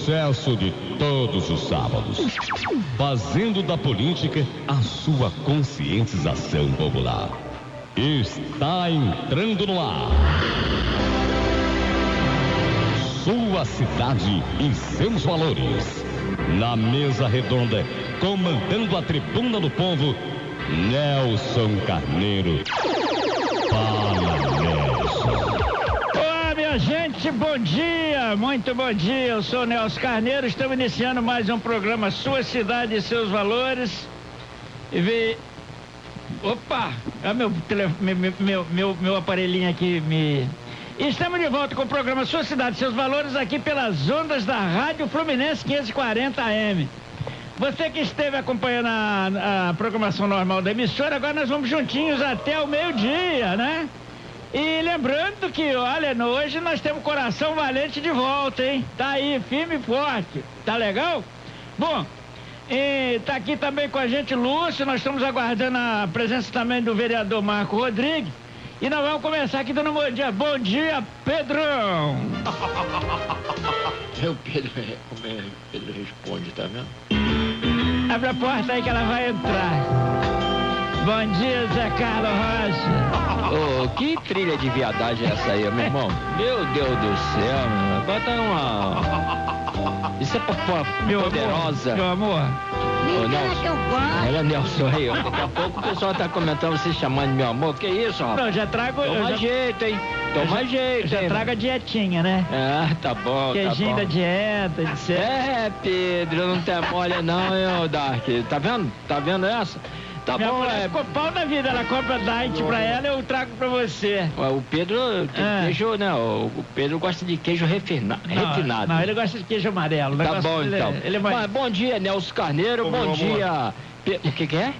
sucesso de todos os sábados, fazendo da política a sua conscientização popular. Está entrando no ar. Sua cidade e seus valores. Na mesa redonda, comandando a tribuna do povo, Nelson Carneiro. Fala, Nelson. Olá, minha gente, bom dia, muito bom dia. Eu sou o Nelson Carneiro, estamos iniciando mais um programa Sua Cidade e Seus Valores. Opa, meu aparelhinho aqui Estamos de volta com o programa Sua Cidade e Seus Valores aqui pelas ondas da Rádio Fluminense 540 AM. Você que esteve acompanhando a programação normal da emissora, agora nós vamos juntinhos até o meio-dia, né? E lembrando que, olha, hoje nós temos Coração Valente de volta, hein? Tá aí, firme e forte. Tá legal? Bom, e tá aqui também com a gente Lúcio, nós estamos aguardando a presença também do vereador Marco Rodrigues. E nós vamos começar aqui dando um bom dia. Bom dia, Pedrão! O Pedro responde, tá vendo? Abre a porta aí que ela vai entrar. Bom dia, Zé Carlos Rocha. Que trilha de viadagem é essa aí, meu irmão? Meu Deus do céu, mano. Bota uma... Isso é poderosa. Meu amor. Olha, Nelson, aí, ó. Daqui a pouco o pessoal tá comentando você chamando de meu amor. Que isso, rapaz? Não, já trago... Toma jeito, hein? Toma jeito, já hein? Trago a dietinha, né? Ah, tá bom, Queijinho tá bom. da dieta, etc. É, Pedro, não tem mole não, hein, Dark? Tá vendo? Tá vendo essa? Tá Minha bom, mulher ficou pau na vida, ela compra diet pra ela, eu trago pra você. O Pedro tem queijo, né? O Pedro gosta de queijo refinado. Não, ele gosta de queijo amarelo. Tá bom, então. Mas, bom dia, Nelson Carneiro, bom dia. O que é?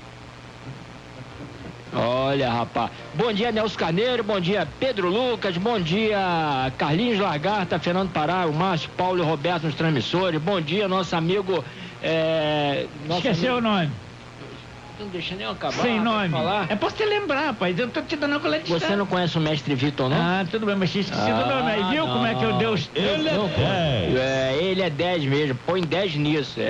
Olha, rapaz. Bom dia, Nelson Carneiro, bom dia, Pedro Lucas, bom dia, Carlinhos Lagarta, Fernando Pará, o Márcio, Paulo e Roberto nos transmissores, bom dia, nosso amigo... Esqueceu o nome. Não deixa nem eu acabar. Sem nome. Falar. É pra você lembrar, rapaz. Eu tô te dando uma coisa de Você não conhece o mestre Vitor, não? Ah, tudo bem, mas tinha esquecido o nome. Aí viu como é que eu dei os... Ele é 10. Ele é 10 mesmo. Põe 10 nisso.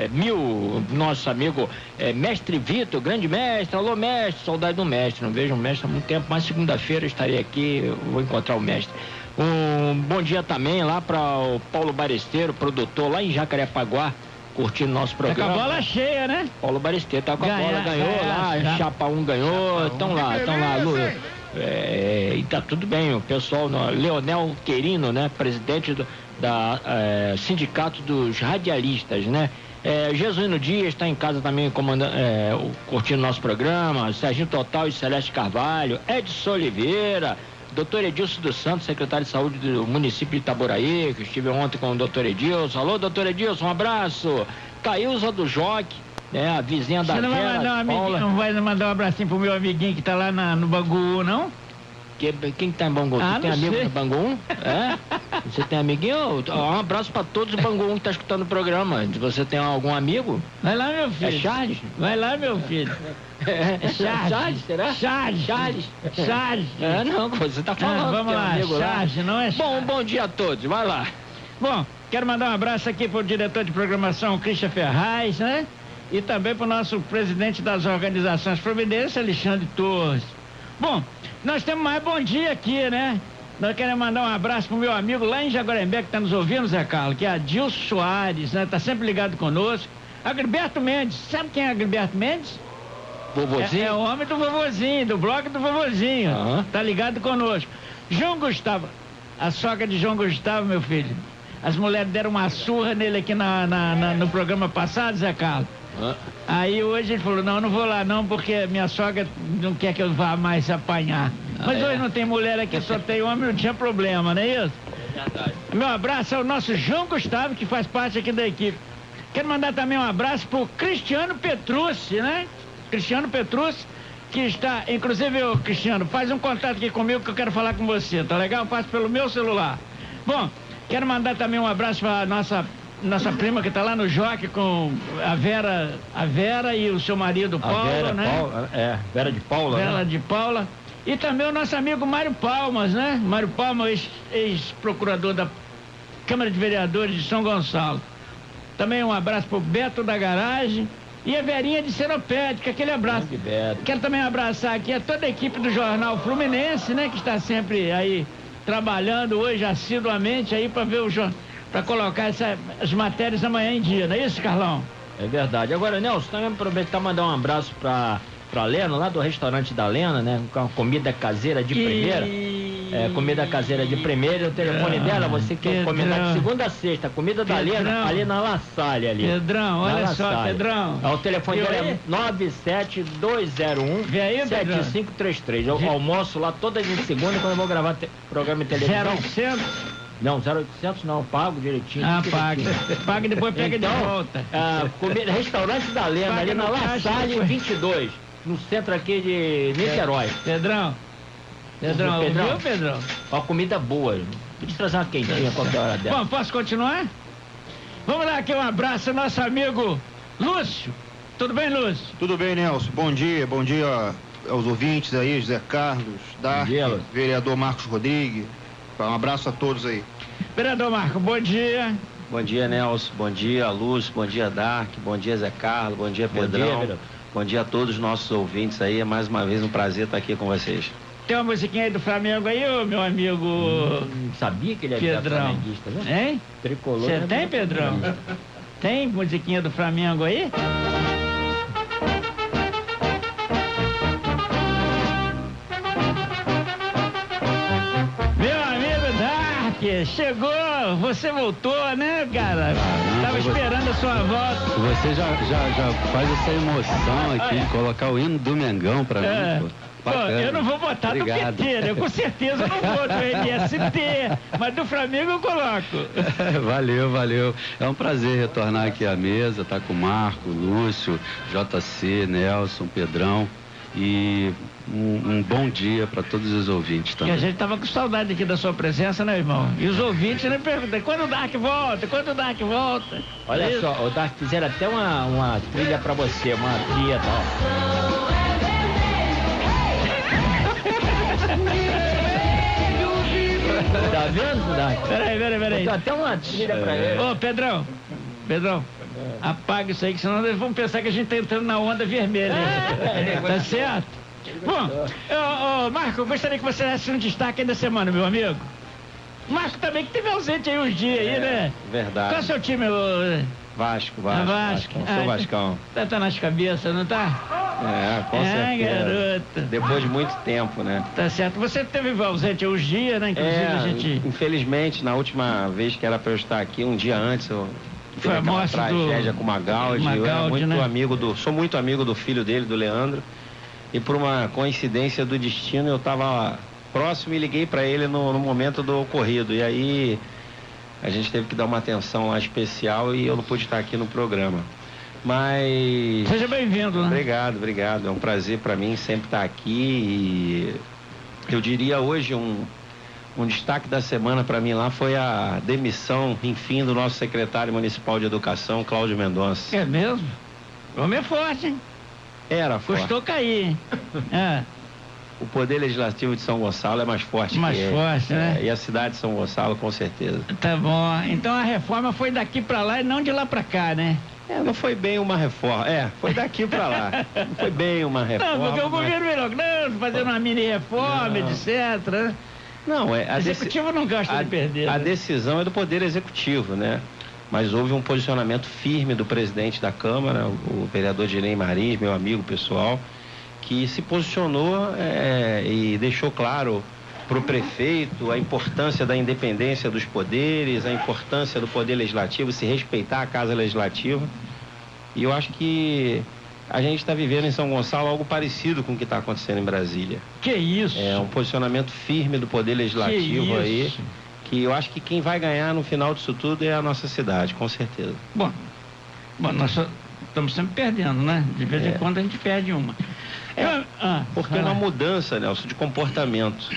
Nosso amigo mestre Vitor, grande mestre. Alô, mestre, saudade do mestre. Não vejo o mestre há muito tempo, mas segunda-feira estarei aqui, vou encontrar o mestre. Um bom dia também lá para o Paulo Baresteiro, produtor lá em Jacarepaguá, curtindo nosso programa. Tá com a bola cheia, né? Paulo Baresteiro tá com a bola, ganhou lá, Chapa 1 ganhou, estão lá, Lu. E tá tudo bem, o pessoal, Leonel Querino, né, presidente da Sindicato dos Radialistas, né? Jesuíno Dias está em casa também comandando, curtindo nosso programa, Serginho Total e Celeste Carvalho, Edson Oliveira, Dr. Edilson dos Santos, secretário de saúde do município de Itaboraí, que estive ontem com o Dr. Edilson. Alô, Dr. Edilson, um abraço. Caílza do Joque, né, a vizinha da Vera, não vai mandar um abracinho pro meu amiguinho que tá lá no Bangu, não? Quem tá em Bangu? Você tem amigo no Bangu? Você tem amiguinho? Um abraço pra todos os Bangu que tá escutando o programa. Você tem algum amigo? Vai lá, meu filho. É Charles? Vai lá, meu filho. Charles, será? Charles. Não, você tá falando. Vamos lá, Charles, não é Charles. Bom dia a todos, vai lá. Bom, quero mandar um abraço aqui pro diretor de programação, Christian Ferraz, né? E também pro nosso presidente das organizações Providência, Alexandre Torres. Bom, nós temos mais bom dia aqui, né? Nós queremos mandar um abraço pro meu amigo lá em Jaguarembé, que tá nos ouvindo, Zé Carlos, que é Adilson Soares, né? Tá sempre ligado conosco. Agriberto Mendes, sabe quem é Agriberto Mendes? Vovozinho? É o homem do vovozinho, do blog do vovozinho. Tá ligado conosco. João Gustavo, a sogra de João Gustavo, meu filho. As mulheres deram uma surra nele aqui no programa passado, Zé Carlos. Aí hoje ele falou, não vou lá não, porque minha sogra não quer que eu vá mais apanhar. Mas hoje não tem mulher aqui, só tem homem, não tinha problema, não é isso? Verdade. Meu abraço ao nosso João Gustavo, que faz parte aqui da equipe. Quero mandar também um abraço pro Cristiano Petrucci, né? Cristiano Petrucci, que está, inclusive, Cristiano, faz um contato aqui comigo que eu quero falar com você, tá legal? Passo pelo meu celular. Bom, quero mandar também um abraço pra nossa prima que está lá no Joque com a Vera e o seu marido Paulo, né? Vera de Paula. Vera de Paula. E também o nosso amigo Mário Palmas, né? Mário Palmas, ex-procurador da Câmara de Vereadores de São Gonçalo. Também um abraço pro Beto da Garagem. E a Verinha de Seropédica, aquele abraço. Quero também abraçar aqui a toda a equipe do Jornal Fluminense, né? Que está sempre aí trabalhando hoje assiduamente aí para ver o jornal, para colocar as matérias amanhã em dia, não é isso, Carlão? É verdade. Agora, Nelson, também aproveitar e mandar um abraço pra Lena, lá do restaurante da Lena, né? Com a comida caseira de primeira. Comida caseira de primeira. O telefone dela, você quer encomendar de segunda a sexta. Comida da Lena, ali na La Salle, ali. Pedrão, olha só, Pedrão. O telefone dela é 97201-7533. Eu almoço lá todas as segundas quando eu vou gravar programa de televisão. 0800? Não, 0800 não, pago direitinho. Paga e depois pega de volta. Restaurante da Lena, ali na La Salle 22, no centro aqui de Niterói. Pedrão, viu, Pedrão? Uma comida boa. Podia trazer uma quentinha a qualquer hora dela. Bom, posso continuar? Vamos lá, aqui um abraço ao nosso amigo Lúcio. Tudo bem, Lúcio? Tudo bem, Nelson. Bom dia aos ouvintes aí, José Carlos, Dark, vereador Marcos Rodrigues. Um abraço a todos aí. Vereador Marcos, bom dia. Bom dia, Nelson. Bom dia, Lúcio. Bom dia, Dark. Bom dia, Zé Carlos. Bom dia, Pedrão. Bom dia a todos os nossos ouvintes aí. É mais uma vez um prazer estar aqui com vocês. Tem uma musiquinha aí do Flamengo aí, ô meu amigo? Sabia que ele era flamenguista, né? Hein? Tricolor. Você tem, Pedrão? Tem musiquinha do Flamengo aí? Meu amigo Dark, chegou, você voltou, né, cara? Tava esperando a sua volta. Você já faz essa emoção aqui, de colocar o hino do Mengão pra mim, pô. Pô, eu não vou botar Obrigado. do PT, né? Eu com certeza não vou do MST, mas do Flamengo eu coloco. Valeu. É um prazer retornar aqui à mesa, estar com o Marco, Lúcio, JC, Nelson, Pedrão. E um bom dia para todos os ouvintes também. E a gente tava com saudade aqui da sua presença, né, irmão? E os ouvintes, né, perguntam, quando o Dark volta? Olha só, o Dark fizeram até uma trilha pra você, uma trilha, ó. Tá vendo, Dark? Peraí. Até uma trilha pra ele. Ô, Pedrão, apaga isso aí, que senão eles vão pensar que a gente tá entrando na onda vermelha. Tá certo? Bom, Marco, eu gostaria que você desse um destaque aí da semana, meu amigo. Marco também que teve ausente aí uns dias aí, né? Verdade. Qual é o seu time? Vasco. Sou Vascão. Tá nas cabeças, não tá? Com certeza. Garoto. Depois de muito tempo, né? Tá certo. Você teve ausente uns dias, né? Inclusive a gente... Infelizmente, na última vez que era pra eu estar aqui, um dia antes, eu foi a morte tragédia com o Magaldi. Eu era muito, né? Sou muito amigo do filho dele, do Leandro. E por uma coincidência do destino, eu estava próximo e liguei para ele no momento do ocorrido. E aí a gente teve que dar uma atenção lá especial e eu não pude estar aqui no programa. Mas... Seja bem-vindo, né? Obrigado. É um prazer para mim sempre estar aqui. E eu diria hoje um destaque da semana para mim lá foi a demissão, enfim, do nosso secretário municipal de educação, Cláudio Mendonça. É mesmo? O homem é forte, hein? Era forte. Custou cair, hein? O Poder Legislativo de São Gonçalo é mais forte mais forte, né? E a cidade de São Gonçalo, com certeza. Tá bom. Então a reforma foi daqui para lá e não de lá para cá, né? Não foi bem uma reforma. Foi daqui para lá. Não foi bem uma reforma. Não, porque o governo virou, fazendo uma mini reforma, etc. Não, o executivo não gosta de perder. A decisão é do Poder Executivo, né? Mas houve um posicionamento firme do presidente da Câmara, o vereador Direi Marins, meu amigo pessoal, que se posicionou e deixou claro para o prefeito a importância da independência dos poderes, a importância do Poder Legislativo, se respeitar a Casa Legislativa. E eu acho que a gente está vivendo em São Gonçalo algo parecido com o que está acontecendo em Brasília. Que isso? É um posicionamento firme do Poder Legislativo aí, que eu acho que quem vai ganhar no final disso tudo é a nossa cidade, com certeza. Bom, nós estamos sempre perdendo, né? De vez em quando a gente perde uma. Porque é uma mudança, Nelson, de comportamento.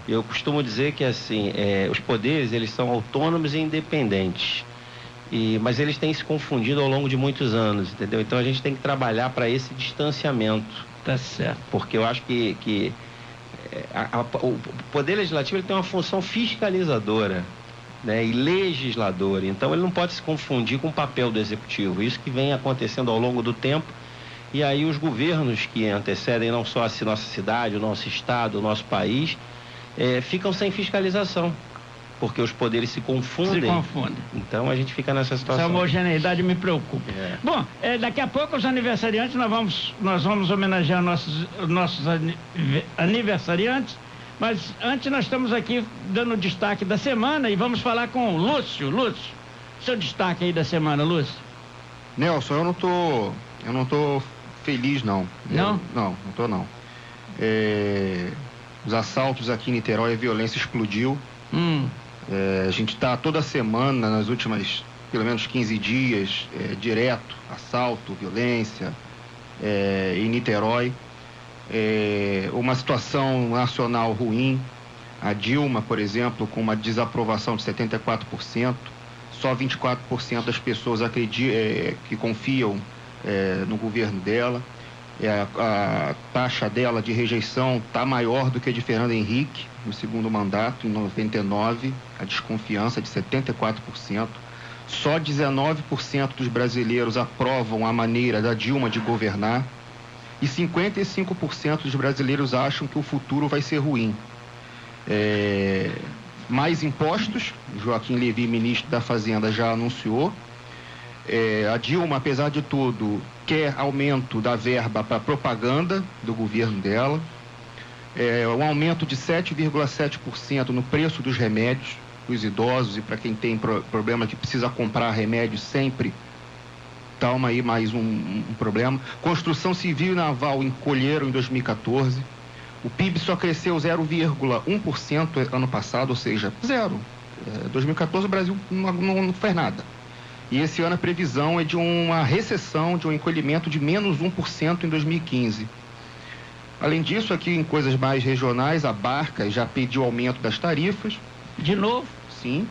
Eu costumo dizer que assim, os poderes eles são autônomos e independentes. Mas eles têm se confundido ao longo de muitos anos, entendeu? Então a gente tem que trabalhar para esse distanciamento. Tá certo. Porque eu acho que o Poder Legislativo ele tem uma função fiscalizadora. né, e legislador. Então ele não pode se confundir com o papel do executivo. Isso que vem acontecendo ao longo do tempo. E aí os governos que antecedem não só a nossa cidade, o nosso estado, o nosso país, ficam sem fiscalização, porque os poderes se confundem. Então a gente fica nessa situação. Essa homogeneidade me preocupa. Bom, daqui a pouco os aniversariantes, nós vamos homenagear nossos aniversariantes, mas antes nós estamos aqui dando o destaque da semana e vamos falar com o Lúcio. Lúcio, seu destaque aí da semana, Lúcio. Nelson, eu não tô feliz, não. Não? Não tô, não. Os assaltos aqui em Niterói, a violência explodiu. A gente está toda semana, nas últimas, pelo menos 15 dias, direto, assalto, violência, em Niterói. Uma situação nacional ruim. A Dilma, por exemplo, com uma desaprovação de 74%, só 24% das pessoas que confiam no governo dela. A taxa dela de rejeição está maior do que a de Fernando Henrique no segundo mandato, em 99, a desconfiança de 74%. Só 19% dos brasileiros aprovam a maneira da Dilma de governar e 55% dos brasileiros acham que o futuro vai ser ruim. Mais impostos, Joaquim Levy, ministro da Fazenda, já anunciou. A Dilma, apesar de tudo, quer aumento da verba para propaganda do governo dela, um aumento de 7,7% no preço dos remédios para os idosos e para quem tem problema que precisa comprar remédio sempre. Toma aí mais um problema. Construção civil e naval encolheram em 2014. O PIB só cresceu 0,1% ano passado, ou seja, zero. 2014 o Brasil não fez nada. E esse ano a previsão é de uma recessão, de um encolhimento de menos 1% em 2015. Além disso, aqui em coisas mais regionais, a Barca já pediu aumento das tarifas. De novo? Sim.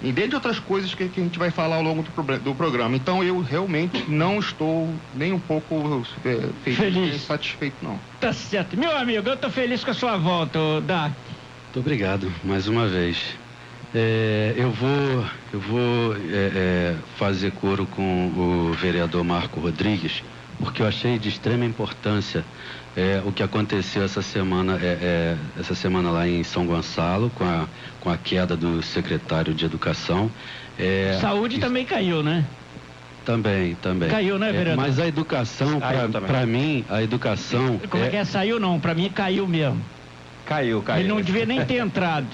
E dentre outras coisas que a gente vai falar ao longo do programa. Então eu realmente não estou nem um pouco feliz. Satisfeito, não. Tá certo. Meu amigo, eu estou feliz com a sua volta, Dark. Muito obrigado, mais uma vez. Eu vou fazer coro com o vereador Marco Rodrigues, porque eu achei de extrema importância o que aconteceu essa semana lá em São Gonçalo, com a queda do secretário de Educação. Saúde também caiu, né? Também. Caiu, né, vereador? Mas a educação, para mim, a educação... Como é que saiu, não? Para mim, caiu mesmo. Caiu. Ele não devia nem ter entrado.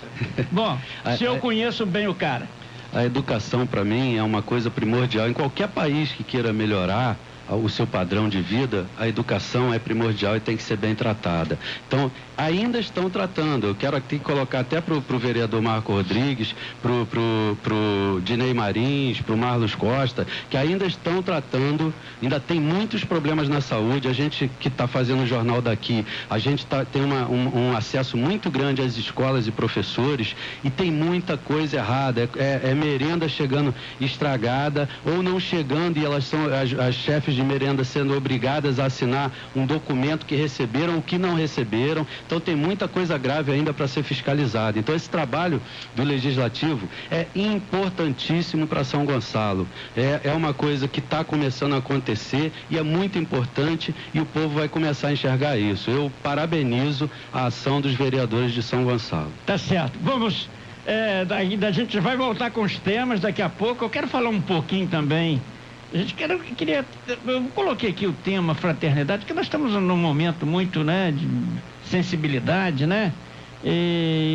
Bom, se eu conheço bem o cara. A educação, para mim, é uma coisa primordial. Em qualquer país que queira melhorar o seu padrão de vida, a educação é primordial e tem que ser bem tratada. Então, ainda estão tratando. Eu quero aqui colocar até para o vereador Marco Rodrigues, pro Dinei Marins, pro Marlos Costa, que ainda estão tratando, ainda tem muitos problemas na saúde. A gente que está fazendo o jornal daqui, a gente tem um acesso muito grande às escolas e professores e tem muita coisa errada. Merenda chegando estragada ou não chegando, e elas são as chefes de merenda sendo obrigadas a assinar um documento que receberam ou que não receberam. Então tem muita coisa grave ainda para ser fiscalizada. Então esse trabalho do Legislativo é importantíssimo para São Gonçalo. É uma coisa que está começando a acontecer e é muito importante, e o povo vai começar a enxergar isso. Eu parabenizo a ação dos vereadores de São Gonçalo. Tá certo. Vamos, a gente vai voltar com os temas daqui a pouco. Eu quero falar um pouquinho também. Eu coloquei aqui o tema fraternidade, porque nós estamos num momento muito, de sensibilidade,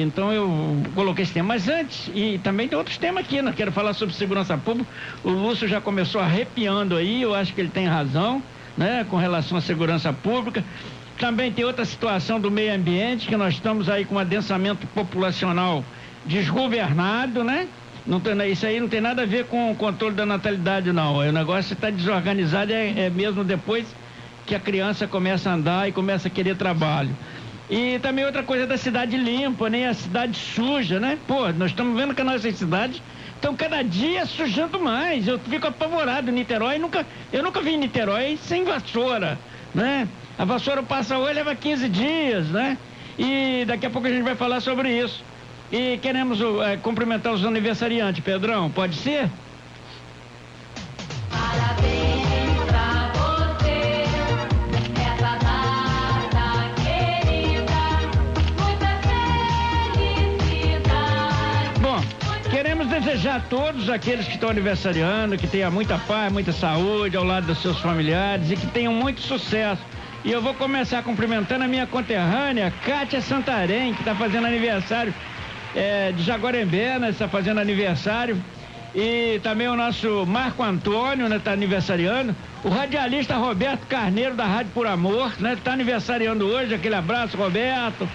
então eu coloquei esse tema. Mas antes, e também tem outros temas aqui, eu quero falar sobre segurança pública. O Lúcio já começou arrepiando aí, eu acho que ele tem razão, com relação à segurança pública. Também tem outra situação do meio ambiente, que nós estamos aí com um adensamento populacional desgovernado, Isso aí não tem nada a ver com o controle da natalidade, não. O negócio está desorganizado, mesmo depois que a criança começa a andar e começa a querer trabalho. E também outra coisa da cidade limpa, a cidade suja, nós estamos vendo que as nossas cidades estão cada dia sujando mais. Eu fico apavorado. Niterói, eu nunca vi Niterói sem vassoura, A vassoura passa hoje, leva 15 dias, E daqui a pouco a gente vai falar sobre isso. E queremos cumprimentar os aniversariantes, Pedrão, pode ser? Parabéns pra você, essa data querida, muita felicidade. Bom, queremos desejar a todos aqueles que estão aniversariando, que tenham muita paz, muita saúde ao lado dos seus familiares e que tenham muito sucesso. E eu vou começar cumprimentando a minha conterrânea, Kátia Santarém, que está fazendo aniversário de Jaguarembena, está fazendo aniversário. E também o nosso Marco Antônio, né, está aniversariando. O radialista Roberto Carneiro, da Rádio Por Amor, né, está aniversariando hoje. Aquele abraço, Roberto.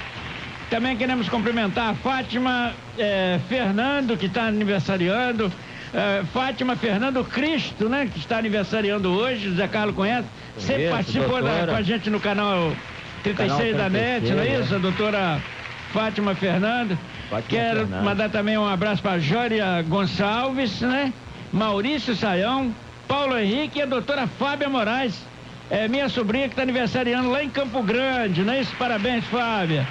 Também queremos cumprimentar a Fátima Fernando, que está aniversariando. Fátima Fernando Cristo, né, que está aniversariando hoje. O Zé Carlos conhece. Sempre participou com a gente no canal 36 da NET, não é isso? A doutora Fátima Fernando. Quero mandar também um abraço para Jória Gonçalves, né? Maurício Saião, Paulo Henrique e a doutora Fábia Moraes, minha sobrinha que está aniversariando lá em Campo Grande, não é isso? Parabéns, Fábia.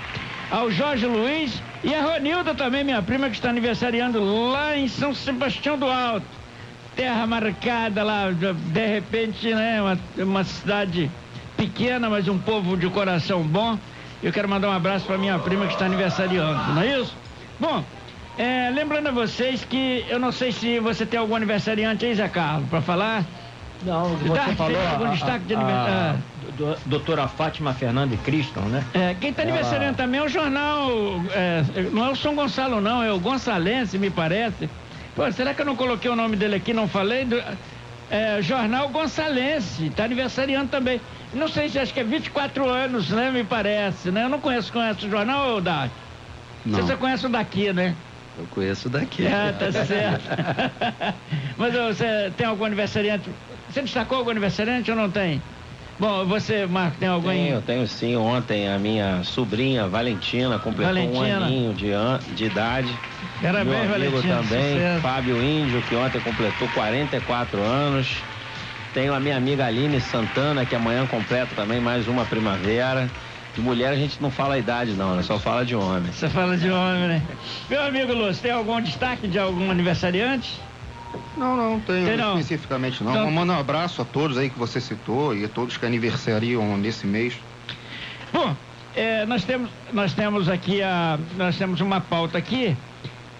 Ao Jorge Luiz e a Ronilda também, minha prima, que está aniversariando lá em São Sebastião do Alto. Terra marcada lá, de repente, né? Uma cidade pequena, mas um povo de coração bom. Eu quero mandar um abraço para minha prima que está aniversariando, não é isso? Bom, lembrando a vocês que eu não sei se você tem algum aniversariante aí, Zé Carlos, para falar. Não, você falou algum destaque de aniversário. Doutora Fátima Fernando Cristo, né? Quem está aniversariando também é o jornal, não é o São Gonçalo não, é o Gonçalense, me parece. Pô, será que eu não coloquei o nome dele aqui, não falei? Jornal Gonçalense, está aniversariando também. Não sei se acho que é 24 anos, né? Me parece, né? Eu não conheço o jornal, Daqui? Você conhece o daqui, né? Eu conheço daqui. Tá certo. Mas você tem algum aniversariante? Você destacou algum aniversariante ou não tem? Bom, você, Marco, tem algum? Tenho sim. Ontem a minha sobrinha Valentina completou um aninho de idade. Parabéns, Valentina. Meu amigo também, sucesso. Fábio Índio, que ontem completou 44 anos. Tenho a minha amiga Aline Santana, que amanhã completa também mais uma primavera. De mulher a gente não fala a idade não, né? Só fala de homem. Você fala de homem, né? Meu amigo Lúcio, tem algum destaque de algum aniversariante? Não tenho especificamente não. Então, manda um abraço a todos aí que você citou e a todos que aniversariam nesse mês. Bom, nós temos aqui nós temos uma pauta aqui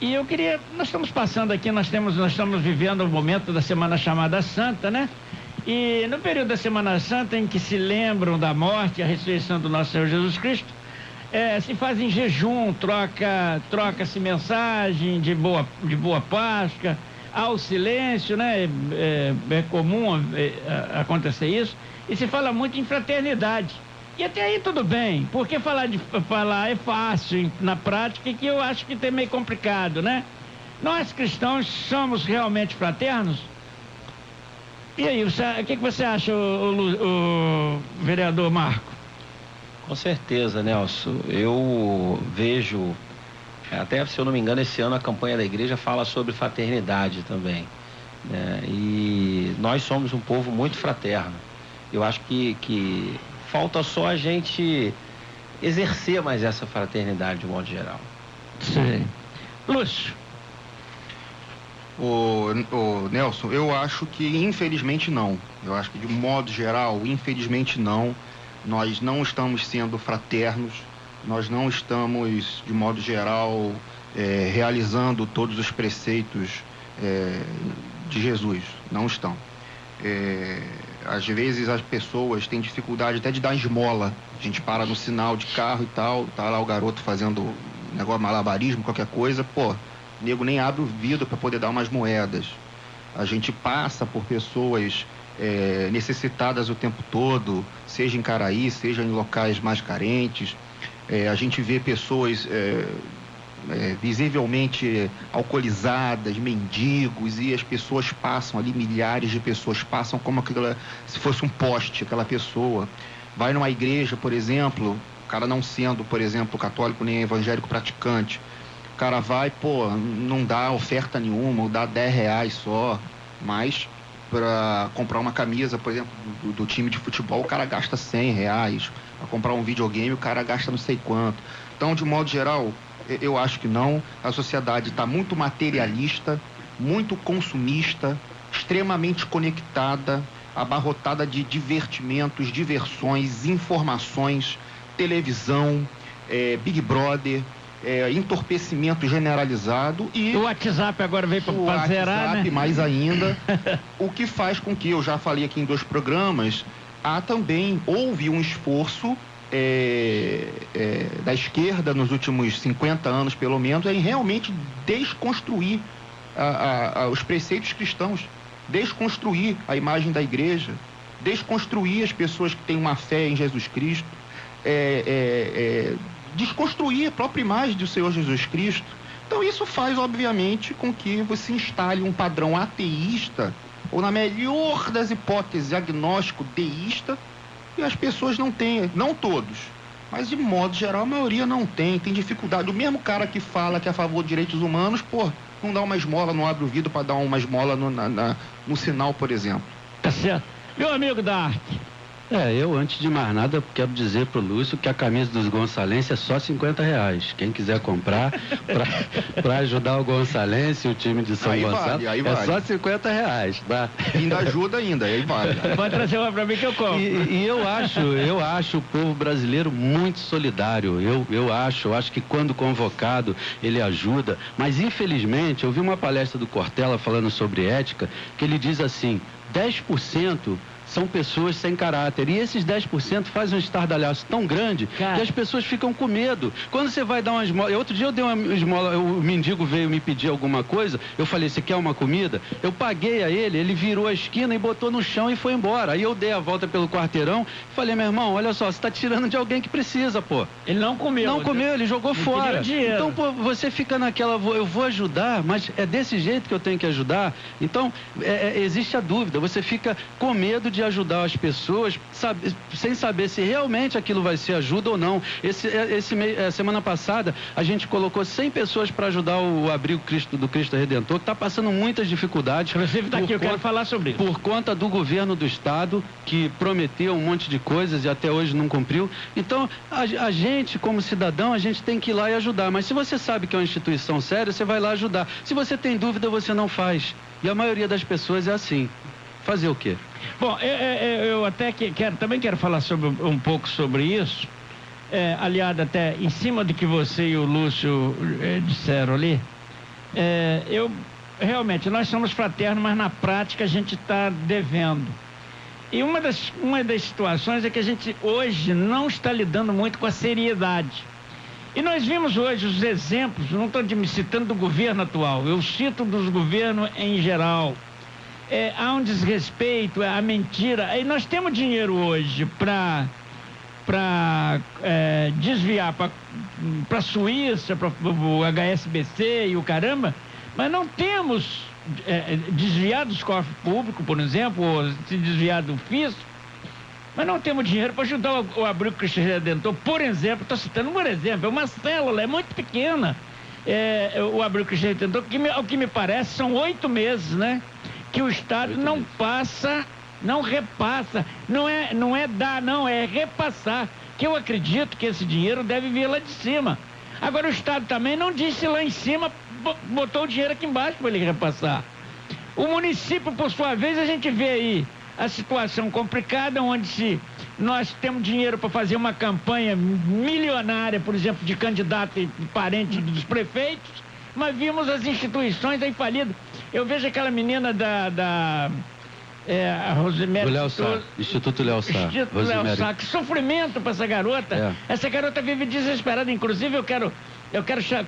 e eu queria, nós estamos passando aqui, nós estamos vivendo o momento da Semana Chamada Santa, né? E no período da Semana Santa, em que se lembram da morte e a ressurreição do nosso Senhor Jesus Cristo, se fazem jejum, troca-se mensagem de boa Páscoa, ao silêncio, né? É comum acontecer isso, e se fala muito em fraternidade. E até aí tudo bem, porque falar é fácil na prática, que eu acho que é meio complicado, né? Nós cristãos somos realmente fraternos? E aí, o que você acha, o vereador Marco? Com certeza, Nelson. Eu vejo, até se eu não me engano, esse ano a campanha da igreja fala sobre fraternidade também, né? E nós somos um povo muito fraterno. Eu acho que falta só a gente exercer mais essa fraternidade de modo geral. Sim. Lúcio. O Nelson, eu acho que infelizmente não. Eu acho que de modo geral, infelizmente não. Nós não estamos sendo fraternos, nós não estamos, de modo geral, realizando todos os preceitos de Jesus. Não estão. Às vezes as pessoas têm dificuldade até de dar esmola. A gente para no sinal de carro e tal, tá lá o garoto fazendo negócio, malabarismo, qualquer coisa, pô. O nego nem abre o vidro para poder dar umas moedas. A gente passa por pessoas necessitadas o tempo todo, seja em Caraí, seja em locais mais carentes. A gente vê pessoas visivelmente alcoolizadas, mendigos, e as pessoas passam ali, milhares de pessoas passam como se fosse um poste, aquela pessoa. Vai numa igreja, por exemplo, o cara não sendo, por exemplo, católico nem evangélico praticante, o cara vai, não dá oferta nenhuma, ou dá R$10 só, mas para comprar uma camisa, por exemplo, do time de futebol, o cara gasta R$100. Para comprar um videogame, o cara gasta não sei quanto. Então, de modo geral, Eu acho que não. A sociedade está muito materialista, muito consumista, extremamente conectada, abarrotada de divertimentos, diversões, informações, televisão, Big Brother, entorpecimento generalizado e... O WhatsApp agora veio para zerar, né? Mais ainda, o que faz com que, eu já falei aqui em 2 programas, houve um esforço da esquerda nos últimos 50 anos, pelo menos, em realmente desconstruir os preceitos cristãos, desconstruir a imagem da igreja, desconstruir as pessoas que têm uma fé em Jesus Cristo, desconstruir a própria imagem do Senhor Jesus Cristo. Então isso faz, obviamente, com que você instale um padrão ateísta, ou na melhor das hipóteses, agnóstico, deísta, e as pessoas não têm, não todos, mas de modo geral a maioria não tem dificuldade. O mesmo cara que fala que é a favor de direitos humanos, não dá uma esmola, não abre o vidro para dar uma esmola no sinal, por exemplo. Tá certo. Meu amigo da arte. Eu, antes de mais nada, quero dizer pro Lúcio que a camisa dos Gonçalense é só R$50. Quem quiser comprar para ajudar o Gonçalense, o time de São Gonçalo, é só R$50, tá? Ainda ajuda ainda, aí vale. Pode trazer uma para mim que eu compro. E eu acho o povo brasileiro muito solidário. Eu acho que quando convocado ele ajuda, mas infelizmente eu vi uma palestra do Cortella falando sobre ética, que ele diz assim, 10% são pessoas sem caráter. E esses 10% fazem um estardalhaço tão grande que as pessoas ficam com medo. Quando você vai dar uma esmola... Outro dia eu dei uma esmola, o mendigo veio me pedir alguma coisa, eu falei, você quer uma comida? Eu paguei a ele virou a esquina e botou no chão e foi embora. Aí eu dei a volta pelo quarteirão e falei, meu irmão, olha só, você está tirando de alguém que precisa, pô. Ele não comeu. Não comeu, ele jogou fora. Então, pô, você fica naquela, eu vou ajudar, mas é desse jeito que eu tenho que ajudar. Então, existe a dúvida, você fica com medo de ajudar as pessoas, sem saber se realmente aquilo vai ser ajuda ou não. Semana passada, a gente colocou 100 pessoas para ajudar o abrigo do Cristo Redentor, que está passando muitas dificuldades. Inclusive, daqui eu quero falar sobre isso. Por conta do governo do estado, que prometeu um monte de coisas e até hoje não cumpriu. Então, a gente, como cidadão, a gente tem que ir lá e ajudar. Mas se você sabe que é uma instituição séria, você vai lá ajudar. Se você tem dúvida, você não faz. E a maioria das pessoas é assim. Fazer o quê? Bom, eu até também quero falar um pouco sobre isso, aliado até em cima do que você e o Lúcio disseram ali. Realmente, nós somos fraternos, mas na prática a gente está devendo. E uma das situações é que a gente hoje não está lidando muito com a seriedade. E nós vimos hoje os exemplos, não estou me citando do governo atual, eu cito dos governos em geral. Há um desrespeito, a mentira. E nós temos dinheiro hoje para desviar para a Suíça, para o HSBC e o caramba, mas não temos desviar dos cofres públicos, por exemplo, ou se desviar do fisco, mas não temos dinheiro para ajudar o abrigo Cristo Redentor. Por exemplo, estou citando um exemplo, é uma célula, é muito pequena, o abrigo Cristo Redentor, que ao que me parece são 8 meses, né? Que o Estado não passa, não repassa, não é dar, não, é repassar, que eu acredito que esse dinheiro deve vir lá de cima. Agora o Estado também não disse lá em cima, botou o dinheiro aqui embaixo para ele repassar. O município, por sua vez, a gente vê aí a situação complicada, onde nós temos dinheiro para fazer uma campanha milionária, por exemplo, de candidato e parente dos prefeitos, mas vimos as instituições aí falidas. Eu vejo aquela menina a Rosemary... Instituto Léo Sá. Que sofrimento para essa garota. Essa garota vive desesperada. Inclusive, eu quero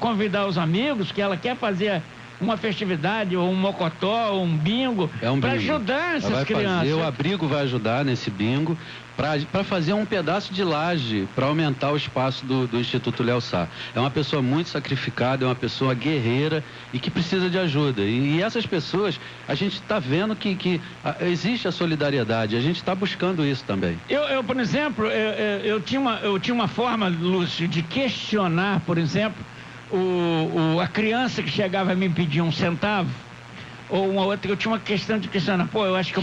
convidar os amigos, que ela quer fazer uma festividade, ou um mocotó, ou um bingo, para ajudar essas crianças. O abrigo vai ajudar nesse bingo, para fazer um pedaço de laje, para aumentar o espaço do Instituto Léo Sá. É uma pessoa muito sacrificada, é uma pessoa guerreira e que precisa de ajuda. E essas pessoas, a gente está vendo que existe a solidariedade, a gente está buscando isso também. Por exemplo, eu tinha uma forma, Lúcio, de questionar, por exemplo, a criança que chegava a me pedir 1 centavo, ou uma outra, eu tinha uma questão de questionar, pô, eu acho que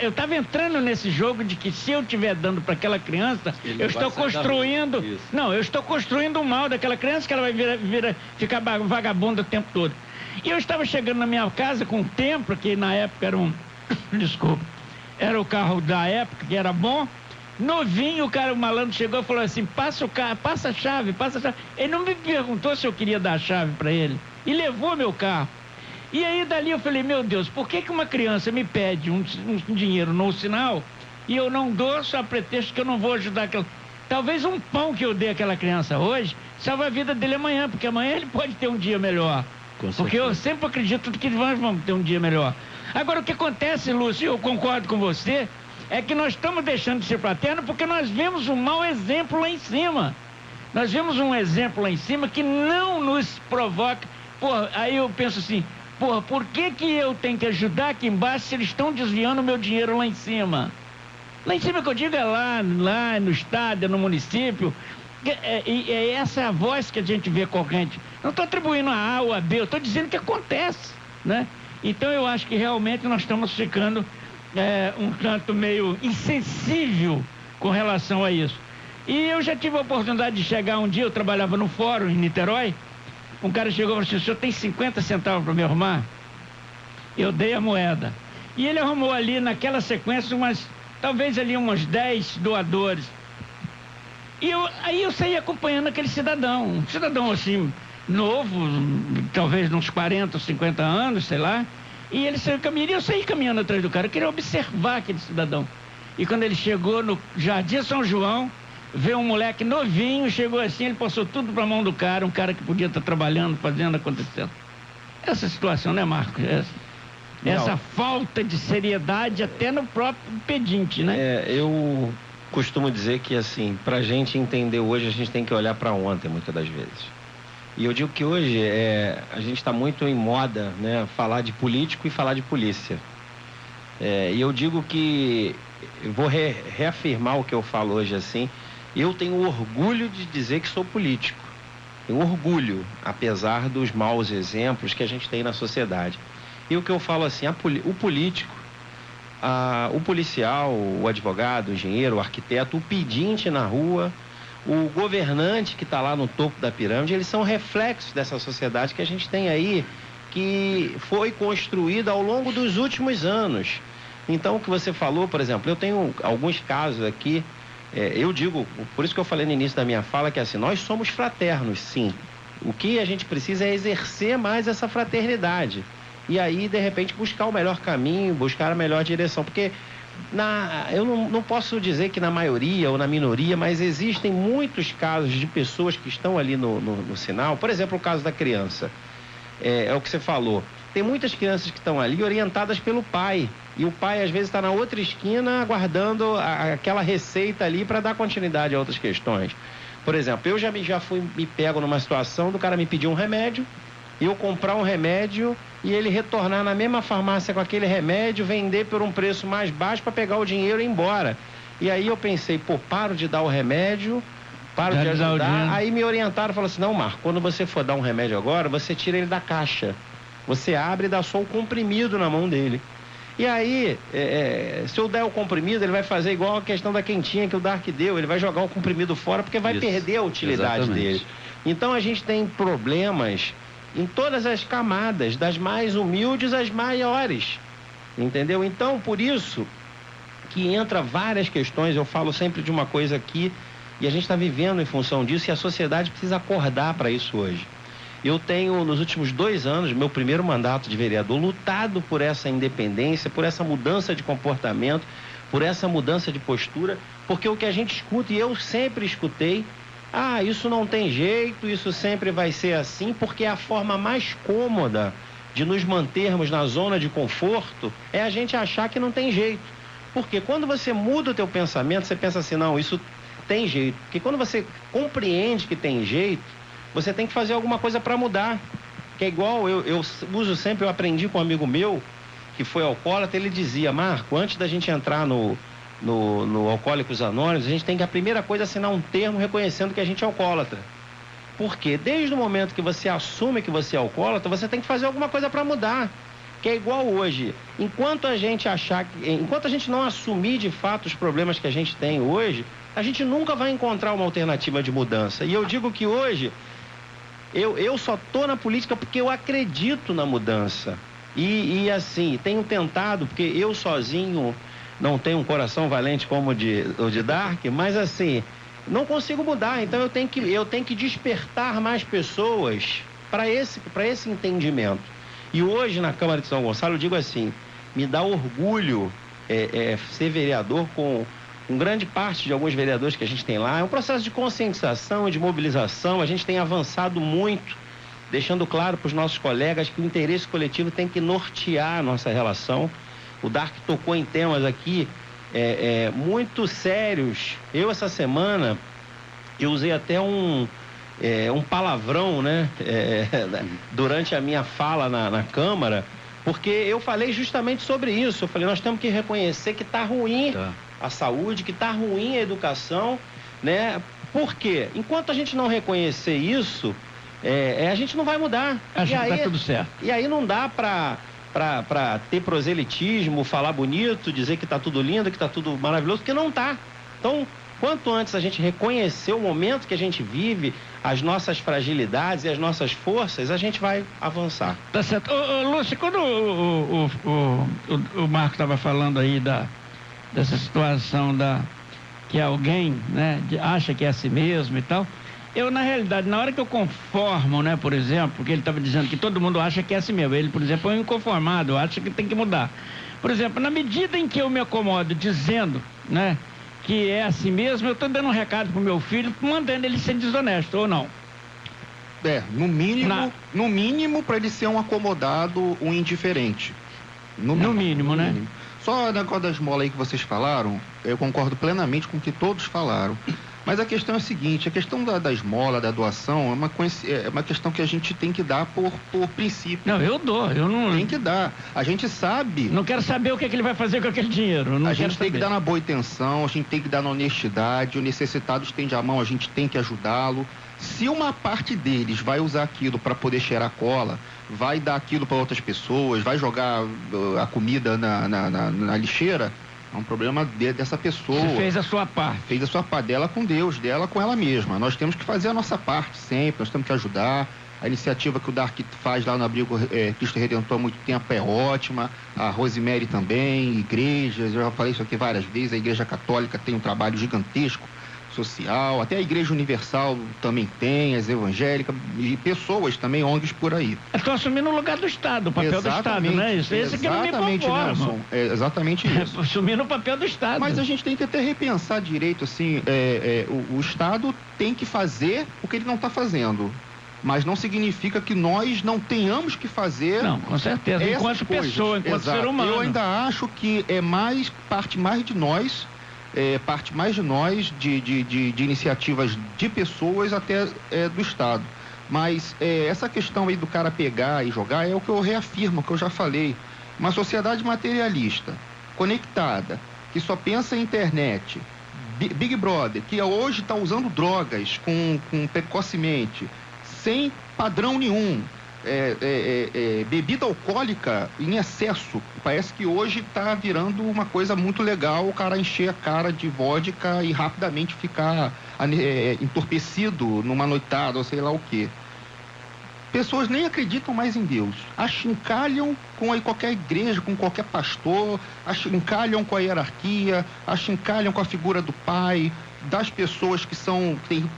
eu estava entrando nesse jogo de que se eu estiver dando para aquela criança, eu estou construindo, eu estou construindo o mal daquela criança, que ela vai ficar vagabunda o tempo todo. E eu estava chegando na minha casa com um Tempra, que na época era desculpa, era o carro da época, que era bom, novinho, o malandro chegou e falou assim, passa a chave. Ele não me perguntou se eu queria dar a chave para ele, e levou meu carro. E aí dali eu falei, meu Deus, por que uma criança me pede um dinheiro no sinal e eu não dou só a pretexto que eu não vou ajudar aquela... Talvez um pão que eu dei àquela criança hoje salva a vida dele amanhã, porque amanhã ele pode ter um dia melhor. Porque eu sempre acredito que nós vamos ter um dia melhor. Agora, o que acontece, Lúcio, eu concordo com você, é que nós estamos deixando de ser fraternos porque nós vemos um mau exemplo lá em cima. Nós vemos um exemplo lá em cima que não nos provoca... Porra, aí eu penso assim... Porra, por que eu tenho que ajudar aqui embaixo se eles estão desviando o meu dinheiro lá em cima? Lá em cima que eu digo é lá no estado, no município. É essa a voz que a gente vê corrente. Não estou atribuindo a A ou a B, eu estou dizendo que acontece, né? Então eu acho que realmente nós estamos ficando um tanto meio insensível com relação a isso. E eu já tive a oportunidade de chegar um dia, eu trabalhava no fórum em Niterói. Um cara chegou e falou assim, o senhor tem 50 centavos para me arrumar? Eu dei a moeda. E ele arrumou ali, naquela sequência, talvez ali uns 10 doadores. E aí eu saí acompanhando aquele cidadão. Um cidadão assim, novo, talvez uns 40 ou 50 anos, sei lá. E ele saiu caminhando, e eu saí caminhando atrás do cara. Eu queria observar aquele cidadão. E quando ele chegou no Jardim São João, veio um moleque novinho, chegou assim, ele passou tudo para a mão do cara, um cara que podia estar trabalhando, fazendo, acontecendo. Essa situação, né, Marcos? Essa falta de seriedade até no próprio pedinte, né? Eu costumo dizer que, assim, para a gente entender hoje, a gente tem que olhar para ontem, muitas das vezes. E eu digo que hoje a gente está muito em moda, né, falar de político e falar de polícia. E eu digo que, eu vou reafirmar o que eu falo hoje, assim, eu tenho orgulho de dizer que sou político. Tenho orgulho, apesar dos maus exemplos que a gente tem na sociedade. E o que eu falo assim, o político, o policial, o advogado, o engenheiro, o arquiteto, o pedinte na rua, o governante que está lá no topo da pirâmide, eles são reflexos dessa sociedade que a gente tem aí, que foi construída ao longo dos últimos anos. Então, o que você falou, por exemplo, eu tenho alguns casos aqui. Eu digo, por isso que eu falei no início da minha fala, que assim, nós somos fraternos, sim. O que a gente precisa é exercer mais essa fraternidade. E aí, de repente, buscar o melhor caminho, buscar a melhor direção. Porque eu não posso dizer que na maioria ou na minoria, mas existem muitos casos de pessoas que estão ali no sinal. Por exemplo, o caso da criança. É o que você falou. Tem muitas crianças que estão ali orientadas pelo pai. E o pai, às vezes, está na outra esquina aguardando aquela receita ali para dar continuidade a outras questões. Por exemplo, eu já me pego numa situação do cara me pedir um remédio, eu comprar um remédio e ele retornar na mesma farmácia com aquele remédio, vender por um preço mais baixo para pegar o dinheiro e ir embora. E aí eu pensei, paro de dar o remédio, paro de ajudar. Aí me orientaram, falaram assim, não, Marco, quando você for dar um remédio agora, você tira ele da caixa. Você abre e dá só o comprimido na mão dele. E aí, se eu der o comprimido, ele vai fazer igual a questão da quentinha que o Dark deu, ele vai jogar o comprimido fora porque vai perder a utilidade dele. Então a gente tem problemas em todas as camadas, das mais humildes às maiores, entendeu? Então, por isso que entra várias questões, eu falo sempre de uma coisa aqui, e a gente está vivendo em função disso, e a sociedade precisa acordar para isso hoje. Eu tenho, nos últimos 2 anos, meu primeiro mandato de vereador, lutado por essa independência, por essa mudança de comportamento, por essa mudança de postura, porque o que a gente escuta, e eu sempre escutei, isso não tem jeito, isso sempre vai ser assim, porque é a forma mais cômoda de nos mantermos na zona de conforto, é a gente achar que não tem jeito. Porque quando você muda o teu pensamento, você pensa assim, não, isso tem jeito. Porque quando você compreende que tem jeito, você tem que fazer alguma coisa para mudar. Que é igual, eu uso sempre, eu aprendi com um amigo meu, que foi alcoólatra, ele dizia, Marco, antes da gente entrar no Alcoólicos Anônimos, a gente tem que, a primeira coisa, assinar um termo reconhecendo que a gente é alcoólatra. Porque desde o momento que você assume que você é alcoólatra, você tem que fazer alguma coisa para mudar. que é igual hoje. Enquanto a gente não assumir de fato os problemas que a gente tem hoje, a gente nunca vai encontrar uma alternativa de mudança. E eu digo que hoje, eu só estou na política porque eu acredito na mudança. E assim, tenho tentado, porque eu sozinho não tenho um coração valente como o de Dark, mas assim, não consigo mudar. Então eu tenho que despertar mais pessoas para esse entendimento. E hoje, na Câmara de São Gonçalo, eu digo assim, me dá orgulho ser vereador com grande parte de alguns vereadores que a gente tem lá. É um processo de conscientização e de mobilização. A gente tem avançado muito, deixando claro para os nossos colegas que o interesse coletivo tem que nortear a nossa relação. O Dark tocou em temas aqui muito sérios. Eu, essa semana, eu usei até um palavrão, né, durante a minha fala na Câmara, porque eu falei justamente sobre isso. Eu falei, nós temos que reconhecer que está ruim a saúde, que está ruim a educação, né? Por quê? Enquanto a gente não reconhecer isso, a gente não vai mudar. Acho que tá tudo certo. E aí não dá para ter proselitismo, falar bonito, dizer que está tudo lindo, que está tudo maravilhoso, porque não está. Então, quanto antes a gente reconhecer o momento que a gente vive, as nossas fragilidades e as nossas forças, a gente vai avançar. Tá certo. Lúcio, quando o Marco estava falando aí dessa situação que alguém, né, acha que é a si mesmo e tal, eu, na realidade, na hora que eu conformo, né, por exemplo, porque ele estava dizendo que todo mundo acha que é assim mesmo, ele, por exemplo, é um inconformado, acha que tem que mudar. Por exemplo, na medida em que eu me acomodo dizendo, né, que é assim mesmo, eu estou dando um recado pro meu filho, mandando ele ser desonesto, ou não? No mínimo para ele ser um acomodado, um indiferente. No mínimo, né? Só o negócio da esmola aí que vocês falaram, eu concordo plenamente com o que todos falaram. Mas a questão é a seguinte, a questão da esmola, da doação, é uma questão que a gente tem que dar por princípio. Não, eu dou, eu não... Tem que dar. A gente sabe... Não quero saber o que ele vai fazer com aquele dinheiro. Não a gente tem que dar na boa intenção, a gente tem que dar na honestidade, o necessitado estende a mão, a gente tem que ajudá-lo. Se uma parte deles vai usar aquilo para poder cheirar cola, vai dar aquilo para outras pessoas, vai jogar a comida na lixeira... É um problema dessa pessoa. Você fez a sua parte. Fez a sua parte, dela com Deus, dela com ela mesma. Nós temos que fazer a nossa parte sempre, nós temos que ajudar. A iniciativa que o Dark faz lá no Abrigo Cristo Redentor há muito tempo é ótima. A Rosemary também, igrejas, eu já falei isso aqui várias vezes, a Igreja Católica tem um trabalho gigantesco social, até a Igreja Universal também tem, as evangélicas e pessoas também, ONGs por aí. Estou assumindo o lugar do Estado, o papel do Estado, né? Esse que não me conforma. Nelson, exatamente isso. Assumindo o papel do Estado. Mas a gente tem que até repensar direito, assim, o Estado tem que fazer o que ele não está fazendo. Mas não significa que nós não tenhamos que fazer. Não, com certeza. Enquanto pessoa, enquanto ser humano. Eu ainda acho que parte mais de nós, de iniciativas de pessoas até do Estado. Mas essa questão aí do cara pegar e jogar é o que eu reafirmo, que eu já falei. Uma sociedade materialista, conectada, que só pensa em internet, Big Brother, que hoje está usando drogas precocemente, sem padrão nenhum, bebida alcoólica em excesso. Parece que hoje está virando uma coisa muito legal o cara encher a cara de vodka e rapidamente ficar entorpecido numa noitada ou sei lá o quê. Pessoas nem acreditam mais em Deus, achincalham com qualquer igreja, com qualquer pastor, achincalham com a hierarquia, achincalham com a figura do pai, das pessoas que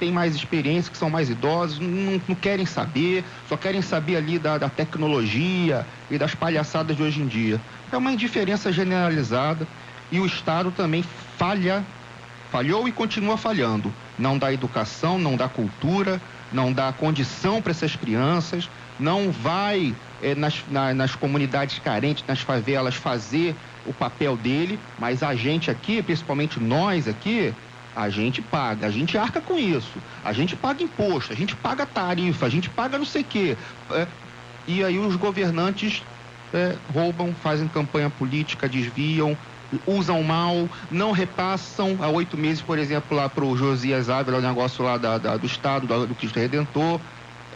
têm mais experiência, que são mais idosos, não querem saber, só querem saber ali da tecnologia e das palhaçadas de hoje em dia. É uma indiferença generalizada e o Estado também falhou e continua falhando. Não dá educação, não dá cultura, não dá condição para essas crianças, não vai nas comunidades carentes, nas favelas, fazer o papel dele, mas a gente aqui, principalmente nós aqui, a gente paga, a gente arca com isso, a gente paga imposto, a gente paga tarifa, a gente paga não sei o quê. E aí os governantes roubam, fazem campanha política, desviam, usam mal, não repassam. Há 8 meses, por exemplo, lá para o Josias Ávila, o negócio lá do Estado, do Cristo Redentor.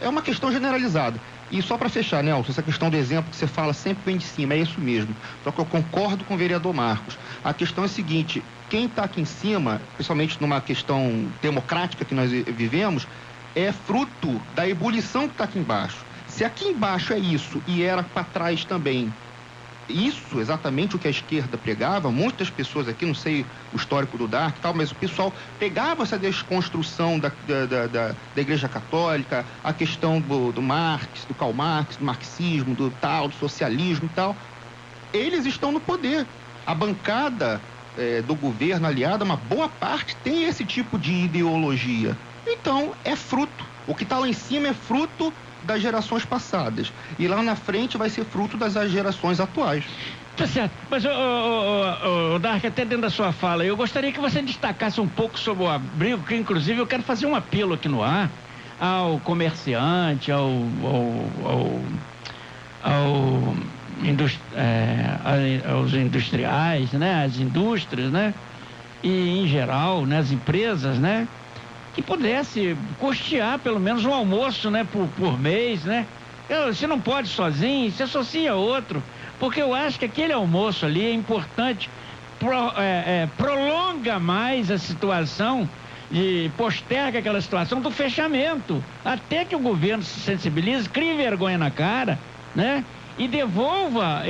É uma questão generalizada. E só para fechar, Nelson, essa questão do exemplo que você fala sempre vem de cima, é isso mesmo. Só que eu concordo com o vereador Marcos. A questão é a seguinte, quem está aqui em cima, principalmente numa questão democrática que nós vivemos, é fruto da ebulição que está aqui embaixo. Se aqui embaixo é isso e era para trás também isso, exatamente o que a esquerda pregava, muitas pessoas aqui, não sei o histórico do Dark e tal, mas o pessoal pegava essa desconstrução da Igreja Católica, a questão do Marx, do Karl Marx, do marxismo, do socialismo e tal. Eles estão no poder. A bancada do governo aliado, uma boa parte, tem esse tipo de ideologia. Então, é fruto. O que está lá em cima é fruto das gerações passadas. E lá na frente vai ser fruto das gerações atuais. Tá certo. Mas, Dark, até dentro da sua fala, eu gostaria que você destacasse um pouco sobre o abrigo, que inclusive eu quero fazer um apelo aqui no ar ao comerciante, aos industriais, né? As indústrias, né? E em geral, né? As empresas, né? Que pudesse custear pelo menos um almoço, né, por mês, né? Você não pode sozinho, se associa a outro, porque eu acho que aquele almoço ali é importante, prolonga mais a situação, posterga aquela situação do fechamento, até que o governo se sensibilize, crie vergonha na cara, né? E devolva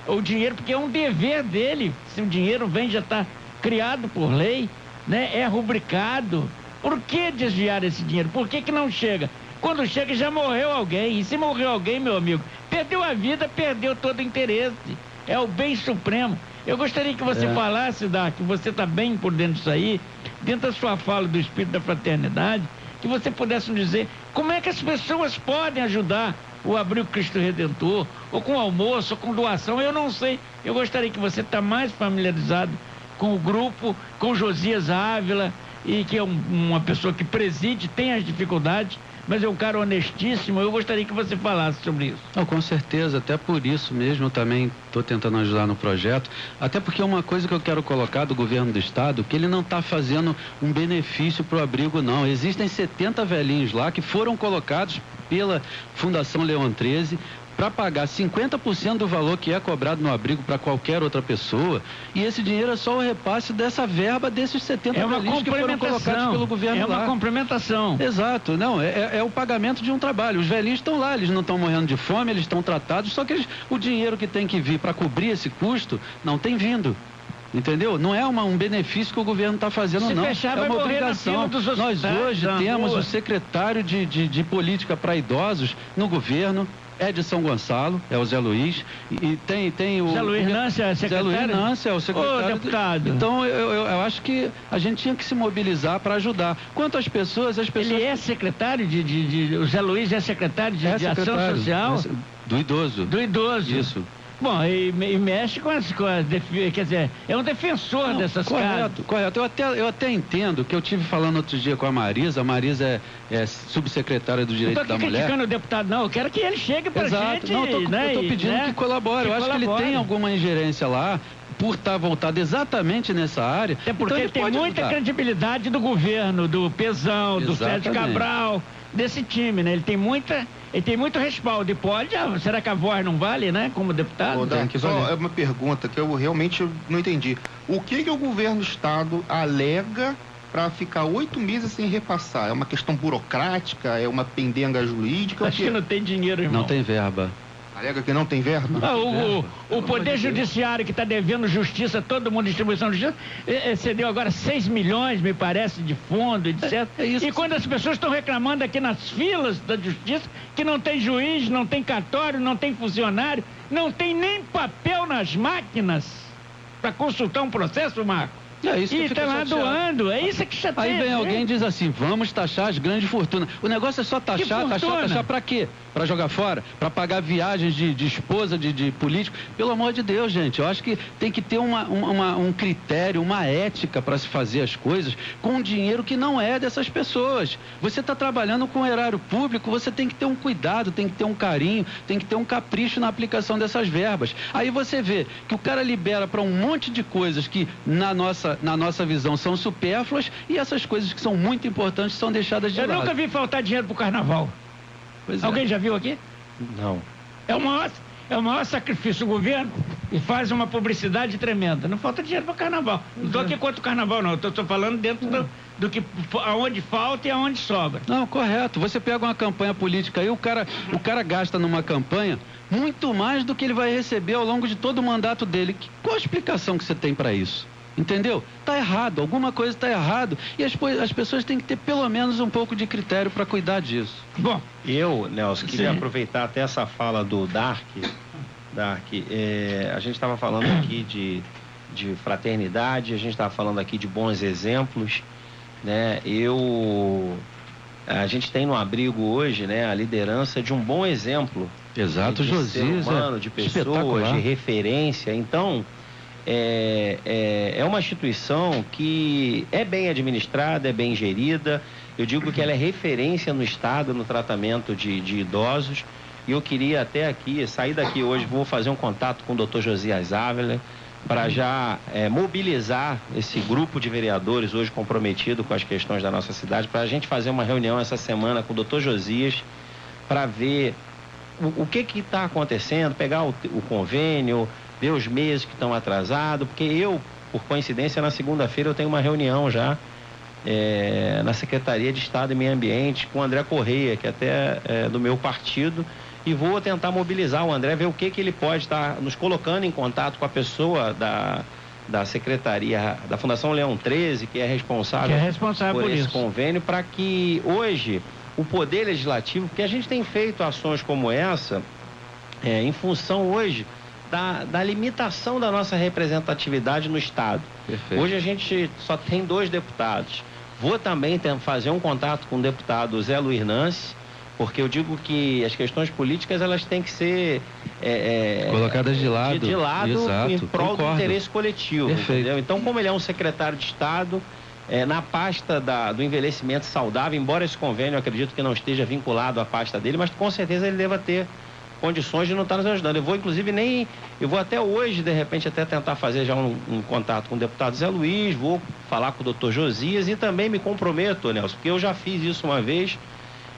o dinheiro, porque é um dever dele, se o dinheiro vem, já está criado por lei, né? É rubricado. Por que desviar esse dinheiro? Por que não chega? Quando chega já morreu alguém. E se morreu alguém, meu amigo, perdeu a vida, perdeu todo o interesse. É o bem supremo. Eu gostaria que você falasse, Dark, que você está bem por dentro disso aí, dentro da sua fala do espírito da fraternidade, que você pudesse nos dizer como é que as pessoas podem ajudar o Abrigo Cristo Redentor, ou com almoço, ou com doação, eu não sei. Eu gostaria que você está mais familiarizado com o grupo, com Josias Ávila, e que é uma pessoa que preside, tem as dificuldades, mas é um cara honestíssimo. Eu gostaria que você falasse sobre isso. Não, com certeza, até por isso mesmo eu também estou tentando ajudar no projeto, até porque é uma coisa que eu quero colocar do governo do estado, que ele não está fazendo um benefício para o abrigo, não. Existem 70 velhinhos lá que foram colocados pela Fundação Leão 13 para pagar 50% do valor que é cobrado no abrigo para qualquer outra pessoa, e esse dinheiro é só o repasse dessa verba desses 70 velhinhos que foram colocados pelo governo lá. É uma complementação. Exato, não, é o pagamento de um trabalho. Os velhinhos estão lá, eles não estão morrendo de fome, eles estão tratados, só que o dinheiro que tem que vir para cobrir esse custo não tem vindo. Entendeu? Não é um benefício que o governo está fazendo, não. Fechar, é uma obrigação. Nós hoje temos o secretário de política para idosos no governo, é de São Gonçalo, é o Zé Luiz, e tem o... Zé Luiz Nância é secretário? Zé Luiz Nância é o secretário. Ô, deputado. Então, eu acho que a gente tinha que se mobilizar para ajudar. Quanto às pessoas, Ele é secretário o Zé Luiz é secretário de ação social? Do idoso. Do idoso. Isso. Bom, e mexe com as coisas, quer dizer, é um defensor dessas causas. Correto. Eu até entendo que eu tive falando outro dia com a Marisa é subsecretária do Direito da Mulher. Não estou criticando o deputado, não, eu quero que ele chegue pra gente. Não, eu estou pedindo que colabore, eu acho que ele tem alguma ingerência lá, por estar voltado exatamente nessa área. É porque então ele tem muita credibilidade do governo, do Pezão, do Sérgio Cabral, desse time, né? Ele tem muito respaldo e pode, será que a voz não vale, né, como deputado? Só é uma pergunta que eu realmente não entendi. O que o governo do estado alega para ficar 8 meses sem repassar? É uma questão burocrática? É uma pendenga jurídica? Acho que não tem dinheiro, irmão. Não tem verba. Alega que não tem verba? O Poder Judiciário, que está devendo justiça, todo mundo, distribuição de justiça, cedeu agora 6 milhões, me parece, de fundo, etc. E quando as pessoas estão reclamando aqui nas filas da justiça, que não tem juiz, não tem cartório, não tem funcionário, não tem nem papel nas máquinas para consultar um processo, Marco. É isso que e está lá doando, é isso que chateia. Aí vem alguém e diz assim, vamos taxar as grandes fortunas. O negócio é só taxar pra quê? Pra jogar fora? Pra pagar viagens de esposa, de político? Pelo amor de Deus, gente, eu acho que tem que ter um critério, uma ética para se fazer as coisas com dinheiro que não é dessas pessoas. Você está trabalhando com o erário público, você tem que ter um cuidado, tem que ter um carinho, tem que ter um capricho na aplicação dessas verbas. Aí você vê que o cara libera para um monte de coisas que na nossa visão são supérfluas, e essas coisas que são muito importantes são deixadas de lado. Eu nunca vi faltar dinheiro pro carnaval. Pois é. Alguém já viu aqui? Não. É o maior sacrifício. O governo e faz uma publicidade tremenda. Não falta dinheiro para carnaval. Não estou aqui contra o carnaval, não. Estou falando dentro do que aonde falta e aonde sobra. Não, correto. Você pega uma campanha política aí, o cara gasta numa campanha muito mais do que ele vai receber ao longo de todo o mandato dele. Qual a explicação que você tem para isso? Entendeu? Tá errado, alguma coisa tá errado. E as pessoas têm que ter pelo menos um pouco de critério para cuidar disso. Bom, Eu, Nelson, queria aproveitar até essa fala do Dark. A gente estava falando aqui de fraternidade, a gente estava falando aqui de bons exemplos, né? A gente tem no abrigo hoje, né, a liderança de um bom exemplo. Exato, de Josias, ser humano, de pessoas, de referência. Então, é uma instituição que é bem administrada, é bem gerida. Eu digo que ela é referência no Estado no tratamento de idosos. E eu queria até aqui, sair daqui hoje, vou fazer um contato com o Dr. Josias Ávila para já mobilizar esse grupo de vereadores hoje comprometido com as questões da nossa cidade, para a gente fazer uma reunião essa semana com o Dr. Josias para ver o que está acontecendo, pegar o convênio, ver os meses que estão atrasados, porque eu, por coincidência, na segunda-feira eu tenho uma reunião já na Secretaria de Estado e Meio Ambiente com o André Correia, que até é do meu partido, e vou tentar mobilizar o André, ver o que ele pode estar nos colocando em contato com a pessoa da Secretaria, da Fundação Leão 13, que é responsável por esse convênio, para que hoje o Poder Legislativo, porque a gente tem feito ações como essa, em função hoje da limitação da nossa representatividade no Estado. Perfeito. Hoje a gente só tem 2 deputados. Vou também fazer um contato com o deputado Zé Luiz Nance, porque eu digo que as questões políticas elas têm que ser colocadas de lado, exato, em prol do interesse coletivo. Entendeu? Então, como ele é um secretário de Estado, na pasta do envelhecimento saudável, embora esse convênio eu acredito que não esteja vinculado à pasta dele, mas com certeza ele deva ter condições de não estar nos ajudando. Eu vou até hoje, de repente, até tentar fazer já um contato com o deputado Zé Luiz, vou falar com o doutor Josias e também me comprometo, Nelson, porque eu já fiz isso uma vez,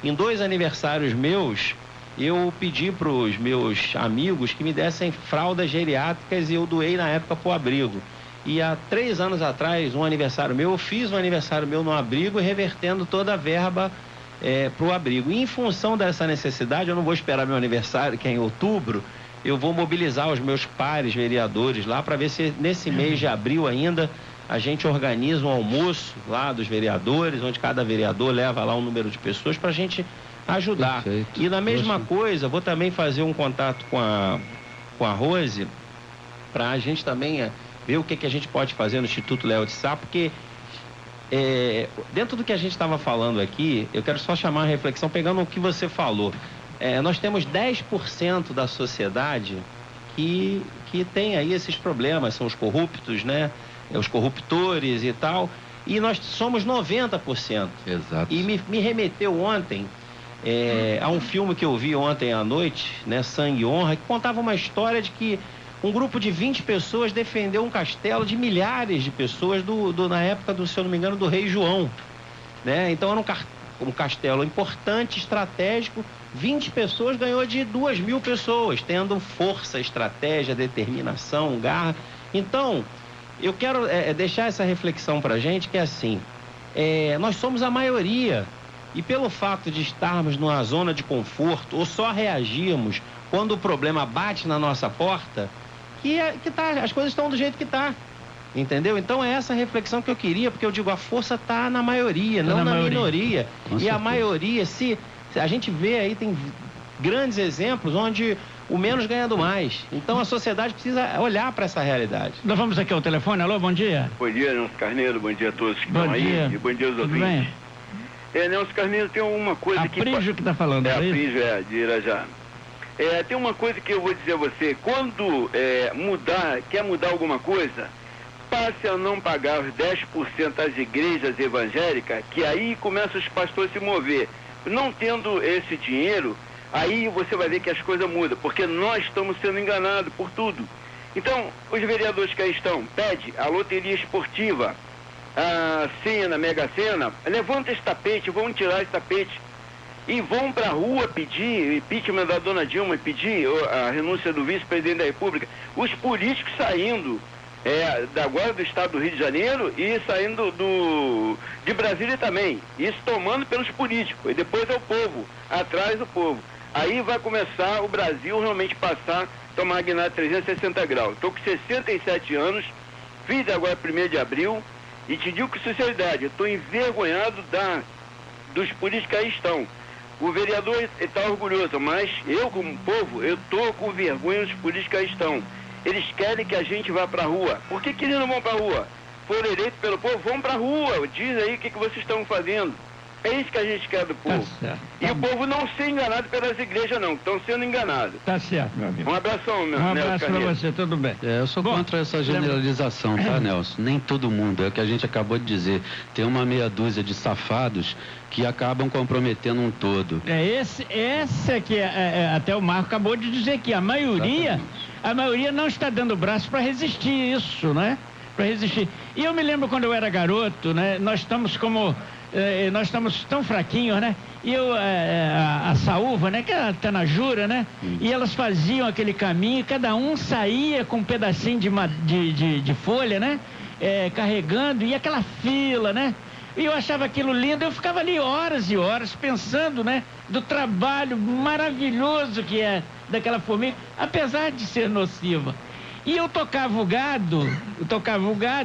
em 2 aniversários meus, eu pedi para os meus amigos que me dessem fraldas geriátricas e eu doei na época para o abrigo. E há 3 anos atrás, eu fiz um aniversário meu no abrigo, revertendo toda a verba para o abrigo. E em função dessa necessidade, eu não vou esperar meu aniversário, que é em outubro, eu vou mobilizar os meus pares vereadores lá para ver se nesse mês de abril ainda a gente organiza um almoço lá dos vereadores, onde cada vereador leva lá um número de pessoas para a gente ajudar. Perfeito. E na mesma coisa, vou também fazer um contato com a Rose para a gente também ver o que a gente pode fazer no Instituto Léo de Sá, porque dentro do que a gente estava falando aqui, eu quero só chamar a reflexão, pegando o que você falou. Nós temos 10% da sociedade que tem aí esses problemas, são os corruptos, né? Os corruptores e tal, e nós somos 90%. Exato. E me remeteu ontem a um filme que eu vi ontem à noite, né? Sangue e Honra, que contava uma história de que um grupo de 20 pessoas defendeu um castelo de milhares de pessoas na época se eu não me engano, do rei João, né? Então era um castelo importante, estratégico. 20 pessoas ganhou de 2.000 pessoas, tendo força, estratégia, determinação, garra. Então, eu quero deixar essa reflexão pra gente, que é assim, nós somos a maioria, e pelo fato de estarmos numa zona de conforto, ou só reagirmos quando o problema bate na nossa porta, as coisas estão do jeito que tá, entendeu? Então é essa reflexão que eu queria, porque eu digo, a força tá na maioria, não na minoria. E a maioria, se a gente vê aí, tem grandes exemplos onde o menos ganha do mais. Então a sociedade precisa olhar para essa realidade. Nós vamos aqui ao telefone. Alô, bom dia. Bom dia, Nelson Carneiro. Bom dia a todos que Bom estão dia. aí. E bom dia aos Tudo ouvintes. bem? Nelson Carneiro, tem uma coisa A Prígio que está falando. a Prígio, de Irajá. Tem uma coisa que eu vou dizer a você. Quando quer mudar alguma coisa, passe a não pagar os 10% às igrejas evangélicas, que aí começam os pastores a se mover. Não tendo esse dinheiro, aí você vai ver que as coisas mudam, porque nós estamos sendo enganados por tudo. Então, os vereadores que aí estão, pede a loteria esportiva, a Sena, Mega Sena, levanta esse tapete, vamos tirar esse tapete. e vão para a rua pedir impeachment da dona Dilma, pedir a renúncia do vice-presidente da República. Os políticos saindo agora do estado do Rio de Janeiro e saindo de Brasília também. Isso tomando pelos políticos. E depois é o povo, atrás do povo. Aí vai começar o Brasil realmente passar, tomar a guinada 360 graus. Estou com 67 anos, fiz agora 1º de abril, e te digo com sinceridade, eu estou envergonhado dos políticos que aí estão. O vereador está orgulhoso, mas eu, como povo, eu estou com vergonha dos políticos que aí estão. Eles querem que a gente vá para a rua. Por que eles não vão para a rua? Foram eleitos pelo povo, vão para a rua. Diz aí o que vocês estão fazendo. É isso que a gente quer do povo. Tá e o povo não ser enganado pelas igrejas, não. Estão sendo enganados. Tá certo, meu amigo. Um abração, meu Um abraço para você, tudo bem. Eu sou contra essa generalização, tá, Nelson? Nem todo mundo, é o que a gente acabou de dizer. Tem uma meia dúzia de safados que acabam comprometendo um todo. Esse é que até o Marco acabou de dizer que a maioria não está dando braço para resistir isso, né? Para resistir. E eu me lembro quando eu era garoto, né? Nós estamos tão fraquinhos, né? E a saúva, né? Que é a tanajura, né? E elas faziam aquele caminho, cada um saía com um pedacinho de folha, né? Carregando, e aquela fila, né? E eu achava aquilo lindo, eu ficava ali horas e horas pensando, né? Do trabalho maravilhoso que é daquela formiga, apesar de ser nociva. E eu tocava o gado,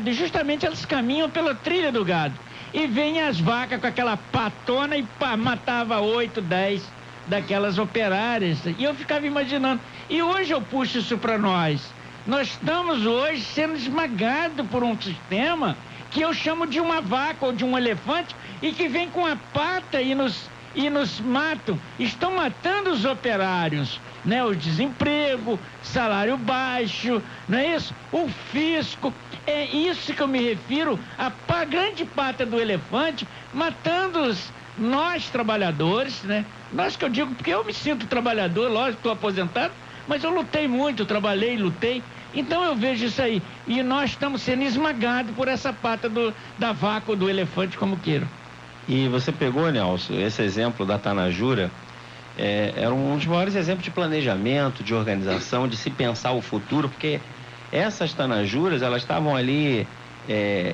e justamente elas caminham pela trilha do gado. E vem as vacas com aquela patona e matava 8, 10 daquelas operárias. E eu ficava imaginando. E hoje eu puxo isso para nós. Nós estamos hoje sendo esmagados por um sistema que eu chamo de uma vaca ou de um elefante e que vem com a pata e nos matam. Estão matando os operários, né? O desemprego, salário baixo, não é isso? O fisco. É isso que eu me refiro, a grande pata do elefante matando nós trabalhadores, né? Nós que eu digo, porque eu me sinto trabalhador, lógico, estou aposentado, mas eu lutei muito, trabalhei, lutei. Então eu vejo isso aí. E nós estamos sendo esmagados por essa pata da vaca ou do elefante, como queiram. E você pegou, Nelson, esse exemplo da tanajura, era um dos maiores exemplos de planejamento, de organização, de se pensar o futuro, porque essas tanajuras, elas estavam ali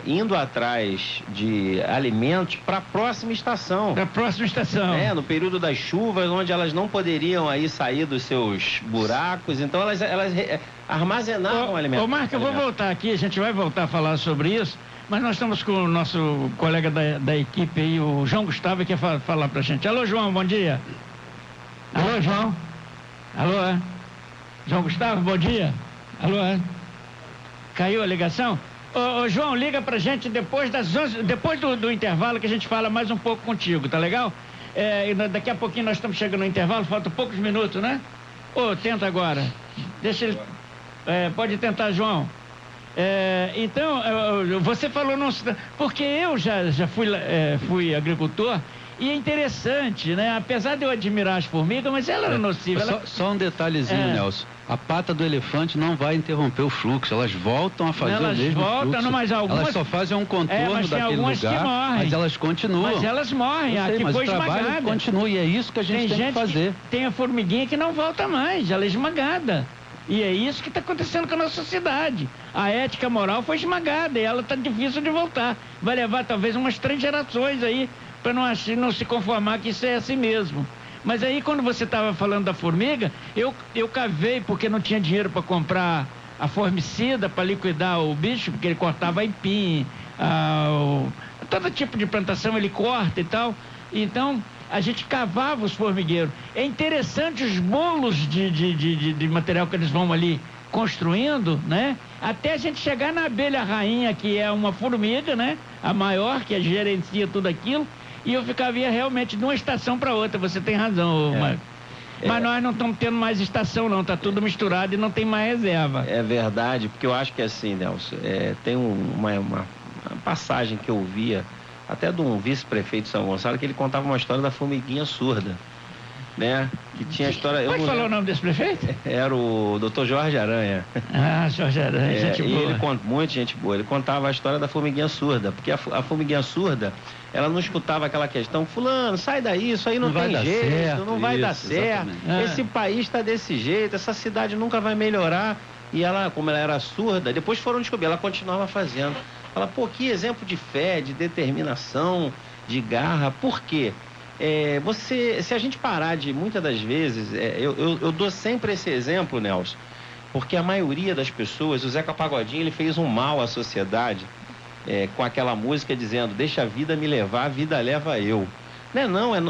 indo atrás de alimentos para a próxima estação. Para a próxima estação. No período das chuvas, onde elas não poderiam aí sair dos seus buracos, então elas armazenavam alimentos. Ô Marco, eu vou voltar aqui, a gente vai voltar a falar sobre isso, mas nós estamos com o nosso colega da equipe aí, o João Gustavo, que quer falar pra gente. Alô, João, bom dia. Alô, João. Alô, João Gustavo, bom dia. Alô, caiu a ligação? Ô, João, liga pra gente depois das 11, depois do intervalo, que a gente fala mais um pouco contigo, tá legal? Daqui a pouquinho nós estamos chegando no intervalo, faltam poucos minutos, né? Tenta agora. Deixa ele... pode tentar, João. Então, você falou... Porque eu já fui agricultor, e é interessante, né? Apesar de eu admirar as formigas, mas ela era nociva. Só um detalhezinho, Nelson. A pata do elefante não vai interromper o fluxo, elas voltam a fazer o mesmo fluxo. Mas algumas... Elas só fazem um contorno daquele lugar, mas elas continuam. Mas elas morrem, aqui foi esmagada. O trabalho continua, e é isso que a gente tem que fazer. Tem a formiguinha que não volta mais, ela é esmagada. E é isso que está acontecendo com a nossa sociedade. A ética moral foi esmagada e ela está difícil de voltar. Vai levar talvez umas 3 gerações aí, para não se conformar que isso é assim mesmo. Mas aí quando você estava falando da formiga, eu cavei porque não tinha dinheiro para comprar a formicida para liquidar o bicho, porque ele cortava aipim, todo tipo de plantação ele corta e tal. Então a gente cavava os formigueiros. É interessante os bolos de material que eles vão ali construindo, né? Até a gente chegar na abelha rainha, que é uma formiga, né? A maior, que gerencia tudo aquilo. E eu ia realmente de uma estação para outra, você tem razão, Marco. Mas nós não estamos tendo mais estação, não, está tudo misturado e não tem mais reserva. É verdade, porque eu acho que assim, Nelson, tem uma passagem que eu via, até de um vice-prefeito de São Gonçalo, que ele contava uma história da formiguinha surda. né? Que tinha a história... Pode falar o nome desse prefeito? Era o Dr. Jorge Aranha. Ah, Jorge Aranha, gente boa. E ele conta, muita gente boa. Ele contava a história da formiguinha surda, porque a formiguinha surda, ela não escutava aquela questão, fulano, sai daí, isso aí não tem jeito, não vai dar certo. Esse país está desse jeito, essa cidade nunca vai melhorar. E ela, como ela era surda, depois foram descobrir, ela continuava fazendo. Fala, pô, que exemplo de fé, de determinação, de garra. Por quê? Se a gente parar de, muitas das vezes, eu dou sempre esse exemplo, Nelson, porque a maioria das pessoas, o Zeca Pagodinho, ele fez um mal à sociedade com aquela música dizendo, deixa a vida me levar, a vida leva eu.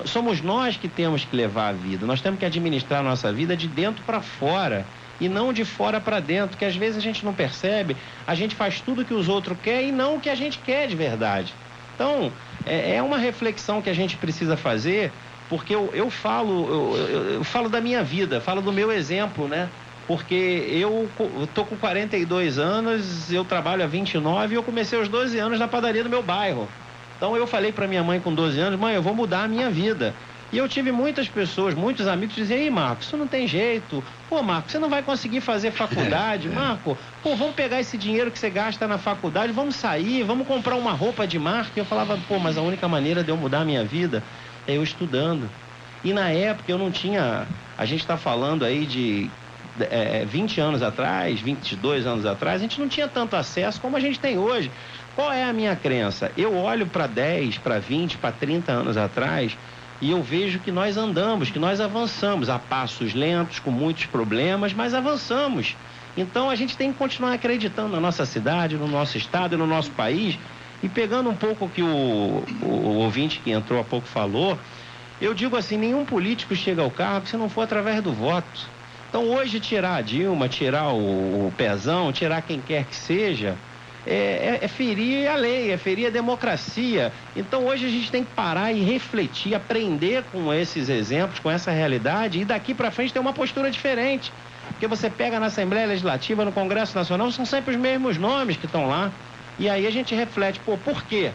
Somos nós que temos que levar a vida, nós temos que administrar a nossa vida de dentro para fora e não de fora para dentro, que às vezes a gente não percebe, a gente faz tudo que os outros querem e não o que a gente quer de verdade. Então, é uma reflexão que a gente precisa fazer, porque eu falo da minha vida, falo do meu exemplo, né? Porque eu tô com 42 anos, eu trabalho há 29 e eu comecei aos 12 anos na padaria do meu bairro. Então eu falei para minha mãe com 12 anos, mãe, eu vou mudar a minha vida. E eu tive muitas pessoas, muitos amigos dizendo, ei, Marco, isso não tem jeito. Pô, Marco, você não vai conseguir fazer faculdade. Marco, pô, vamos pegar esse dinheiro que você gasta na faculdade, vamos sair, vamos comprar uma roupa de marca. E eu falava, pô, mas a única maneira de eu mudar a minha vida é eu estudando. E na época eu não tinha, a gente está falando aí de 20 anos atrás, 22 anos atrás, a gente não tinha tanto acesso como a gente tem hoje. Qual é a minha crença? Eu olho para 10, para 20, para 30 anos atrás e eu vejo que nós andamos, que nós avançamos a passos lentos, com muitos problemas, mas avançamos. Então a gente tem que continuar acreditando na nossa cidade, no nosso estado e no nosso país. E pegando um pouco o que o ouvinte que entrou há pouco falou, eu digo assim, nenhum político chega ao cargo se não for através do voto. Então hoje tirar a Dilma, tirar o Pezão, tirar quem quer que seja, é ferir a lei, é ferir a democracia. Então hoje a gente tem que parar e refletir, aprender com esses exemplos, com essa realidade e daqui para frente ter uma postura diferente. Porque você pega na Assembleia Legislativa, no Congresso Nacional, são sempre os mesmos nomes que estão lá. E aí a gente reflete, pô, por quê?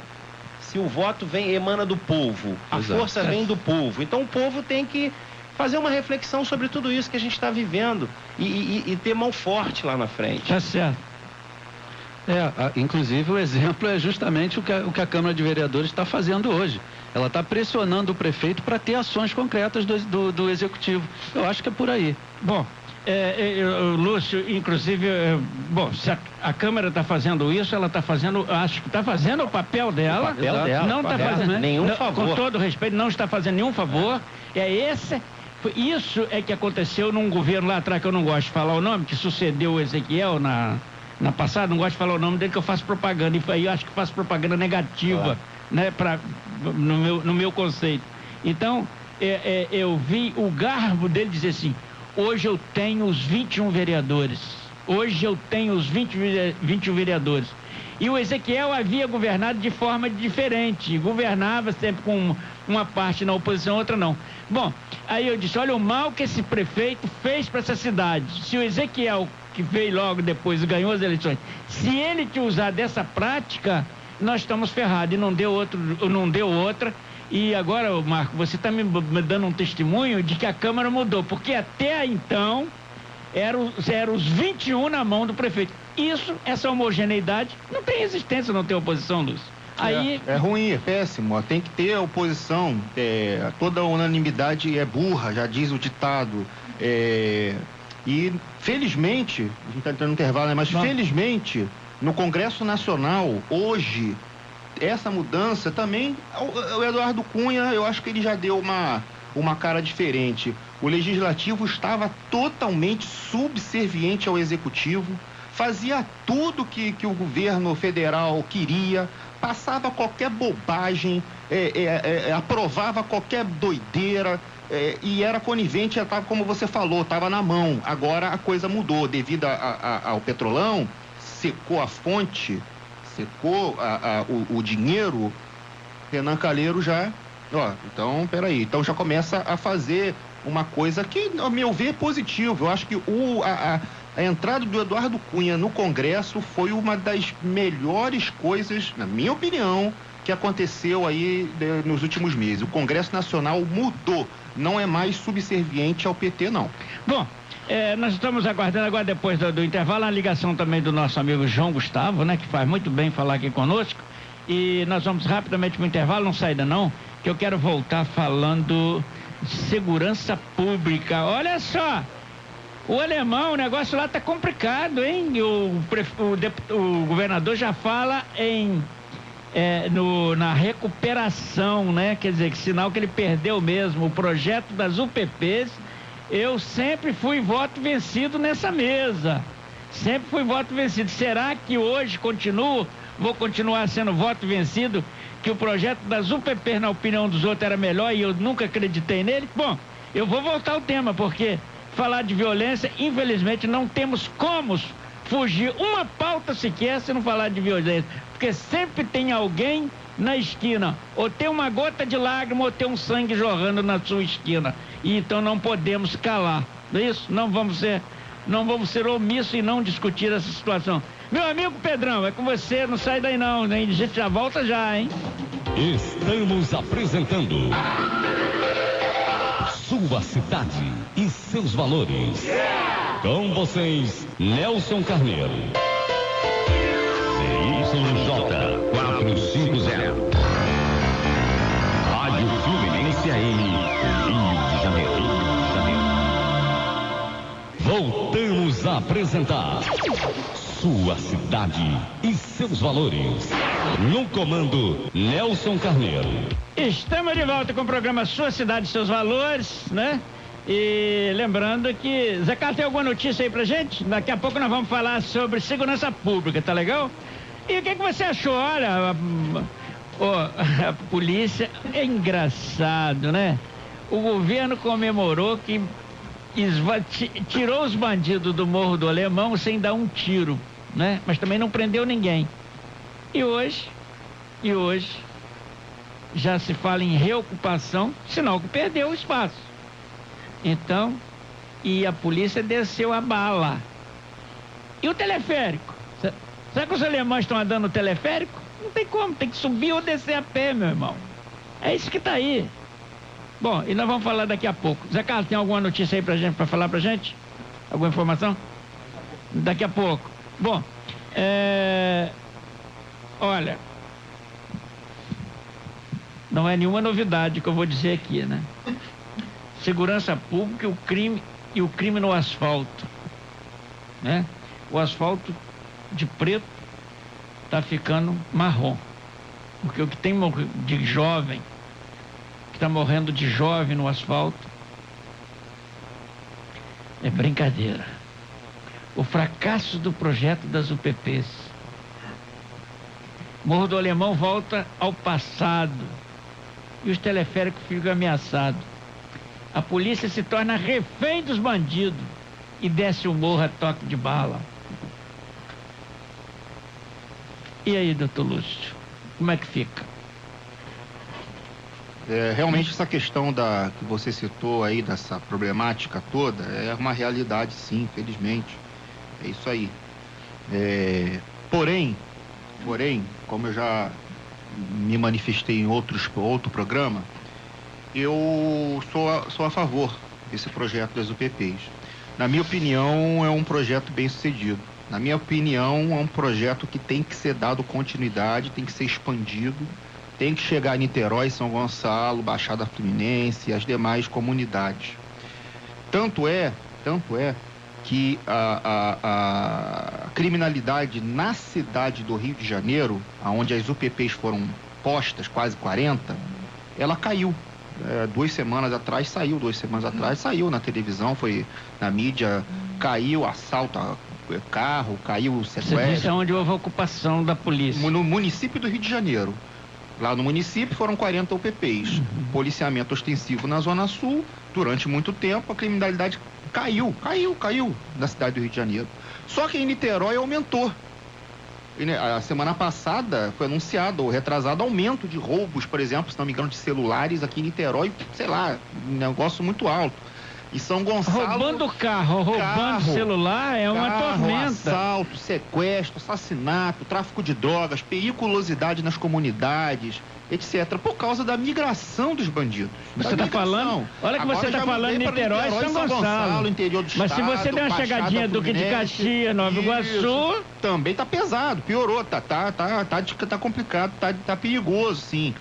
Se o voto emana do povo, a força vem do povo. Então o povo tem que fazer uma reflexão sobre tudo isso que a gente está vivendo e ter mão forte lá na frente. Tá certo. Inclusive o exemplo é justamente o que a Câmara de Vereadores está fazendo hoje. Ela está pressionando o prefeito para ter ações concretas do Executivo. Eu acho que é por aí. Bom, Lúcio, inclusive, se a Câmara está fazendo isso, ela está fazendo, acho que está fazendo o papel dela. O papel dela. Não está fazendo nenhum favor. Com todo respeito, não está fazendo nenhum favor. Isso é que aconteceu num governo lá atrás, que eu não gosto de falar o nome, que sucedeu o Ezequiel na passada, não gosto de falar o nome dele, que eu faço propaganda, e aí eu acho que faço propaganda negativa, né, no meu conceito. Então, eu vi o garbo dele dizer assim, hoje eu tenho os 21 vereadores, hoje eu tenho os 21 vereadores. E o Ezequiel havia governado de forma diferente, governava sempre com uma parte na oposição, outra não. Bom, aí eu disse, olha o mal que esse prefeito fez para essa cidade. Se o Ezequiel, que veio logo depois, ganhou as eleições, se ele te usar dessa prática, nós estamos ferrados. E não deu outra. E agora, Marco, você está me dando um testemunho de que a Câmara mudou, porque até então eram os 21 na mão do prefeito. Essa homogeneidade não tem existência, não tem oposição, Lúcio. Aí... É ruim, é péssimo. Tem que ter oposição. Toda unanimidade é burra, já diz o ditado. E felizmente, a gente está entrando no intervalo, né? Mas felizmente, no Congresso Nacional, hoje, essa mudança também, o Eduardo Cunha, eu acho que ele já deu uma cara diferente. O Legislativo estava totalmente subserviente ao Executivo, fazia tudo que o governo federal queria, passava qualquer bobagem, aprovava qualquer doideira, e era conivente, estava, como você falou, estava na mão. Agora a coisa mudou, devido ao Petrolão, secou a fonte, secou o dinheiro. Renan Calheiros já, então, peraí, então já começa a fazer uma coisa que, ao meu ver, é positivo. Eu acho que A entrada do Eduardo Cunha no Congresso foi uma das melhores coisas, na minha opinião, que aconteceu aí nos últimos meses. O Congresso Nacional mudou, não é mais subserviente ao PT, não. Bom, nós estamos aguardando agora, depois do intervalo, a ligação também do nosso amigo João Gustavo, né, que faz muito bem falar aqui conosco. E nós vamos rapidamente para o intervalo, não saída não, que eu quero voltar falando de segurança pública. Olha só, o Alemão, o negócio lá tá complicado, hein? O governador já fala na recuperação, né? Quer dizer, que sinal que ele perdeu mesmo. O projeto das UPPs, eu sempre fui voto vencido nessa mesa. Sempre fui voto vencido. Será que hoje vou continuar sendo voto vencido? Que o projeto das UPPs, na opinião dos outros, era melhor e eu nunca acreditei nele? Bom, eu vou voltar ao tema, porque falar de violência, infelizmente, não temos como fugir uma pauta sequer se não falar de violência, porque sempre tem alguém na esquina, ou tem uma gota de lágrima, ou tem um sangue jorrando na sua esquina, e então não podemos calar, não é isso? Não vamos ser omissos e não discutir essa situação. Meu amigo Pedrão, é com você, não sai daí não, hein? A gente já volta já, hein? Estamos apresentando Sua Cidade e Seus Valores. Com vocês, Nelson Carneiro. CYJ 450. Rádio Fluminense AM, Rio de Janeiro. Voltamos a apresentar Sua Cidade e Seus Valores. No comando, Nelson Carneiro. Estamos de volta com o programa Sua Cidade e Seus Valores, né? E lembrando que... Zé Carlos, tem alguma notícia aí pra gente? Daqui a pouco nós vamos falar sobre segurança pública, tá legal? E o que você achou? Olha, a polícia... É engraçado, né? O governo comemorou que tirou os bandidos do Morro do Alemão sem dar um tiro, né? Mas também não prendeu ninguém. E hoje já se fala em reocupação, sinal que perdeu o espaço. Então, e a polícia desceu a bala. E o teleférico? Será que os alemães estão andando no teleférico? Não tem como, tem que subir ou descer a pé, meu irmão. É isso que tá aí. Bom, e nós vamos falar daqui a pouco. Zé Carlos, tem alguma notícia aí pra falar pra gente? Alguma informação? Daqui a pouco. Bom, olha, não é nenhuma novidade que eu vou dizer aqui, né? Segurança pública e o crime no asfalto, né? O asfalto de preto tá ficando marrom, porque o que tem de jovem, que tá morrendo de jovem no asfalto, é brincadeira. O fracasso do projeto das UPPs. Morro do Alemão volta ao passado e os teleféricos ficam ameaçados. A polícia se torna refém dos bandidos e desce o morro a toque de bala. E aí, doutor Lúcio, como é que fica? Realmente essa questão que você citou aí, dessa problemática toda, é uma realidade, sim, infelizmente. É isso aí. Porém, como eu já me manifestei em outro programa, eu sou a favor desse projeto das UPPs. Na minha opinião, é um projeto bem sucedido. Na minha opinião, é um projeto que tem que ser dado continuidade, tem que ser expandido, tem que chegar a Niterói, São Gonçalo, Baixada Fluminense e as demais comunidades. Tanto é que a criminalidade na cidade do Rio de Janeiro, onde as UPPs foram postas, quase 40, ela caiu. 2 semanas atrás saiu na televisão, foi na mídia, caiu assalto a carro, caiu o sequestro. Você disse onde houve a ocupação da polícia? No município do Rio de Janeiro. Lá no município foram 40 UPPs. Policiamento ostensivo na Zona Sul. Durante muito tempo a criminalidade caiu na cidade do Rio de Janeiro. Só que em Niterói aumentou. A semana passada foi anunciado, ou retrasado, aumento de roubos, por exemplo, se não me engano, de celulares aqui em Niterói, sei lá, um negócio muito alto. E São Gonçalo... Roubando carro, roubando celular, é uma tormenta. Assalto, sequestro, assassinato, tráfico de drogas, periculosidade nas comunidades, etc. Por causa da migração dos bandidos. Você está falando... Olha que você está falando Niterói e São Gonçalo. Interior do Mas se estado, você der uma chegadinha Duque de Caxias, Nova Iguaçu... Também tá pesado, piorou, tá complicado, tá perigoso, sim.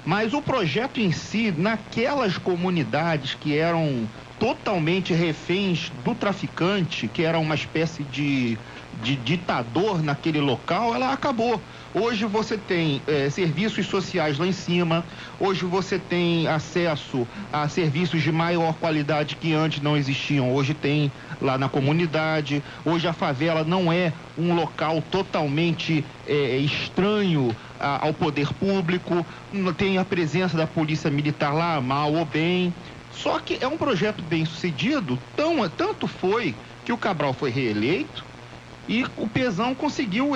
Mas o projeto em si, naquelas comunidades que eram totalmente reféns do traficante, que era uma espécie de ditador naquele local, ela acabou. Hoje você tem serviços sociais lá em cima, hoje você tem acesso a serviços de maior qualidade que antes não existiam, hoje tem lá na comunidade. Hoje a favela não é um local totalmente estranho ao poder público, tem a presença da polícia militar lá, mal ou bem. Só que é um projeto bem sucedido, tanto foi que o Cabral foi reeleito e o Pezão conseguiu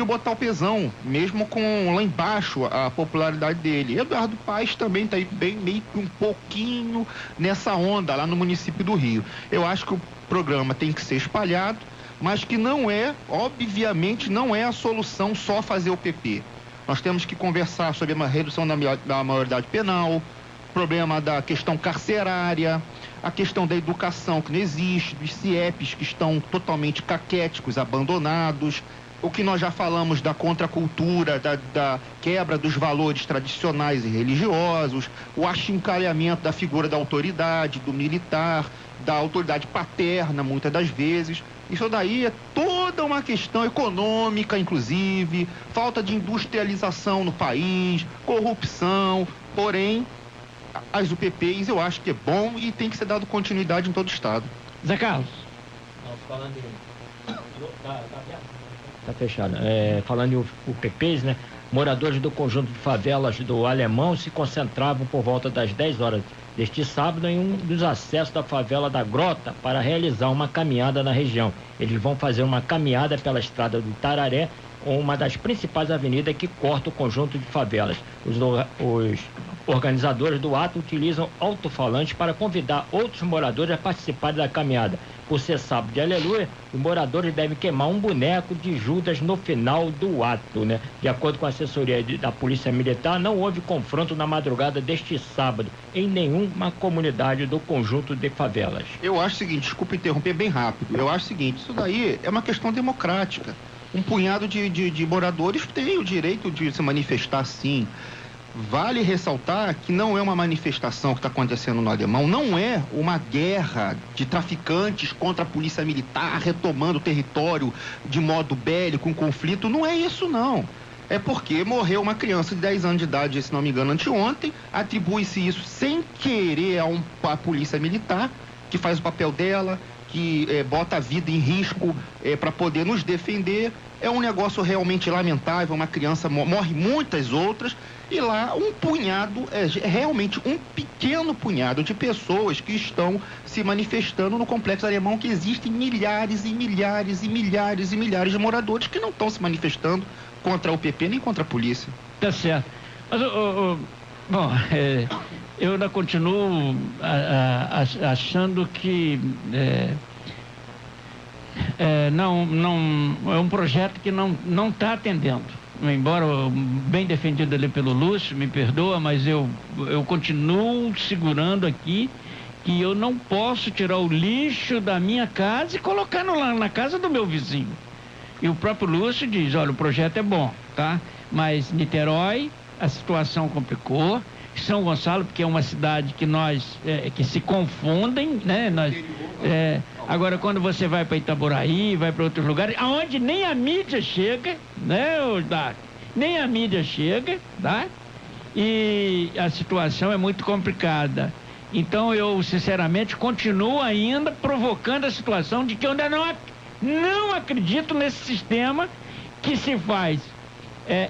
botar o Pezão, mesmo com lá embaixo a popularidade dele. Eduardo Paes também está aí meio que um pouquinho nessa onda lá no município do Rio. Eu acho que o programa tem que ser espalhado, mas que obviamente não é a solução só fazer o PP. Nós temos que conversar sobre a redução da maioridade penal, problema da questão carcerária, a questão da educação que não existe, dos CIEPs que estão totalmente caquéticos, abandonados, o que nós já falamos da contracultura, da quebra dos valores tradicionais e religiosos, o achincalhamento da figura da autoridade, do militar, da autoridade paterna, muitas das vezes. Isso daí é toda uma questão econômica, inclusive, falta de industrialização no país, corrupção, porém... As UPPs eu acho que é bom e tem que ser dado continuidade em todo o estado. Zé Carlos. Falando tá fechado. Falando em UPPs, né? Moradores do conjunto de favelas do Alemão se concentravam por volta das 10 horas deste sábado em um dos acessos da favela da Grota para realizar uma caminhada na região. Eles vão fazer uma caminhada pela estrada do Itararé, uma das principais avenidas que corta o conjunto de favelas. Os organizadores do ato utilizam alto-falantes para convidar outros moradores a participarem da caminhada. Por ser sábado de Aleluia, os moradores devem queimar um boneco de Judas no final do ato, né? De acordo com a assessoria da Polícia Militar, não houve confronto na madrugada deste sábado em nenhuma comunidade do conjunto de favelas. Eu acho o seguinte, desculpa interromper bem rápido, eu acho o seguinte, isso daí é uma questão democrática. Um punhado de moradores tem o direito de se manifestar, sim. Vale ressaltar que não é uma manifestação que está acontecendo no Alemão, não é uma guerra de traficantes contra a polícia militar, retomando o território de modo bélico, um conflito, não é isso não. É porque morreu uma criança de 10 anos de idade, se não me engano, anteontem, atribui-se isso sem querer à polícia militar, que faz o papel dela, que bota a vida em risco para poder nos defender. É um negócio realmente lamentável, uma criança morre muitas outras, e lá um punhado, realmente um pequeno punhado de pessoas que estão se manifestando no Complexo Alemão, que existem milhares e milhares e milhares e milhares de moradores que não estão se manifestando contra a UPP nem contra a polícia. Tá certo. Mas, bom, eu ainda continuo achando que não é um projeto que não está atendendo. Embora bem defendido ali pelo Lúcio, me perdoa, mas eu continuo segurando aqui que eu não posso tirar o lixo da minha casa e colocar na casa do meu vizinho. E o próprio Lúcio diz, olha, o projeto é bom, tá? Mas Niterói, a situação complicou. São Gonçalo, porque é uma cidade que que se confundem, né? Agora, quando você vai para Itaboraí, vai para outros lugares, aonde nem a mídia chega, né, nem a mídia chega, tá? E a situação é muito complicada. Então, eu, sinceramente, continuo ainda provocando a situação de que eu ainda não acredito nesse sistema que se faz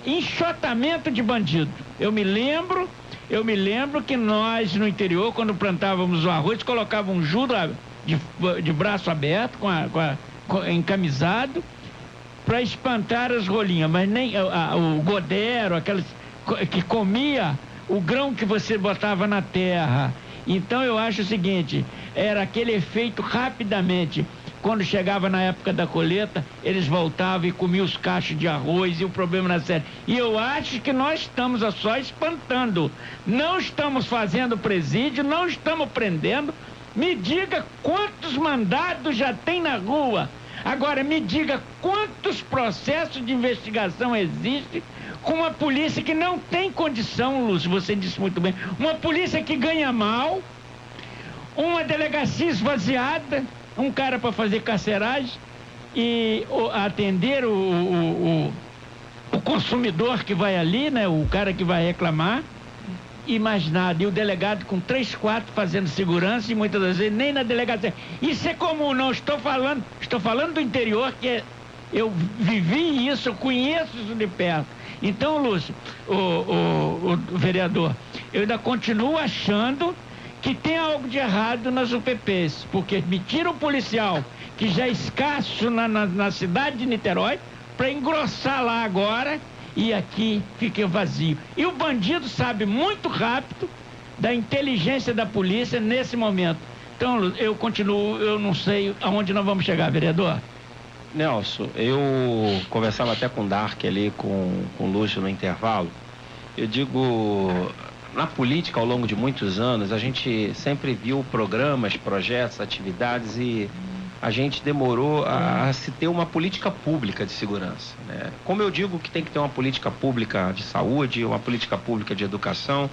enxotamento de bandido. Eu me lembro que nós, no interior, quando plantávamos o arroz, colocávamos um Judas de braço aberto, encamisado, para espantar as rolinhas, mas nem o godero, aquelas que comia o grão que você botava na terra Então eu acho o seguinte, era aquele efeito rapidamente. Quando chegava na época da colheita, eles voltavam e comiam os cachos de arroz e o problema na série. E eu acho que nós estamos só espantando. Não estamos fazendo presídio, não estamos prendendo. Me diga quantos mandados já tem na rua. Agora me diga quantos processos de investigação existem com uma polícia que não tem condição, Lúcio, você disse muito bem. Uma polícia que ganha mal, uma delegacia esvaziada, um cara para fazer carceragem e atender o consumidor que vai ali, né? O cara que vai reclamar, e mais nada. E o delegado com 3, 4 fazendo segurança e muitas das vezes nem na delegacia. Isso é comum, não estou falando do interior, que eu vivi isso, eu conheço isso de perto. Então, Lúcio, o vereador, eu ainda continuo achando que tem algo de errado nas UPPs, porque me tira o policial, que já é escasso na cidade de Niterói, para engrossar lá agora, e aqui fica vazio. E o bandido sabe muito rápido da inteligência da polícia nesse momento. Então, eu continuo, eu não sei aonde nós vamos chegar, vereador. Nelson, eu conversava até com o Dark ali, com o Lúcio no intervalo. Eu digo... Na política, ao longo de muitos anos, a gente sempre viu programas, projetos, atividades e a gente demorou a se ter uma política pública de segurança, né? Como eu digo que tem que ter uma política pública de saúde, uma política pública de educação,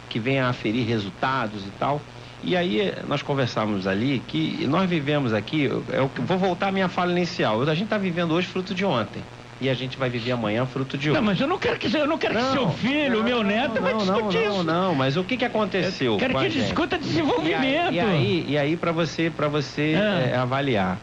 que venha a aferir resultados e tal. E aí nós conversávamos ali que nós vivemos aqui, vou voltar à minha fala inicial, a gente está vivendo hoje fruto de ontem. E a gente vai viver amanhã fruto de hoje. Não, mas eu não quero que seu filho, meu neto, vai discutir isso. Não, mas o que aconteceu? Eu quero que discuta desenvolvimento. E aí para você avaliar.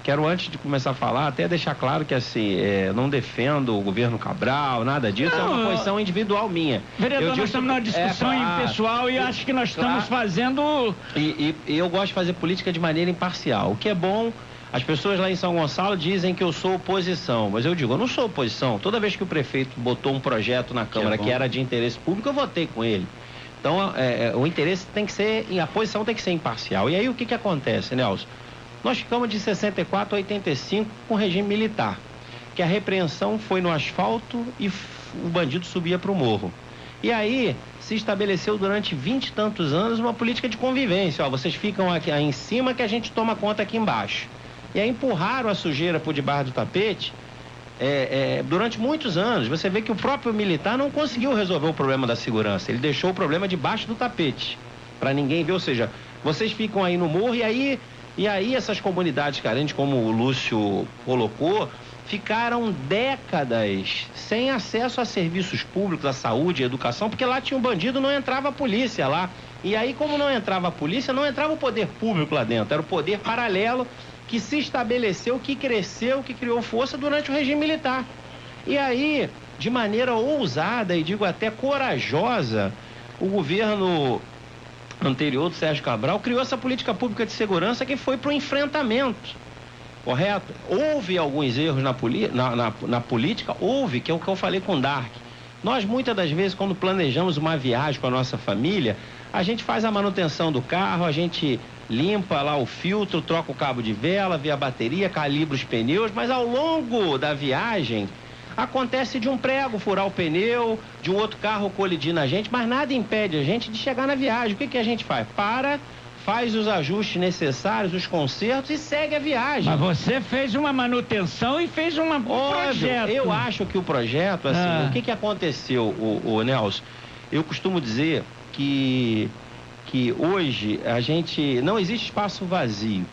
Quero, antes de começar a falar, até deixar claro que assim, não defendo o governo Cabral, nada disso, é uma posição individual minha. Vereador, nós estamos numa discussão impessoal e acho que nós estamos fazendo... E eu gosto de fazer política de maneira imparcial, o que é bom. As pessoas lá em São Gonçalo dizem que eu sou oposição, mas eu digo, eu não sou oposição. Toda vez que o prefeito botou um projeto na Câmara que era de interesse público, eu votei com ele. Então, o interesse tem que ser, a posição tem que ser imparcial. E aí o que acontece, Nelson? Nós ficamos de 64 a 85 com regime militar, que a repreensão foi no asfalto e o bandido subia para o morro. E aí se estabeleceu durante 20 e tantos anos uma política de convivência. Ó, vocês ficam aqui em cima que a gente toma conta aqui embaixo. E aí empurraram a sujeira por debaixo do tapete durante muitos anos. Você vê que o próprio militar não conseguiu resolver o problema da segurança. Ele deixou o problema debaixo do tapete, para ninguém ver. Ou seja, vocês ficam aí no morro e aí essas comunidades carentes, como o Lúcio colocou, ficaram décadas sem acesso a serviços públicos, à saúde, à educação, porque lá tinha um bandido, não entrava a polícia lá. E aí, como não entrava a polícia, não entrava o poder público lá dentro. Era o poder paralelo que se estabeleceu, que cresceu, que criou força durante o regime militar. E aí, de maneira ousada e digo até corajosa, o governo anterior do Sérgio Cabral criou essa política pública de segurança que foi para o enfrentamento, correto? Houve alguns erros na política, que é o que eu falei com o Dark. Nós, muitas das vezes, quando planejamos uma viagem com a nossa família, a gente faz a manutenção do carro, a gente limpa lá o filtro, troca o cabo de vela, vê a bateria, calibra os pneus, mas ao longo da viagem acontece de um prego furar o pneu, de um outro carro colidir na gente, mas nada impede a gente de chegar na viagem. O que a gente faz? Faz os ajustes necessários, os consertos e segue a viagem. Mas você fez uma manutenção e fez um projeto. Eu acho que o projeto, assim, o que aconteceu, o Nelson? Eu costumo dizer que hoje não existe espaço vazio.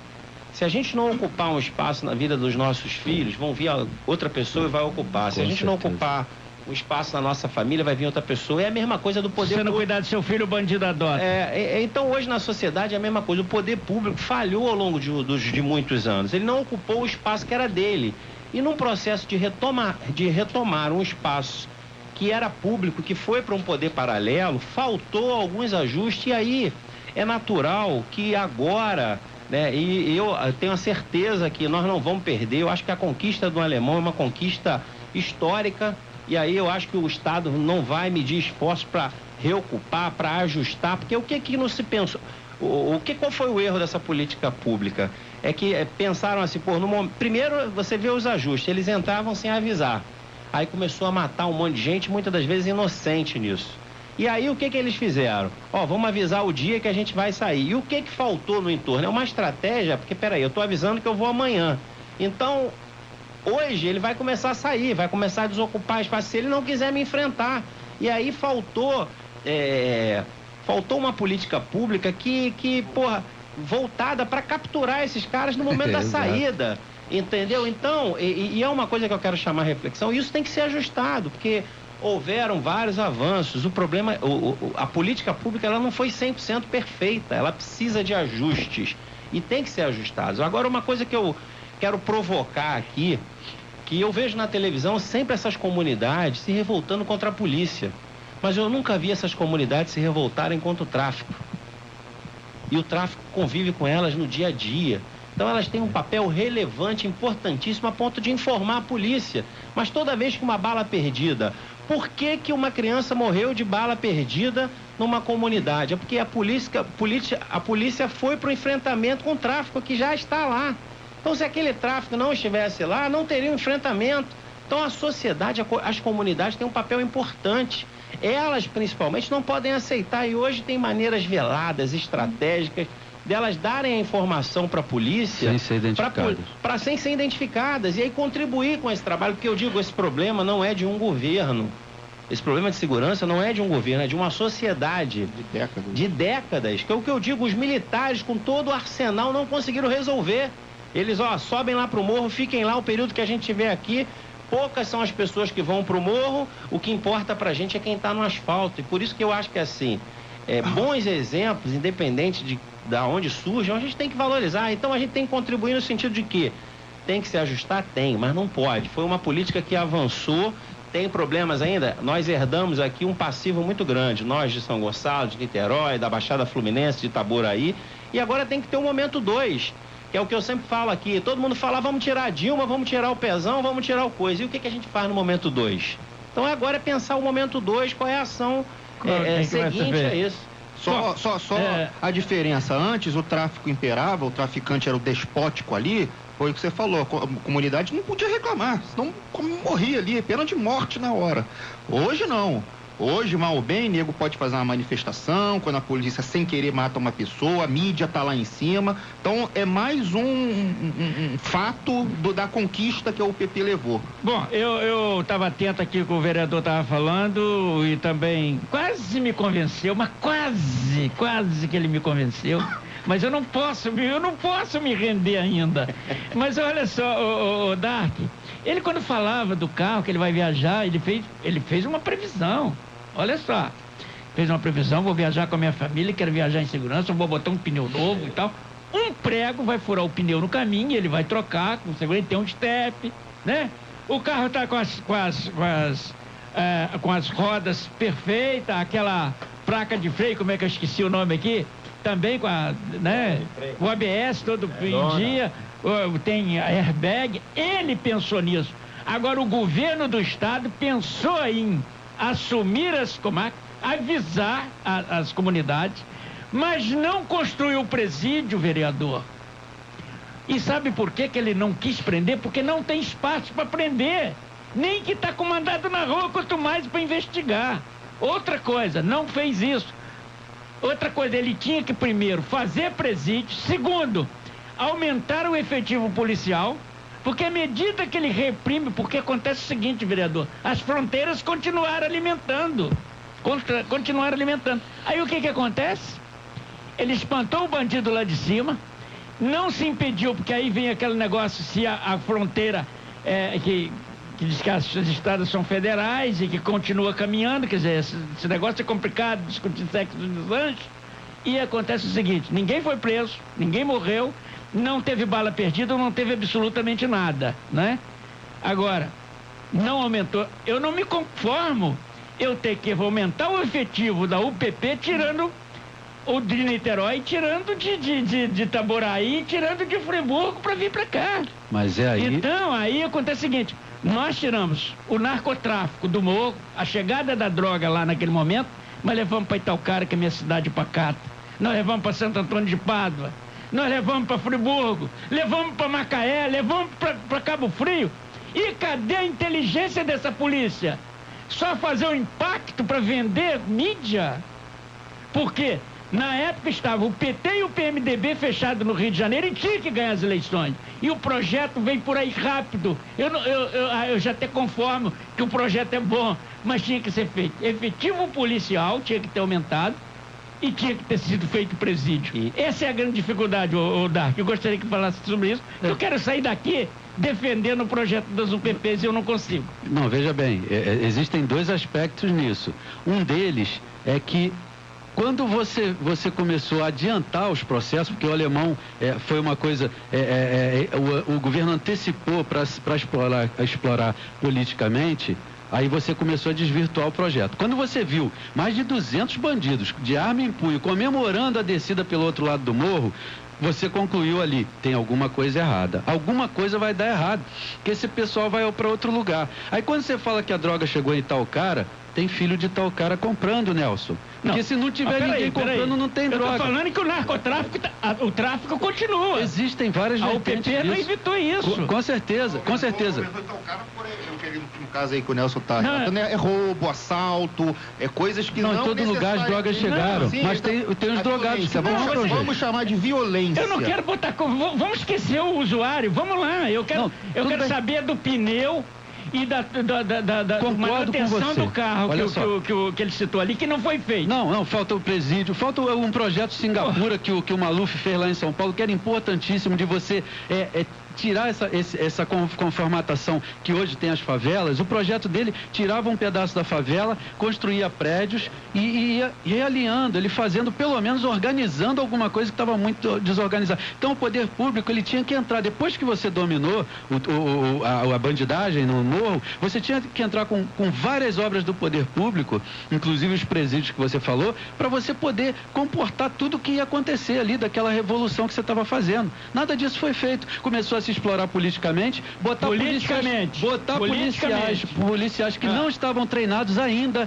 Se a gente não ocupar um espaço na vida dos nossos filhos, vão vir outra pessoa e vai ocupar. Se a gente não ocupar um espaço na nossa família, vai vir outra pessoa. É a mesma coisa do poder público. Se não cuidar do seu filho, o bandido adota. Então hoje na sociedade é a mesma coisa. O poder público falhou ao longo de muitos anos. Ele não ocupou o espaço que era dele. E num processo de retomar um espaço que era público, que foi para um poder paralelo, faltou alguns ajustes. E aí é natural que agora, né, e eu tenho a certeza que nós não vamos perder. Eu acho que a conquista do alemão é uma conquista histórica. E aí eu acho que o Estado não vai medir esforço para reocupar, para ajustar, porque o que não se pensou? Qual foi o erro dessa política pública? É que pensaram assim, primeiro você vê os ajustes, eles entravam sem avisar. Aí começou a matar um monte de gente, muitas das vezes inocente nisso. E aí o que eles fizeram? Vamos avisar o dia que a gente vai sair. E o que faltou no entorno? É uma estratégia, porque peraí, eu estou avisando que eu vou amanhã. Então, hoje ele vai começar a sair, vai começar a desocupar espaço se ele não quiser me enfrentar. E aí faltou uma política pública que voltada para capturar esses caras no momento da saída. Entendeu? Então, e é uma coisa que eu quero chamar a reflexão, isso tem que ser ajustado, porque houveram vários avanços. O problema, a política pública, ela não foi 100% perfeita, ela precisa de ajustes e tem que ser ajustado. Agora, uma coisa que eu quero provocar aqui, que eu vejo na televisão sempre essas comunidades se revoltando contra a polícia, mas eu nunca vi essas comunidades se revoltarem contra o tráfico. E o tráfico convive com elas no dia a dia. Então elas têm um papel relevante, importantíssimo, a ponto de informar a polícia. Mas toda vez que uma bala perdida, por que uma criança morreu de bala perdida numa comunidade? É porque a polícia foi para o enfrentamento com o tráfico que já está lá. Então se aquele tráfico não estivesse lá, não teria um enfrentamento. Então a sociedade, as comunidades têm um papel importante. Elas principalmente não podem aceitar, e hoje tem maneiras veladas, estratégicas, delas darem a informação para a polícia sem ser identificadas. Sem ser identificadas, e aí contribuir com esse trabalho, porque eu digo, esse problema não é de um governo, esse problema de segurança não é de um governo, é de uma sociedade de décadas, que é o que eu digo, os militares com todo o arsenal não conseguiram resolver. Eles sobem lá para o morro, fiquem lá o período que a gente estiver aqui. Poucas são as pessoas que vão para o morro, o que importa para a gente é quem está no asfalto, e por isso que eu acho que assim, bons exemplos, independente de onde surgem, a gente tem que valorizar. Então a gente tem que contribuir no sentido de que tem que se ajustar? Tem, mas não pode. Foi uma política que avançou, tem problemas ainda. Nós herdamos aqui um passivo muito grande, nós de São Gonçalo, de Niterói, da Baixada Fluminense, de Itaboraí, e agora tem que ter um momento 2, que é o que eu sempre falo aqui. Todo mundo fala, vamos tirar a Dilma, vamos tirar o Pezão, vamos tirar o coisa. E o que a gente faz no momento 2? Então agora é pensar o momento 2, qual é a ação seguinte a isso. Só a diferença. Antes o tráfico imperava, o traficante era o despótico ali, foi o que você falou, a comunidade não podia reclamar, senão morria ali, pena de morte na hora. Hoje não. Hoje, mal ou bem, nego pode fazer uma manifestação, quando a polícia sem querer mata uma pessoa, a mídia tá lá em cima. Então é mais um fato da conquista que o PP levou. Bom, eu estava atento aqui que o vereador estava falando e também quase me convenceu, mas quase que ele me convenceu. Mas eu não posso me render ainda. Mas olha só, o Dark, ele quando falava do carro que ele vai viajar, ele fez uma previsão. Olha só, fez uma previsão, vou viajar com a minha família, quero viajar em segurança, vou botar um pneu novo e tal. Um prego vai furar o pneu no caminho, ele vai trocar, com segurança, tem um step, né? O carro está com as rodas perfeitas, aquela placa de freio, como é que eu esqueci o nome aqui? Também com o ABS todo em dia, tem airbag, ele pensou nisso. Agora o governo do estado pensou em assumir as comarcas, avisar as comunidades, mas não construiu o presídio, vereador. E sabe por que ele não quis prender? Porque não tem espaço para prender. Nem que está com mandado na rua, quanto mais para investigar. Outra coisa, não fez isso. Outra coisa, ele tinha que primeiro fazer presídio, segundo, aumentar o efetivo policial, porque à medida que ele reprime, porque acontece o seguinte, vereador, as fronteiras continuaram alimentando. Aí o que acontece? Ele espantou o bandido lá de cima, não se impediu, porque aí vem aquele negócio, se a fronteira que diz que as estradas são federais e que continua caminhando, quer dizer, esse negócio é complicado, discutir sexo dos anjos. E acontece o seguinte, ninguém foi preso, ninguém morreu, não teve bala perdida, não teve absolutamente nada, né? Agora, não aumentou, eu não me conformo eu ter que aumentar o efetivo da UPP, tirando o de Niterói, tirando de Itaboraí, tirando de Friburgo para vir para cá. Mas é aí... Então, aí acontece o seguinte, nós tiramos o narcotráfico do morro, a chegada da droga lá naquele momento, Mas levamos para Itaocara, que é minha cidade pacata. Nós levamos para Santo Antônio de Pádua. Nós levamos para Friburgo. Levamos para Macaé. Levamos para Cabo Frio. E cadê a inteligência dessa polícia? Só fazer um impacto para vender mídia? Por quê? Na época estava o PT e o PMDB fechados no Rio de Janeiro e tinha que ganhar as eleições. E o projeto vem por aí rápido. Eu já até conformo que o projeto é bom, mas tinha que ser feito. Efetivo policial tinha que ter aumentado e tinha que ter sido feito presídio. Essa é a grande dificuldade, Dark. Eu gostaria que falasse sobre isso. Eu quero sair daqui defendendo o projeto das UPPs e eu não consigo. Não, veja bem, existem dois aspectos nisso. Um deles é que quando você começou a adiantar os processos, porque o alemão foi uma coisa, o governo antecipou para explorar politicamente, aí você começou a desvirtuar o projeto. Quando você viu mais de 200 bandidos de arma em punho comemorando a descida pelo outro lado do morro, você concluiu ali, tem alguma coisa errada. Alguma coisa vai dar errado, que esse pessoal vai para outro lugar. Aí quando você fala que a droga chegou em Itaocara, tem filho de Itaocara comprando, Nelson. Porque se não tiver ninguém comprando, não tem droga. Eu tô falando que o narcotráfico, o tráfico continua. Existem várias vertentes disso. A UPP não evitou isso. Com certeza, com certeza. No caso aí que o Nelson tá relatando, é roubo, assalto, coisas que não em todo lugar as drogas chegaram, mas tem os drogados que vamos chamar de violência. Eu não quero botar... Vamos esquecer o usuário, vamos lá. Eu quero saber do pneu e da manutenção do carro que ele citou ali, que não foi feito. Não, falta o presídio, falta um projeto Singapura que o Maluf fez lá em São Paulo, que era importantíssimo de você tirar essa conformatação que hoje tem as favelas. O projeto dele tirava um pedaço da favela, construía prédios e ia realinhando, ele fazendo, pelo menos organizando alguma coisa que estava muito desorganizada. Então o poder público, ele tinha que entrar, depois que você dominou a bandidagem no morro, você tinha que entrar com várias obras do poder público, inclusive os presídios que você falou, para você poder comportar tudo o que ia acontecer ali, daquela revolução que você estava fazendo. Nada disso foi feito. Começou a se explorar politicamente, botar policiais que não estavam treinados ainda,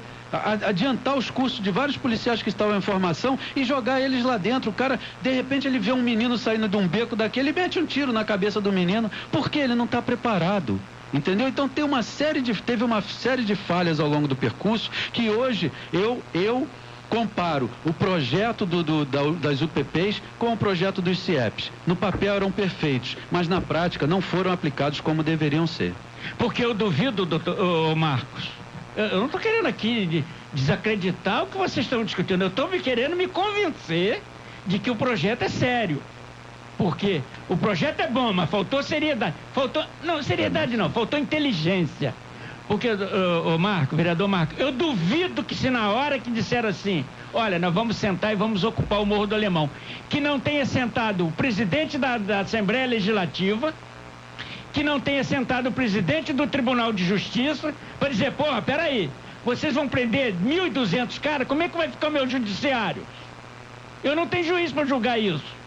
adiantar os cursos de vários policiais que estavam em formação e jogar eles lá dentro. O cara, de repente, ele vê um menino saindo de um beco daquele e mete um tiro na cabeça do menino, porque ele não está preparado. Entendeu? Então teve uma série de falhas ao longo do percurso que hoje eu comparo o projeto das UPPs com o projeto dos CIEPs. No papel eram perfeitos, mas na prática não foram aplicados como deveriam ser. Porque eu duvido, doutor Marcos, eu não estou querendo aqui desacreditar o que vocês estão discutindo, eu estou querendo me convencer de que o projeto é sério. Porque o projeto é bom, mas faltou seriedade. Faltou inteligência. Porque, vereador Marco, eu duvido que se na hora que disseram assim, olha, nós vamos sentar e vamos ocupar o Morro do Alemão, que não tenha sentado o presidente da Assembleia Legislativa, que não tenha sentado o presidente do Tribunal de Justiça, para dizer, porra, peraí, vocês vão prender 1.200 caras, como é que vai ficar o meu judiciário? Eu não tenho juiz para julgar isso.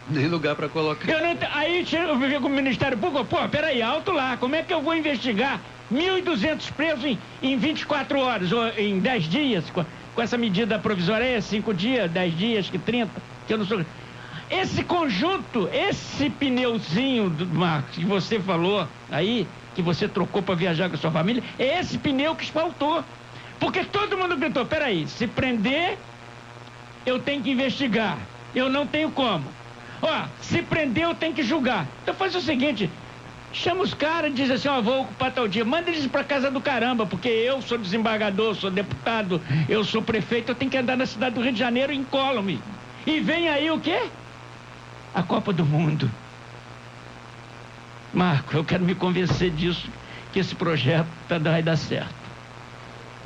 Nem lugar para colocar. Aí chega o Ministério Público, pô, peraí, alto lá, como é que eu vou investigar 1.200 presos em 24 horas, ou em 10 dias, com essa medida provisória, 5 dias, 10 dias, 30, que eu não sou... Esse conjunto, esse pneuzinho, Marcos, que você falou aí, que você trocou para viajar com a sua família, é esse pneu que faltou. Porque todo mundo gritou, peraí, se prender, eu tenho que investigar, eu não tenho como. Se prender, eu tenho que julgar. Então faz o seguinte, chama os caras e diz assim, vou ocupar tal dia, manda eles pra casa do caramba, porque eu sou desembargador, sou deputado, eu sou prefeito, eu tenho que andar na cidade do Rio de Janeiro incólume. E vem aí o quê? A Copa do Mundo. Marco, eu quero me convencer disso, que esse projeto vai dar certo.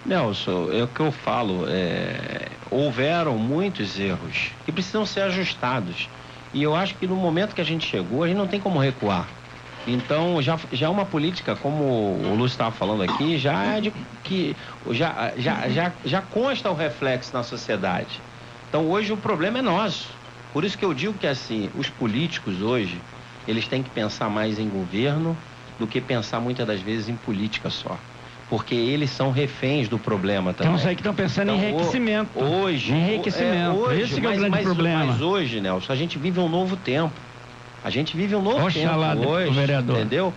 Nelson, é o que eu falo, houveram muitos erros que precisam ser ajustados. E eu acho que no momento que a gente chegou, a gente não tem como recuar. Então, já uma política, como o Lúcio estava falando aqui, já consta o reflexo na sociedade. Então, hoje o problema é nosso. Por isso que eu digo que, assim, os políticos hoje, eles têm que pensar mais em governo do que pensar muitas das vezes em política só. porque eles são reféns do problema também. Tem uns aí que estão pensando em enriquecimento. Hoje... Enriquecimento. Esse que é o grande problema. Mas hoje, Nelson, a gente vive um novo tempo. A gente vive um novo tempo hoje, vereador. entendeu?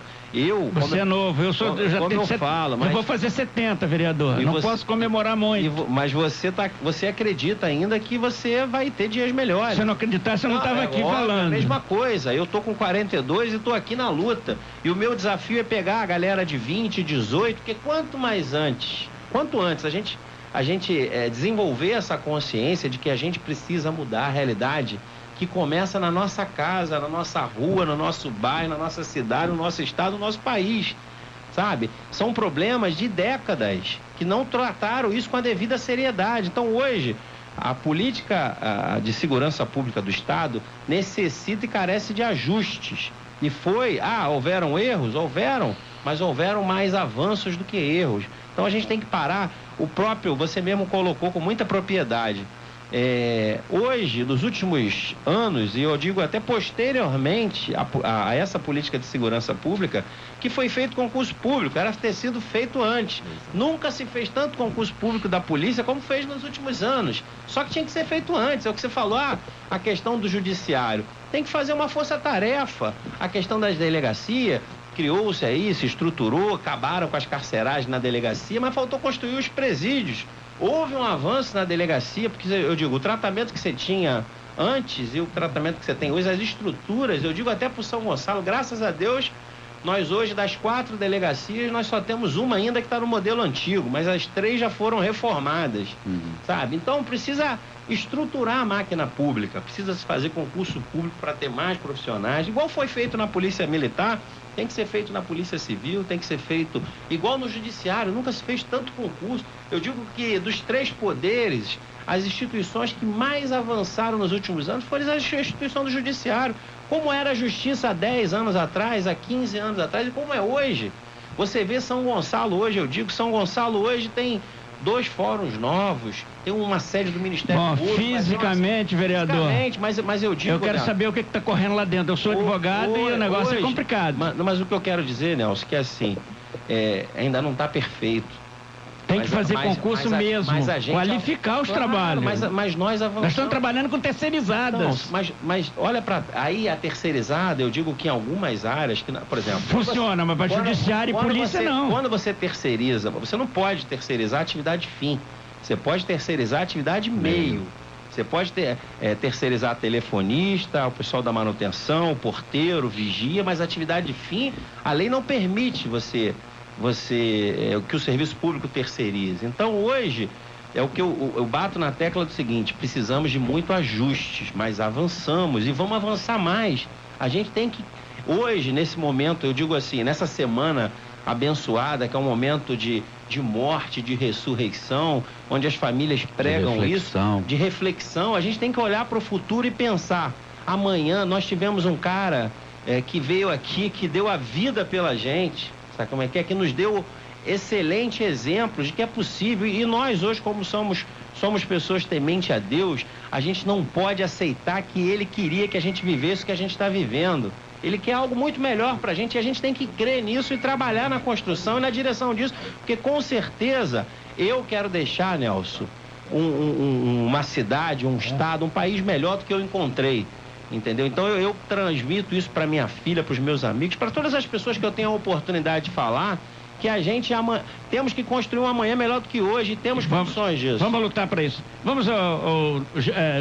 Você é novo, eu já tenho 70, mas eu vou fazer 70, vereador. Não posso comemorar muito. Mas você acredita ainda que você vai ter dias melhores. Se eu não acreditasse, eu não estava aqui falando. É a mesma coisa, eu tô com 42 e tô aqui na luta. E o meu desafio é pegar a galera de 20, 18, porque quanto antes a gente desenvolver essa consciência de que a gente precisa mudar a realidade, que começa na nossa casa, na nossa rua, no nosso bairro, na nossa cidade, no nosso estado, no nosso país, sabe? São problemas de décadas que não trataram isso com a devida seriedade. Então hoje, a política de segurança pública do estado necessita e carece de ajustes. E houveram erros? Houveram, mas houveram mais avanços do que erros. Então a gente tem que parar. Você mesmo colocou com muita propriedade. Hoje, nos últimos anos, e eu digo até posteriormente a essa política de segurança pública, que foi feito concurso público, era ter sido feito antes. Nunca se fez tanto concurso público da polícia como fez nos últimos anos. Só que tinha que ser feito antes, é o que você falou, a questão do judiciário. Tem que fazer uma força-tarefa. A questão das delegacias, criou-se aí, se estruturou, acabaram com as carceragens na delegacia, mas faltou construir os presídios. Houve um avanço na delegacia, porque eu digo, o tratamento que você tinha antes e o tratamento que você tem hoje, as estruturas, eu digo até para o São Gonçalo, graças a Deus, nós hoje, das 4 delegacias, nós só temos uma ainda que está no modelo antigo, mas as 3 já foram reformadas, sabe? Então precisa estruturar a máquina pública, precisa se fazer concurso público para ter mais profissionais, igual foi feito na Polícia Militar, tem que ser feito na Polícia Civil, tem que ser feito igual no Judiciário, nunca se fez tanto concurso. Eu digo que dos 3 poderes, as instituições que mais avançaram nos últimos anos foram a instituição do Judiciário. Como era a Justiça há 10 anos atrás, há 15 anos atrás e como é hoje. Você vê São Gonçalo hoje, eu digo, São Gonçalo hoje tem 2 fóruns novos, tem uma sede do Ministério Público. Fisicamente, vereador. Fisicamente, mas eu digo... Eu quero saber o que está correndo lá dentro. Eu sou advogado e o negócio é complicado. Mas o que eu quero dizer, Nelson, que é assim, ainda não está perfeito. Tem que fazer concurso mesmo, qualificar os trabalhos. Mas nós avançamos. Nós estamos trabalhando com terceirizadas. Não, mas olha para aí a terceirizada, eu digo que em algumas áreas, que, por exemplo... Funciona, mas para judiciário e polícia não. Quando você terceiriza, você não pode terceirizar a atividade fim. Você pode terceirizar a atividade meio. Você pode terceirizar telefonista, o pessoal da manutenção, o porteiro, vigia, mas a atividade fim, a lei não permite que o serviço público terceirize. Então hoje é o que eu bato na tecla do seguinte: precisamos de muito ajustes, mas avançamos e vamos avançar mais. A gente tem que hoje, nesse momento, eu digo assim, nessa semana abençoada, que é um momento de morte, de ressurreição, onde as famílias pregam isso, de reflexão, a gente tem que olhar para o futuro e pensar. Amanhã nós tivemos um cara que veio aqui, que deu a vida pela gente, sabe como é? Que nos deu excelente exemplos de que é possível. E nós hoje, como somos pessoas tementes a Deus, a gente não pode aceitar que Ele queria que a gente vivesse o que a gente está vivendo. Ele quer algo muito melhor para a gente e a gente tem que crer nisso e trabalhar na construção e na direção disso, porque com certeza eu quero deixar, Nelson, uma cidade, um estado, um país melhor do que eu encontrei. Entendeu? Então eu transmito isso para minha filha, para os meus amigos, para todas as pessoas que eu tenho a oportunidade de falar, que a gente temos que construir um amanhã melhor do que hoje e temos condições disso. Vamos lutar para isso. Vamos ao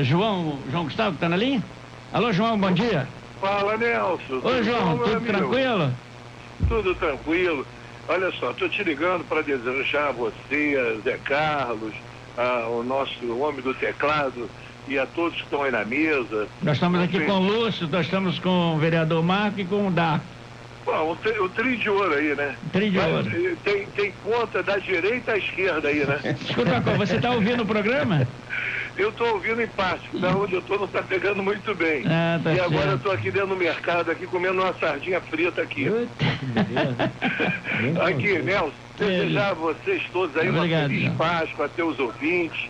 João Gustavo, que está na linha? Alô, João, bom dia. Fala, Nelson. Oi, João, tudo tranquilo? Tudo tranquilo. Olha só, estou te ligando para desejar a você, Zé Carlos, o nosso homem do teclado, e a todos que estão aí na mesa. Nós estamos aqui com o Lúcio, nós estamos com o vereador Marco e com o Dá. Bom, o trio de ouro aí, né? Trio de ouro. Tem conta da direita à esquerda aí, né? Escuta uma coisa, você está ouvindo o programa? Eu estou ouvindo em parte, da onde eu estou não está pegando muito bem. Tá e agora certo. eu estou aqui dentro do mercado, aqui comendo uma sardinha frita aqui. Aqui, Nelson, desejar a vocês todos aí uma feliz Páscoa, a teus ouvintes.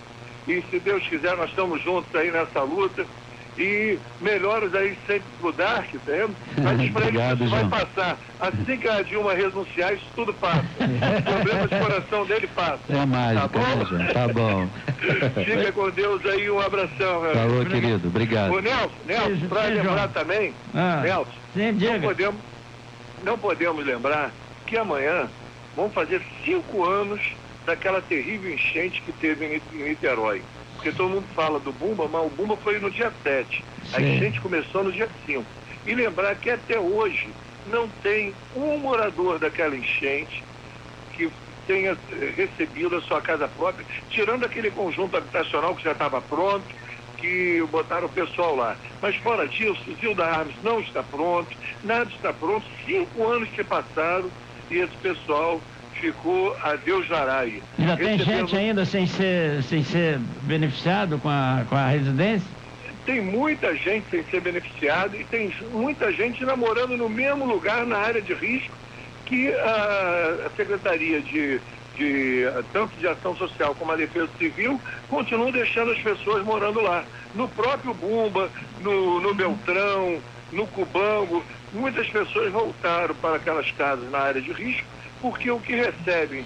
E se Deus quiser, nós estamos juntos aí nessa luta. E melhoras aí sempre pro Dark, entendeu? Mas pra ele Obrigado, isso vai João. passar. Assim que a Dilma renunciar, isso tudo passa. O problema de coração dele passa. É mágica, Tá bom? né, João? Tá bom. Fica com Deus aí, um abração, meu Falou, amigo. querido. Obrigado. Ô, Nelson, pra Sim, lembrar João. também, Ah, Nelson, sim, diga. não podemos lembrar que amanhã vão fazer 5 anos daquela terrível enchente que teve em Niterói. Porque todo mundo fala do Bumba, mas o Bumba foi no dia 7. A Sim. enchente começou no dia 5. E lembrar que até hoje não tem um morador daquela enchente que tenha recebido a sua casa própria, tirando aquele conjunto habitacional que já estava pronto, que botaram o pessoal lá. Mas fora disso, o Zilda Armes não está pronto, nada está pronto. 5 anos se passaram e esse pessoal ficou a Deus dará aí. Já tem Recebendo- gente ainda sem ser beneficiado com a residência? Tem muita gente sem ser beneficiada e tem muita gente namorando no mesmo lugar na área de risco que a Secretaria tanto de Ação Social como a Defesa Civil continuam deixando as pessoas morando lá. No próprio Bumba, no Beltrão, no Cubango, muitas pessoas voltaram para aquelas casas na área de risco porque o que recebem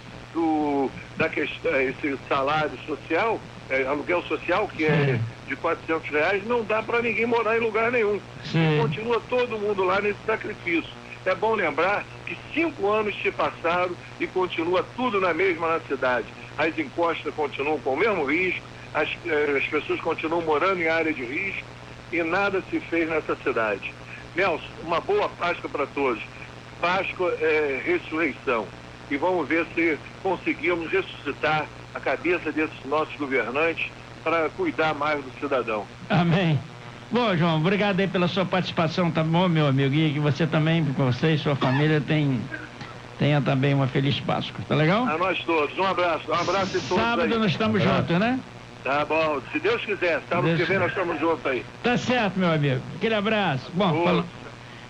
esse salário social, aluguel social, que é de R$400, não dá para ninguém morar em lugar nenhum. Sim. E continua todo mundo lá nesse sacrifício. É bom lembrar que 5 anos se passaram e continua tudo na mesma na cidade. As encostas continuam com o mesmo risco, as pessoas continuam morando em área de risco e nada se fez nessa cidade. Nelson, uma boa Páscoa para todos. Páscoa é ressurreição. E vamos ver se conseguimos ressuscitar a cabeça desses nossos governantes para cuidar mais do cidadão. Amém. Bom, João, obrigado aí pela sua participação, tá bom, meu amigo? E que você também, você e sua família tenha também uma feliz Páscoa, tá legal? A nós todos. Um abraço a todos. Sábado aí. nós estamos juntos, né? Tá bom, se Deus quiser, sábado Deus que vem quiser. nós estamos juntos aí. Tá certo, meu amigo. Aquele abraço. Bom, Outro.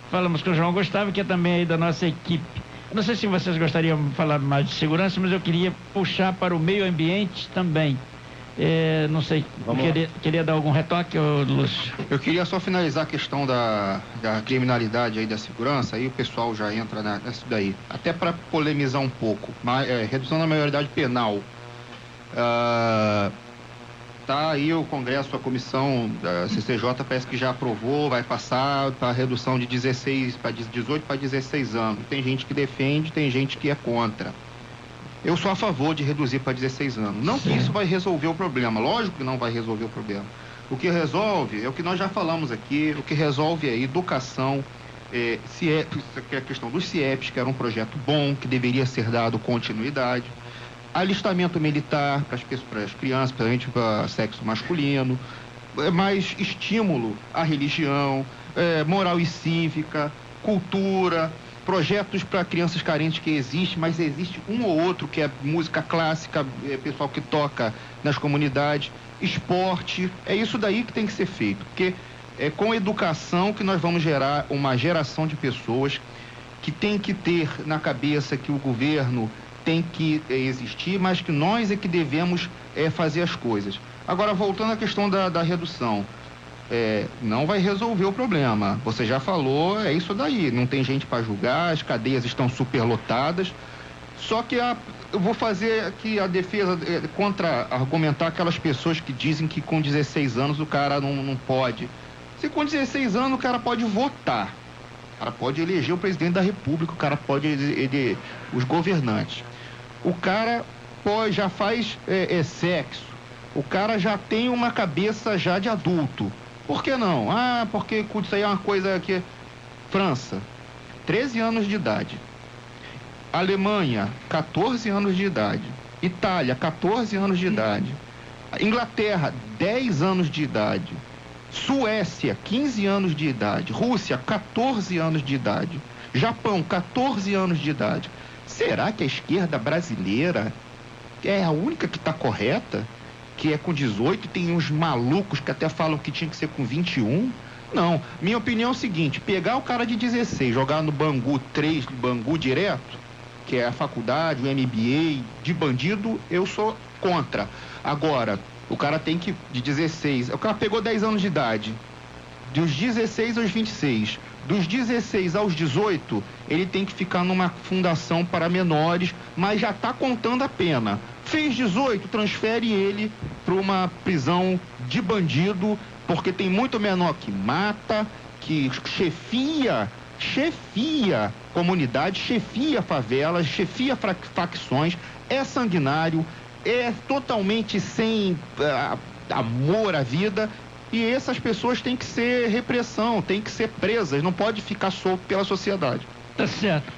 falamos com o João Gustavo, que é também aí da nossa equipe. Não sei se vocês gostariam de falar mais de segurança, mas eu queria puxar para o meio ambiente também. Não sei, queria dar algum retoque, Lúcio? Eu queria só finalizar a questão da criminalidade aí, da segurança, aí o pessoal já entra nessa daí. Até para polemizar um pouco, redução da maioridade penal. Tá aí o Congresso, a comissão da CCJ parece que já aprovou, vai passar para redução de 18 para 16 anos. Tem gente que defende, tem gente que é contra. Eu sou a favor de reduzir para 16 anos. Não que isso vai resolver o problema, lógico que não vai resolver o problema. O que resolve é o que nós já falamos aqui, o que resolve é educação, que é a questão dos CIEPs, que era um projeto bom, que deveria ser dado continuidade. Alistamento militar para as crianças, principalmente para sexo masculino, mais estímulo à religião, moral e cívica, cultura, projetos para crianças carentes que existem, mas existe um ou outro que é música clássica, pessoal que toca nas comunidades, esporte, é isso daí que tem que ser feito, porque é com educação que nós vamos gerar uma geração de pessoas que tem que ter na cabeça que o governo tem que existir, mas que nós é que devemos fazer as coisas. Agora, voltando à questão da redução, não vai resolver o problema. Você já falou, é isso daí, não tem gente para julgar, as cadeias estão superlotadas, só que eu vou fazer aqui a defesa contra-argumentar aquelas pessoas que dizem que com 16 anos o cara não pode. Se com 16 anos o cara pode votar, o cara pode eleger o presidente da república, o cara pode eleger os governantes. O cara já faz sexo, o cara já tem uma cabeça já de adulto. Por que não? Porque isso aí é uma coisa que... França, 13 anos de idade. Alemanha, 14 anos de idade. Itália, 14 anos de idade. Inglaterra, 10 anos de idade. Suécia, 15 anos de idade. Rússia, 14 anos de idade. Japão, 14 anos de idade. Será que a esquerda brasileira é a única que está correta? Que é com 18, tem uns malucos que até falam que tinha que ser com 21? Não, minha opinião é o seguinte, pegar o cara de 16, jogar no Bangu 3, Bangu direto, que é a faculdade, o MBA, de bandido, eu sou contra. Agora, o cara tem que, de 16, o cara pegou 10 anos de idade, Dos 16 aos 26. Dos 16 aos 18, ele tem que ficar numa fundação para menores, mas já está contando a pena. Fez 18, transfere ele para uma prisão de bandido, porque tem muito menor que mata, que chefia comunidade, chefia favelas, chefia facções, é sanguinário, é totalmente sem amor à vida. E essas pessoas têm que ser repressão, têm que ser presas, não pode ficar solto pela sociedade. Tá certo.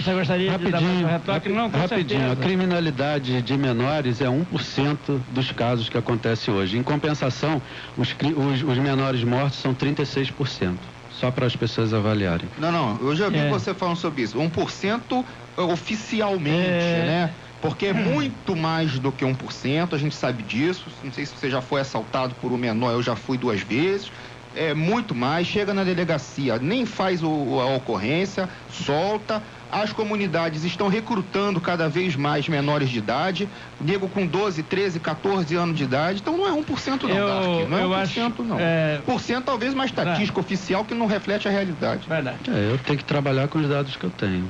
Você gostaria de dar mais um retoque? Não, com rapidinho. certeza. A criminalidade de menores é 1% dos casos que acontece hoje. Em compensação, os menores mortos são 36%. Só para as pessoas avaliarem. Não, eu já vi você falando sobre isso. 1% oficialmente, né? Porque é muito mais do que 1%, a gente sabe disso. Não sei se você já foi assaltado por um menor, eu já fui 2 vezes. É muito mais, chega na delegacia, nem faz a ocorrência, solta. As comunidades estão recrutando cada vez mais menores de idade, nego com 12, 13, 14 anos de idade, então não é 1% não, Dark, não é 1% não. 1% talvez uma estatística oficial que não reflete a realidade. Verdade. Eu tenho que trabalhar com os dados que eu tenho.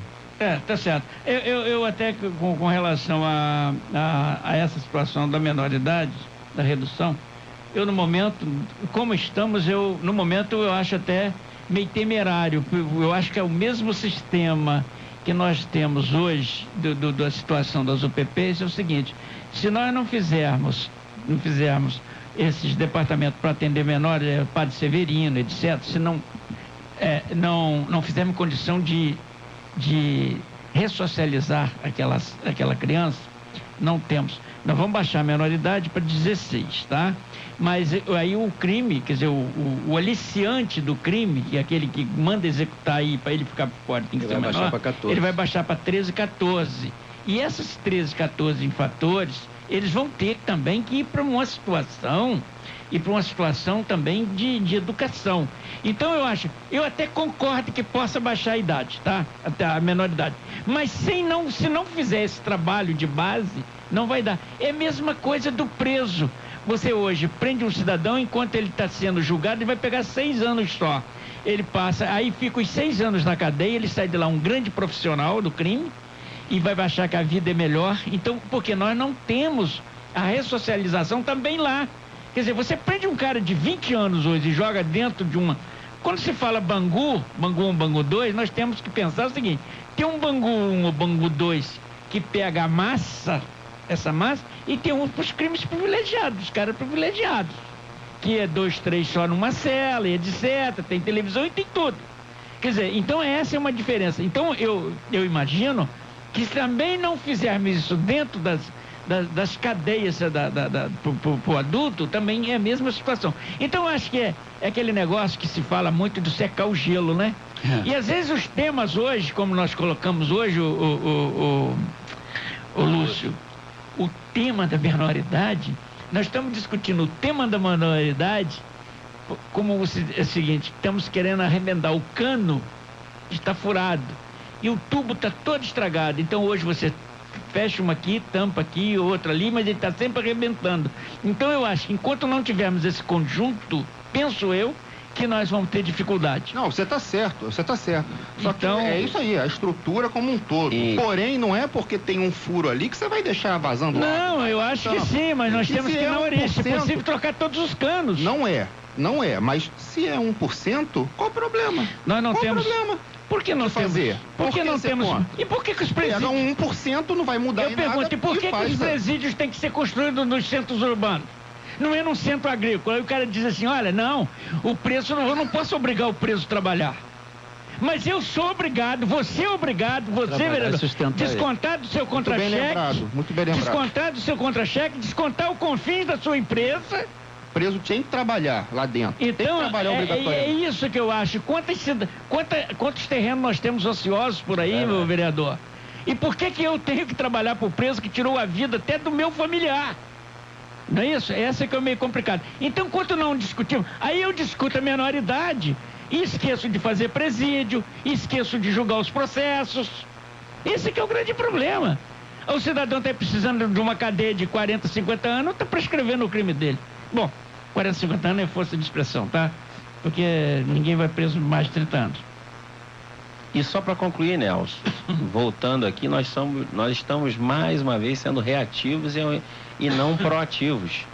Tá certo. Eu até com relação a essa situação da menoridade, da redução, eu no momento, como estamos, eu acho até meio temerário. Eu acho que é o mesmo sistema que nós temos hoje da situação das UPPs, é o seguinte: se nós não fizermos esses departamentos para atender menores, Padre Severino, etc., se não fizermos condição de ressocializar aquela criança, não temos. Nós vamos baixar a menoridade para 16, tá? Mas aí o crime, quer dizer, o aliciante do crime, que é aquele que manda executar aí para ele ficar fora, tem que ser menor, ele vai baixar para 13, 14. E esses 13, 14 infratores, eles vão ter também que ir para uma situação também de educação. Então eu até concordo que possa baixar a idade, tá? Até a menoridade. Mas se não fizer esse trabalho de base, não vai dar. É a mesma coisa do preso. Você hoje prende um cidadão, enquanto ele está sendo julgado, ele vai pegar 6 anos só. Ele passa, aí fica os 6 anos na cadeia, ele sai de lá um grande profissional do crime e vai achar que a vida é melhor. Então, porque nós não temos a ressocialização também lá. Quer dizer, você prende um cara de 20 anos hoje e joga dentro de uma... Quando se fala Bangu 1, Bangu 2, nós temos que pensar o seguinte: tem um Bangu 1 ou Bangu 2 que pega a massa, essa massa, e tem um para os crimes privilegiados, os caras privilegiados, que é 2, 3 só numa cela, etc., tem televisão e tem tudo. Quer dizer, então essa é uma diferença. Então eu imagino que se também não fizermos isso dentro das cadeias para o adulto, também é a mesma situação. Então eu acho que é aquele negócio que se fala muito de secar o gelo, né? E às vezes os temas hoje, como nós colocamos hoje, o Lúcio, o tema da menoridade, nós estamos discutindo o tema da menoridade como é o seguinte: estamos querendo arremendar o cano, está furado, e o tubo está todo estragado. Então hoje você fecha uma aqui, tampa aqui, outra ali, mas ele está sempre arrebentando. Então eu acho que enquanto não tivermos esse conjunto, penso eu, que nós vamos ter dificuldade. Não, você está certo. Só então, que é isso aí, a estrutura como um todo. Porém, não é porque tem um furo ali que você vai deixar vazando água. Não, eu acho que sim, mas nós temos que na origem, se possível, trocar todos os canos. Não é, mas se é 1%, qual o problema? Nós não temos... Qual o problema? Por que não fazer? Por que não temos? E por que os presídios... Pega 1%, não vai mudar em nada. Eu pergunto, e por que os presídios têm que ser construídos nos centros urbanos? Não é num centro agrícola. Aí o cara diz assim: olha, não, o preso, eu não posso obrigar o preso a trabalhar. Mas eu sou obrigado, você é obrigado, você, vereador, descontar do seu contra-cheque, muito bem lembrado. Descontar do seu contra-cheque, descontar o CONFINS da sua empresa. O preso tem que trabalhar lá dentro. Então, tem que trabalhar obrigatoriamente. É isso que eu acho. Quantos terrenos nós temos ociosos por aí, meu vereador? E por que eu tenho que trabalhar para o preso que tirou a vida até do meu familiar? Não é isso? Essa que é meio complicado. Então, enquanto não discutimos, aí eu discuto a menoridade e esqueço de fazer presídio, esqueço de julgar os processos. Esse que é o grande problema. O cidadão está precisando de uma cadeia de 40, 50 anos, está prescrevendo o crime dele. Bom, 40, 50 anos é força de expressão, tá? porque ninguém vai preso mais de 30 anos. E só para concluir, Nelson, voltando aqui, nós estamos mais uma vez sendo reativos e não proativos.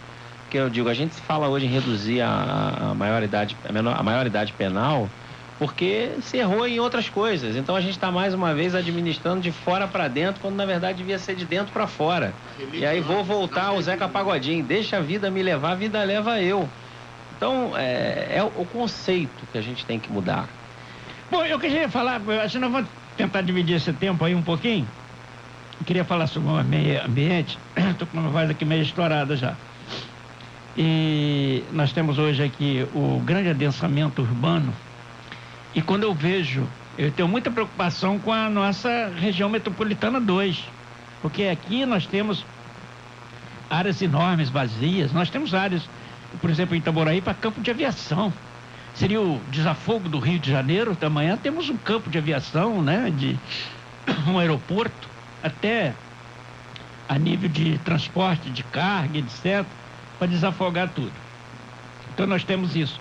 Porque eu digo, a gente fala hoje em reduzir a maioridade penal, porque se errou em outras coisas. Então a gente está mais uma vez administrando de fora para dentro, quando na verdade devia ser de dentro para fora. E aí vou voltar ao Zeca Pagodinho, deixa a vida me levar, a vida leva eu. Então é o conceito que a gente tem que mudar. Bom, eu queria falar, acho que nós vamos tentar dividir esse tempo aí um pouquinho. Eu queria falar sobre o meio ambiente. Estou com uma voz aqui meio estourada já. E nós temos hoje aqui o grande adensamento urbano. E quando eu vejo, eu tenho muita preocupação com a nossa região metropolitana 2. Porque aqui nós temos áreas enormes, vazias. Nós temos áreas, por exemplo, em Itaboraí, para campo de aviação. Seria o desafogo do Rio de Janeiro. Amanhã temos um campo de aviação, né? De um aeroporto, até a nível de transporte, de carga, etc., para desafogar tudo. Então nós temos isso.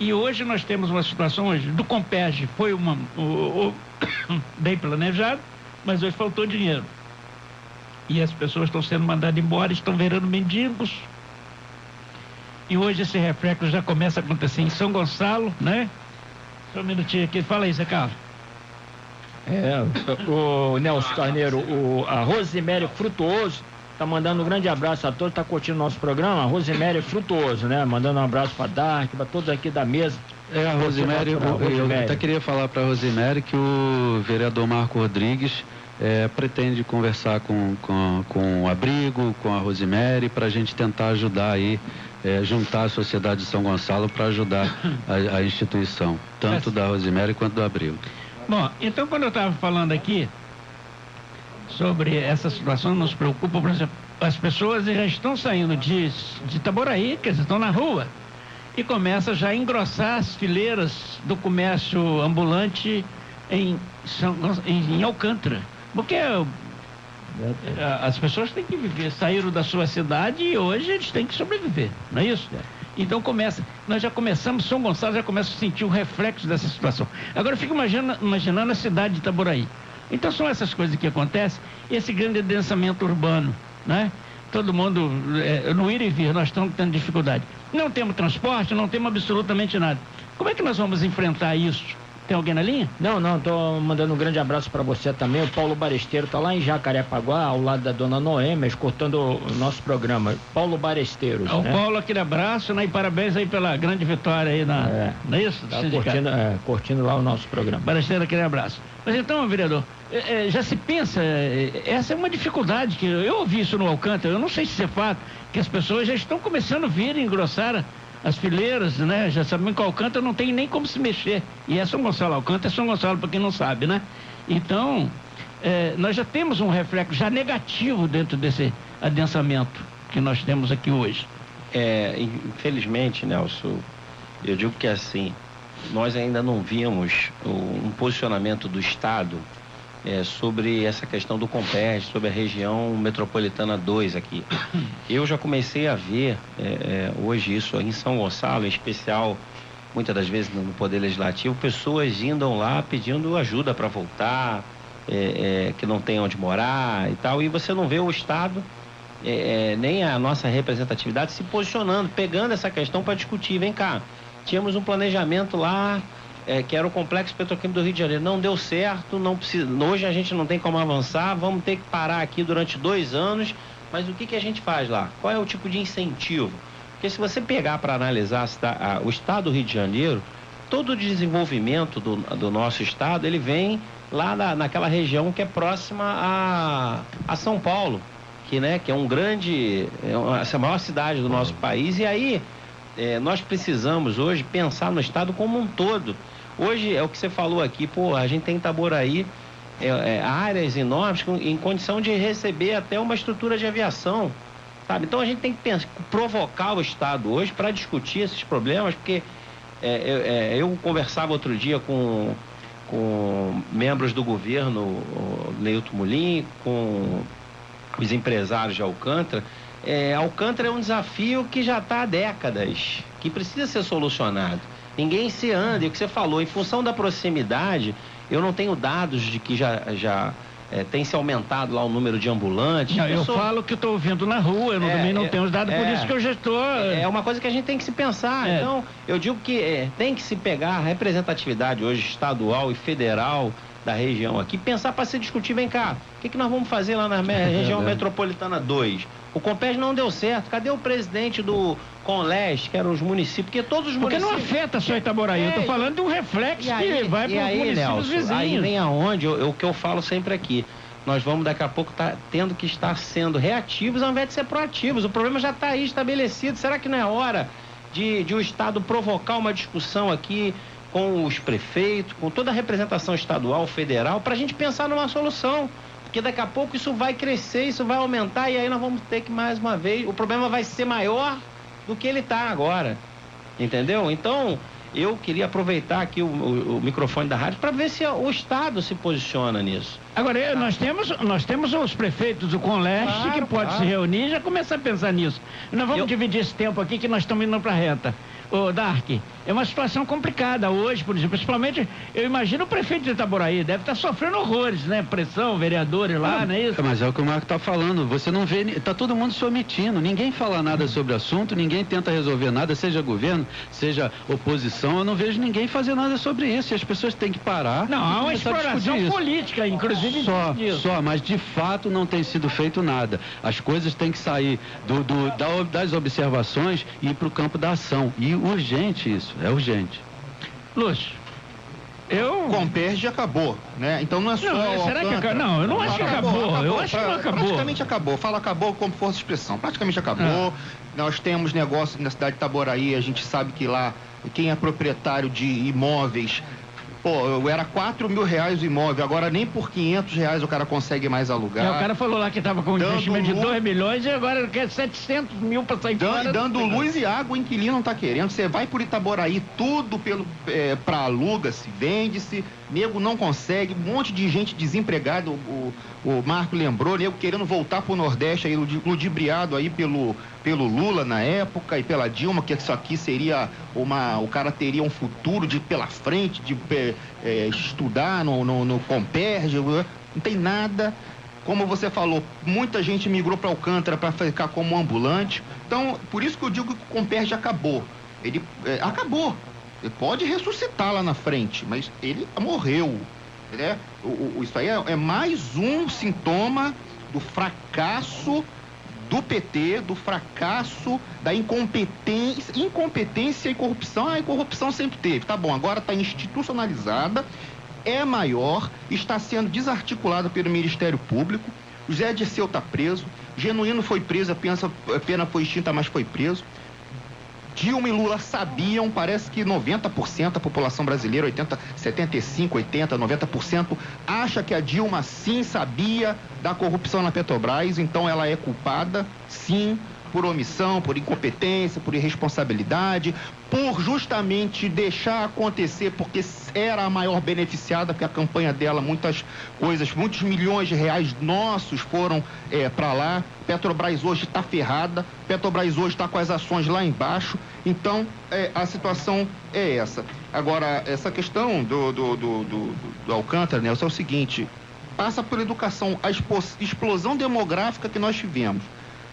E hoje nós temos uma situação hoje do Compeg, foi bem planejado, mas hoje faltou dinheiro. E as pessoas estão sendo mandadas embora, estão virando mendigos. E hoje esse reflexo já começa a acontecer em São Gonçalo, né? Só um minutinho aqui, fala aí, Zé Carlos. O Nelson Carneiro, a Rosimério Frutuoso tá mandando um grande abraço a todos, tá curtindo o nosso programa. A Rosimério Frutuoso, né? Mandando um abraço para Dark, para todos aqui da mesa. A Rosimério, eu até queria falar para a Rosimério que o vereador Marco Rodrigues pretende conversar com o Abrigo, com a Rosimério, para a gente tentar ajudar aí, juntar a sociedade de São Gonçalo para ajudar a instituição, tanto da Rosimério quanto do Abrigo. Bom, então quando eu estava falando aqui sobre essa situação, nos preocupa, por exemplo, as pessoas já estão saindo de Itaboraí, que estão na rua, e começa já a engrossar as fileiras do comércio ambulante em Alcântara. Porque as pessoas têm que viver, saíram da sua cidade e hoje eles têm que sobreviver, não é isso? Então nós já começamos, São Gonçalo já começa a sentir o reflexo dessa situação. Agora eu fico imaginando a cidade de Itaboraí. Então são essas coisas que acontecem, esse grande adensamento urbano, né? Todo mundo, no ir e vir, nós estamos tendo dificuldade. Não temos transporte, não temos absolutamente nada. Como é que nós vamos enfrentar isso? Tem alguém na linha? Não, tô mandando um grande abraço para você também. O Paulo Baresteiro tá lá em Jacarepaguá, ao lado da dona Noêmia, escutando o nosso programa. Paulo Baresteiro. O Paulo, aquele abraço, né? E parabéns aí pela grande vitória aí não é isso? Tá curtindo lá o nosso programa. Baresteiro, aquele abraço. Mas então, vereador, já se pensa, essa é uma dificuldade que eu ouvi isso no Alcântara, eu não sei se isso é fato, que as pessoas já estão começando a vir engrossar as fileiras, né? Já sabem que o Alcântara não tem nem como se mexer. E é São Gonçalo, Alcântara é São Gonçalo, para quem não sabe, né? Então, nós já temos um reflexo já negativo dentro desse adensamento que nós temos aqui hoje. Infelizmente, Nelson, eu digo que assim, nós ainda não vimos um posicionamento do Estado sobre essa questão do Compeg, sobre a região metropolitana 2 aqui. Eu já comecei a ver hoje isso em São Gonçalo, em especial, muitas das vezes no Poder Legislativo, pessoas indo lá pedindo ajuda para voltar, que não tem onde morar e tal, e você não vê o Estado, nem a nossa representatividade se posicionando, pegando essa questão para discutir. Vem cá, tínhamos um planejamento lá, que era o Complexo Petroquímico do Rio de Janeiro, não deu certo, hoje a gente não tem como avançar, vamos ter que parar aqui durante 2 anos, mas o que a gente faz lá? Qual é o tipo de incentivo? Porque se você pegar para analisar o estado do Rio de Janeiro, todo o desenvolvimento do nosso estado, ele vem lá naquela região que é próxima a São Paulo, que é um grande, essa é a maior cidade do nosso país, e aí nós precisamos hoje pensar no estado como um todo. Hoje é o que você falou aqui, a gente tem em Itaboraí áreas enormes em condição de receber até uma estrutura de aviação, sabe? Então a gente tem que provocar o Estado hoje para discutir esses problemas, porque eu conversava outro dia com membros do governo, o Neilton Mulim, com os empresários de Alcântara. Alcântara é um desafio que já está há décadas, que precisa ser solucionado. Ninguém se anda, e o que você falou, em função da proximidade, eu não tenho dados de que já tem se aumentado lá o número de ambulantes. Não, eu falo que estou ouvindo na rua, eu também não tenho os dados, por isso que eu já estou... É uma coisa que a gente tem que se pensar. Então, eu digo que tem que se pegar a representatividade hoje estadual e federal da região aqui, pensar para se discutir, vem cá, o que nós vamos fazer lá na região metropolitana 2? O Compes não deu certo, cadê o presidente do Conleste, que eram os municípios? Porque todos os Porque municípios... não afeta só Itaboraí, eu estou falando de um reflexo que vai para os municípios Nelson, vizinhos. Aí vem aonde, o que eu falo sempre aqui, nós vamos daqui a pouco tendo que estar sendo reativos ao invés de ser proativos. O problema já está aí estabelecido. Será que não é hora de o Estado provocar uma discussão aqui com os prefeitos, com toda a representação estadual, federal, para a gente pensar numa solução? Porque daqui a pouco isso vai crescer, isso vai aumentar e aí nós vamos ter que, mais uma vez, o problema vai ser maior do que ele está agora. Entendeu? Então, eu queria aproveitar aqui o microfone da rádio para ver se o Estado se posiciona nisso. Agora, nós temos os prefeitos do Conleste que pode se reunir e já começar a pensar nisso. Nós vamos dividir esse tempo aqui que nós estamos indo para a reta. Ô, Dark, é uma situação complicada hoje, por exemplo, principalmente, eu imagino o prefeito de Itaboraí, deve estar sofrendo horrores, né? Pressão, vereadores lá, não é isso? Mas é o que o Marco está falando, você não vê, tá todo mundo se omitindo, ninguém fala nada sobre o assunto, ninguém tenta resolver nada, seja governo, seja oposição, eu não vejo ninguém fazer nada sobre isso, e as pessoas têm que parar. Não, há uma exploração política, inclusive só, mas de fato não tem sido feito nada. As coisas têm que sair das observações e ir para o campo da ação. E urgente isso, é urgente. Lúcio, o Compes já acabou, né? Então não é só... será que acabou? Não, eu não acho que acabou. Eu acho que não acabou. Praticamente acabou. Fala acabou como força de expressão. Praticamente acabou. Nós temos negócio na cidade de Itaboraí, a gente sabe que lá quem é proprietário de imóveis... Pô, era R$4.000 o imóvel, agora nem por R$500 o cara consegue mais alugar. O cara falou lá que estava com um investimento de 2 milhões e agora quer 700 mil para sair fora. Dando luz e água, o inquilino não está querendo. Você vai por Itaboraí, tudo para aluga-se, vende-se, nego não consegue, um monte de gente desempregada, o Marco lembrou, nego querendo voltar para o Nordeste, aí, ludibriado aí pelo Lula na época e pela Dilma, que isso aqui seria o cara teria um futuro pela frente, de estudar no Comperge, não tem nada. Como você falou, muita gente migrou para Alcântara para ficar como ambulante. Então, por isso que eu digo que o Comperge acabou. Ele acabou. Ele pode ressuscitar lá na frente, mas ele morreu. Né? Isso aí é mais um sintoma do fracasso do PT, do fracasso, da incompetência e corrupção. E corrupção sempre teve. Tá bom, agora está institucionalizada, é maior, está sendo desarticulada pelo Ministério Público. O Zé Dirceu está preso, Genuíno foi preso, a pena foi extinta, mas foi preso. Dilma e Lula sabiam, parece que 90% da população brasileira, 75, 80, 90%, acha que a Dilma sim sabia da corrupção na Petrobras, então ela é culpada, sim, por omissão, por incompetência, por irresponsabilidade, por justamente deixar acontecer, porque era a maior beneficiada, porque a campanha dela, muitas coisas, muitos milhões de reais nossos foram para lá. Petrobras hoje está ferrada, Petrobras hoje está com as ações lá embaixo, então a situação é essa. Agora, essa questão do Alcântara, Nelson, é o seguinte, passa por educação, a explosão demográfica que nós tivemos.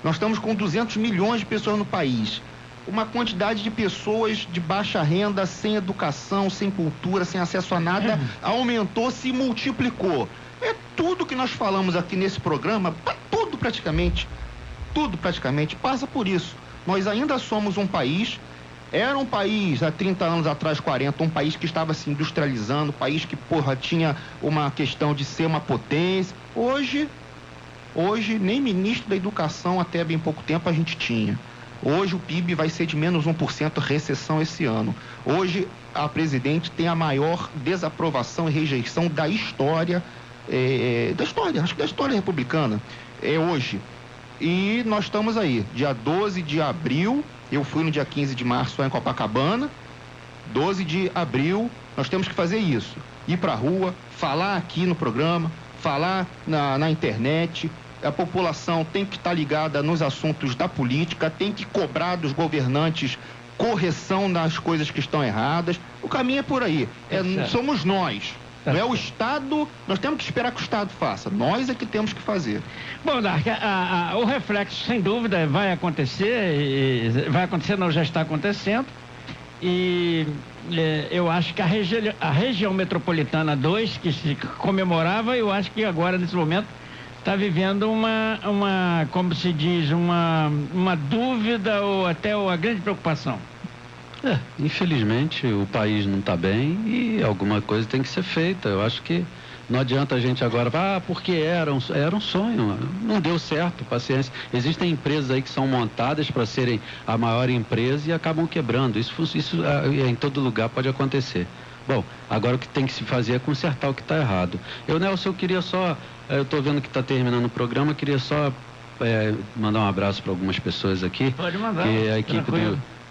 Nós estamos com 200 milhões de pessoas no país. Uma quantidade de pessoas de baixa renda, sem educação, sem cultura, sem acesso a nada, aumentou, se multiplicou. É tudo que nós falamos aqui nesse programa, tudo praticamente passa por isso. Nós ainda somos um país, era um país há 30 anos atrás, 40, um país que estava se industrializando, um país que, tinha uma questão de ser uma potência. Hoje, nem ministro da educação até bem pouco tempo a gente tinha. Hoje o PIB vai ser de menos 1%, recessão esse ano. Hoje a presidente tem a maior desaprovação e rejeição da história, acho que da história republicana, hoje. E nós estamos aí, dia 12 de abril, eu fui no dia 15 de março lá em Copacabana, 12 de abril, nós temos que fazer isso, ir para a rua, falar aqui no programa, falar na internet. A população tem que estar ligada nos assuntos da política, tem que cobrar dos governantes correção das coisas que estão erradas. O caminho é por aí. Somos nós. Não é o Estado, nós temos que esperar que o Estado faça. Nós é que temos que fazer. Bom, Dark, o reflexo, sem dúvida, vai acontecer, não, já está acontecendo. E eu acho que a região metropolitana 2, que se comemorava, eu acho que agora, nesse momento, está vivendo como se diz, uma dúvida ou até uma grande preocupação. Infelizmente o país não está bem e alguma coisa tem que ser feita. Eu acho que não adianta a gente agora falar, porque era um sonho, não deu certo, paciência. Existem empresas aí que são montadas para serem a maior empresa e acabam quebrando. Isso em todo lugar pode acontecer. Bom, agora o que tem que se fazer é consertar o que está errado. Nelson, eu queria só, eu estou vendo que está terminando o programa, eu queria só mandar um abraço para algumas pessoas aqui. Pode mandar. Que é a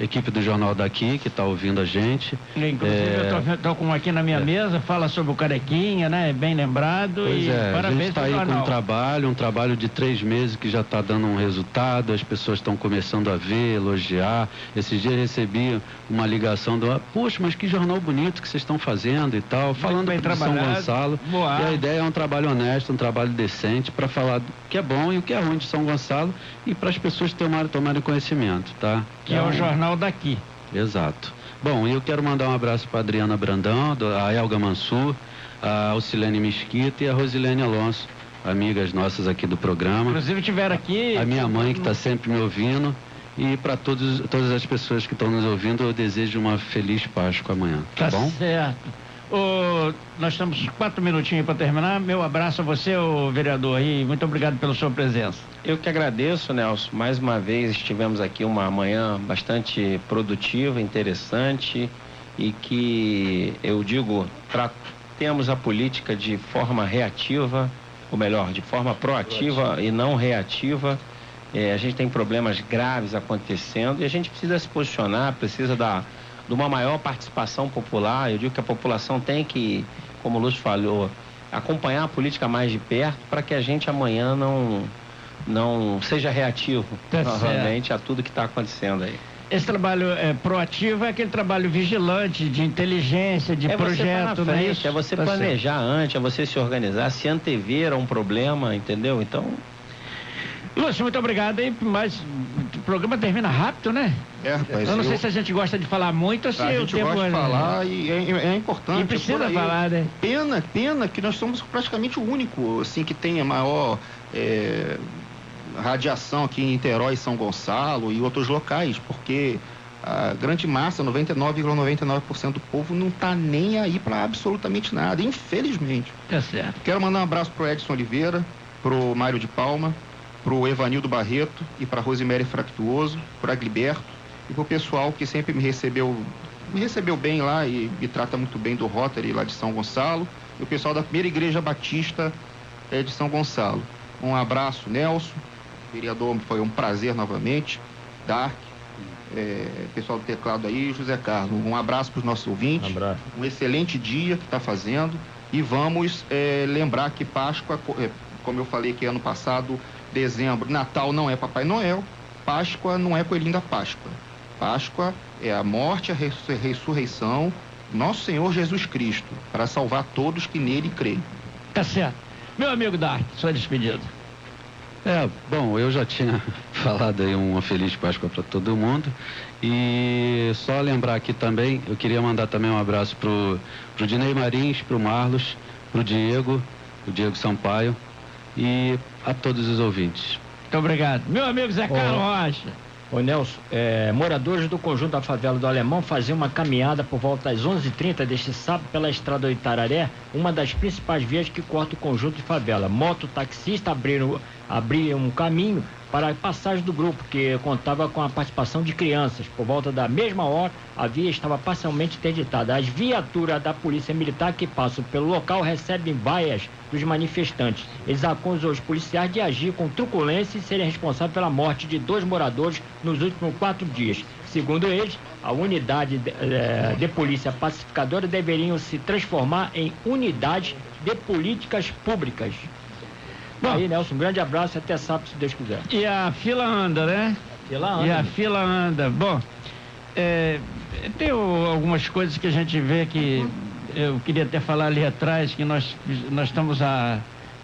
equipe do Jornal daqui, que está ouvindo a gente. Inclusive, eu estou com aqui na minha mesa, fala sobre o Carequinha, né? Bem lembrado. Pois a gente está aí com um trabalho de 3 meses que já está dando um resultado, as pessoas estão começando a ver, elogiar. Esses dias recebi uma ligação poxa, mas que jornal bonito que vocês estão fazendo e tal, falando de São Gonçalo. Boa. E a ideia é um trabalho honesto, um trabalho decente, para falar do que é bom e o que é ruim de São Gonçalo e para as pessoas tomarem conhecimento, tá? Que é o jornal daqui. Exato. Bom, eu quero mandar um abraço para a Adriana Brandão, a Elga Mansur, a Alcilene Mesquita e a Rosilene Alonso, amigas nossas aqui do programa. Inclusive tiveram aqui... A minha mãe que está sempre me ouvindo. E para todas as pessoas que estão nos ouvindo, eu desejo uma feliz Páscoa amanhã, tá bom? Certo. Nós temos 4 minutinhos para terminar. Meu abraço a você, vereador, e muito obrigado pela sua presença. Eu que agradeço, Nelson. Mais uma vez estivemos aqui uma manhã bastante produtiva, interessante e que, eu digo, tratemos a política de forma reativa, ou melhor, de forma proativa e não reativa. A gente tem problemas graves acontecendo e a gente precisa se posicionar, precisa de uma maior participação popular. Eu digo que a população tem que, como o Lúcio falou, acompanhar a política mais de perto para que a gente amanhã não seja reativo novamente a tudo que está acontecendo aí. Esse trabalho proativo é aquele trabalho vigilante, de inteligência, de projeto, não é isso? É você planejar antes, é você se organizar, se antever a um problema, entendeu? Então... Lúcio, muito obrigado aí, mas o programa termina rápido, né? Rapaz, eu não sei se a gente gosta de falar muito ou se a gente gosta de falar e é importante. E precisa falar, né? Pena que nós somos praticamente o único, assim, que tem a maior radiação aqui em Niterói, São Gonçalo e outros locais, porque a grande massa, 99,99% do povo não está nem aí para absolutamente nada, infelizmente. Tá certo. Quero mandar um abraço pro Edson Oliveira, pro Mário de Palma, pro Evanildo Barreto e pra Rosemary Fractuoso, pro Agliberto e pro pessoal que sempre me recebeu bem lá e me trata muito bem do Rotary lá de São Gonçalo, e o pessoal da primeira igreja batista de São Gonçalo. Um abraço, Nelson, vereador, foi um prazer novamente, Dark, pessoal do teclado aí, José Carlos, um abraço para os nossos ouvintes, um excelente dia que está fazendo, e vamos lembrar que Páscoa, como eu falei que ano passado, dezembro, Natal não é Papai Noel, Páscoa não é Coelhinho da Páscoa. Páscoa é a morte, a ressurreição, nosso Senhor Jesus Cristo, para salvar todos que nele creem. Tá certo. Meu amigo Dark, sua despedida. Bom, eu já tinha falado aí uma feliz Páscoa para todo mundo, e só lembrar aqui também, eu queria mandar também um abraço pro Dinei Marins, pro Marlos, pro Diego Sampaio, e a todos os ouvintes. Muito obrigado. Meu amigo Zé Carlos Rocha. Ô Nelson, moradores do conjunto da favela do Alemão faziam uma caminhada por volta das 11h30 deste sábado pela estrada do Itararé, uma das principais vias que corta o conjunto de favela. Mototaxistas abriram um caminho para a passagem do grupo, que contava com a participação de crianças. Por volta da mesma hora, a via estava parcialmente interditada. As viaturas da Polícia Militar que passam pelo local recebem vaias dos manifestantes. Eles acusam os policiais de agir com truculência e serem responsáveis pela morte de 2 moradores nos últimos 4 dias. Segundo eles, a unidade de polícia pacificadora deveriam se transformar em unidades de políticas públicas. Bom, aí, Nelson, um grande abraço e até sábado, se Deus quiser. E a fila anda, né? Fila anda. E a fila anda. Bom, Tem algumas coisas que a gente vê que eu queria até falar ali atrás, que nós estamos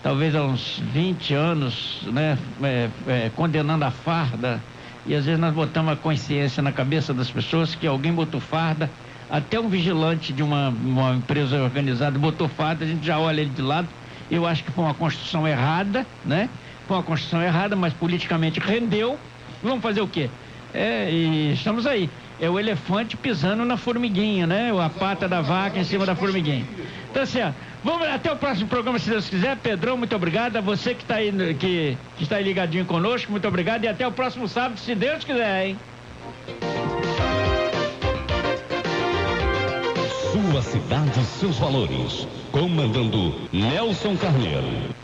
talvez há uns 20 anos, né, condenando a farda, e às vezes nós botamos a consciência na cabeça das pessoas que alguém botou farda, até um vigilante de uma empresa organizada botou farda, a gente já olha ele de lado. Eu acho que foi uma construção errada, né? Foi uma construção errada, mas politicamente rendeu. Vamos fazer o quê? E estamos aí. É o elefante pisando na formiguinha, né? A pata da vaca em cima da formiguinha. Tá certo. Vamos até o próximo programa, se Deus quiser. Pedrão, muito obrigado. A você que está aí, que está aí ligadinho conosco, muito obrigado. E até o próximo sábado, se Deus quiser, hein? Sua cidade e seus valores. Comandando Nelson Carneiro.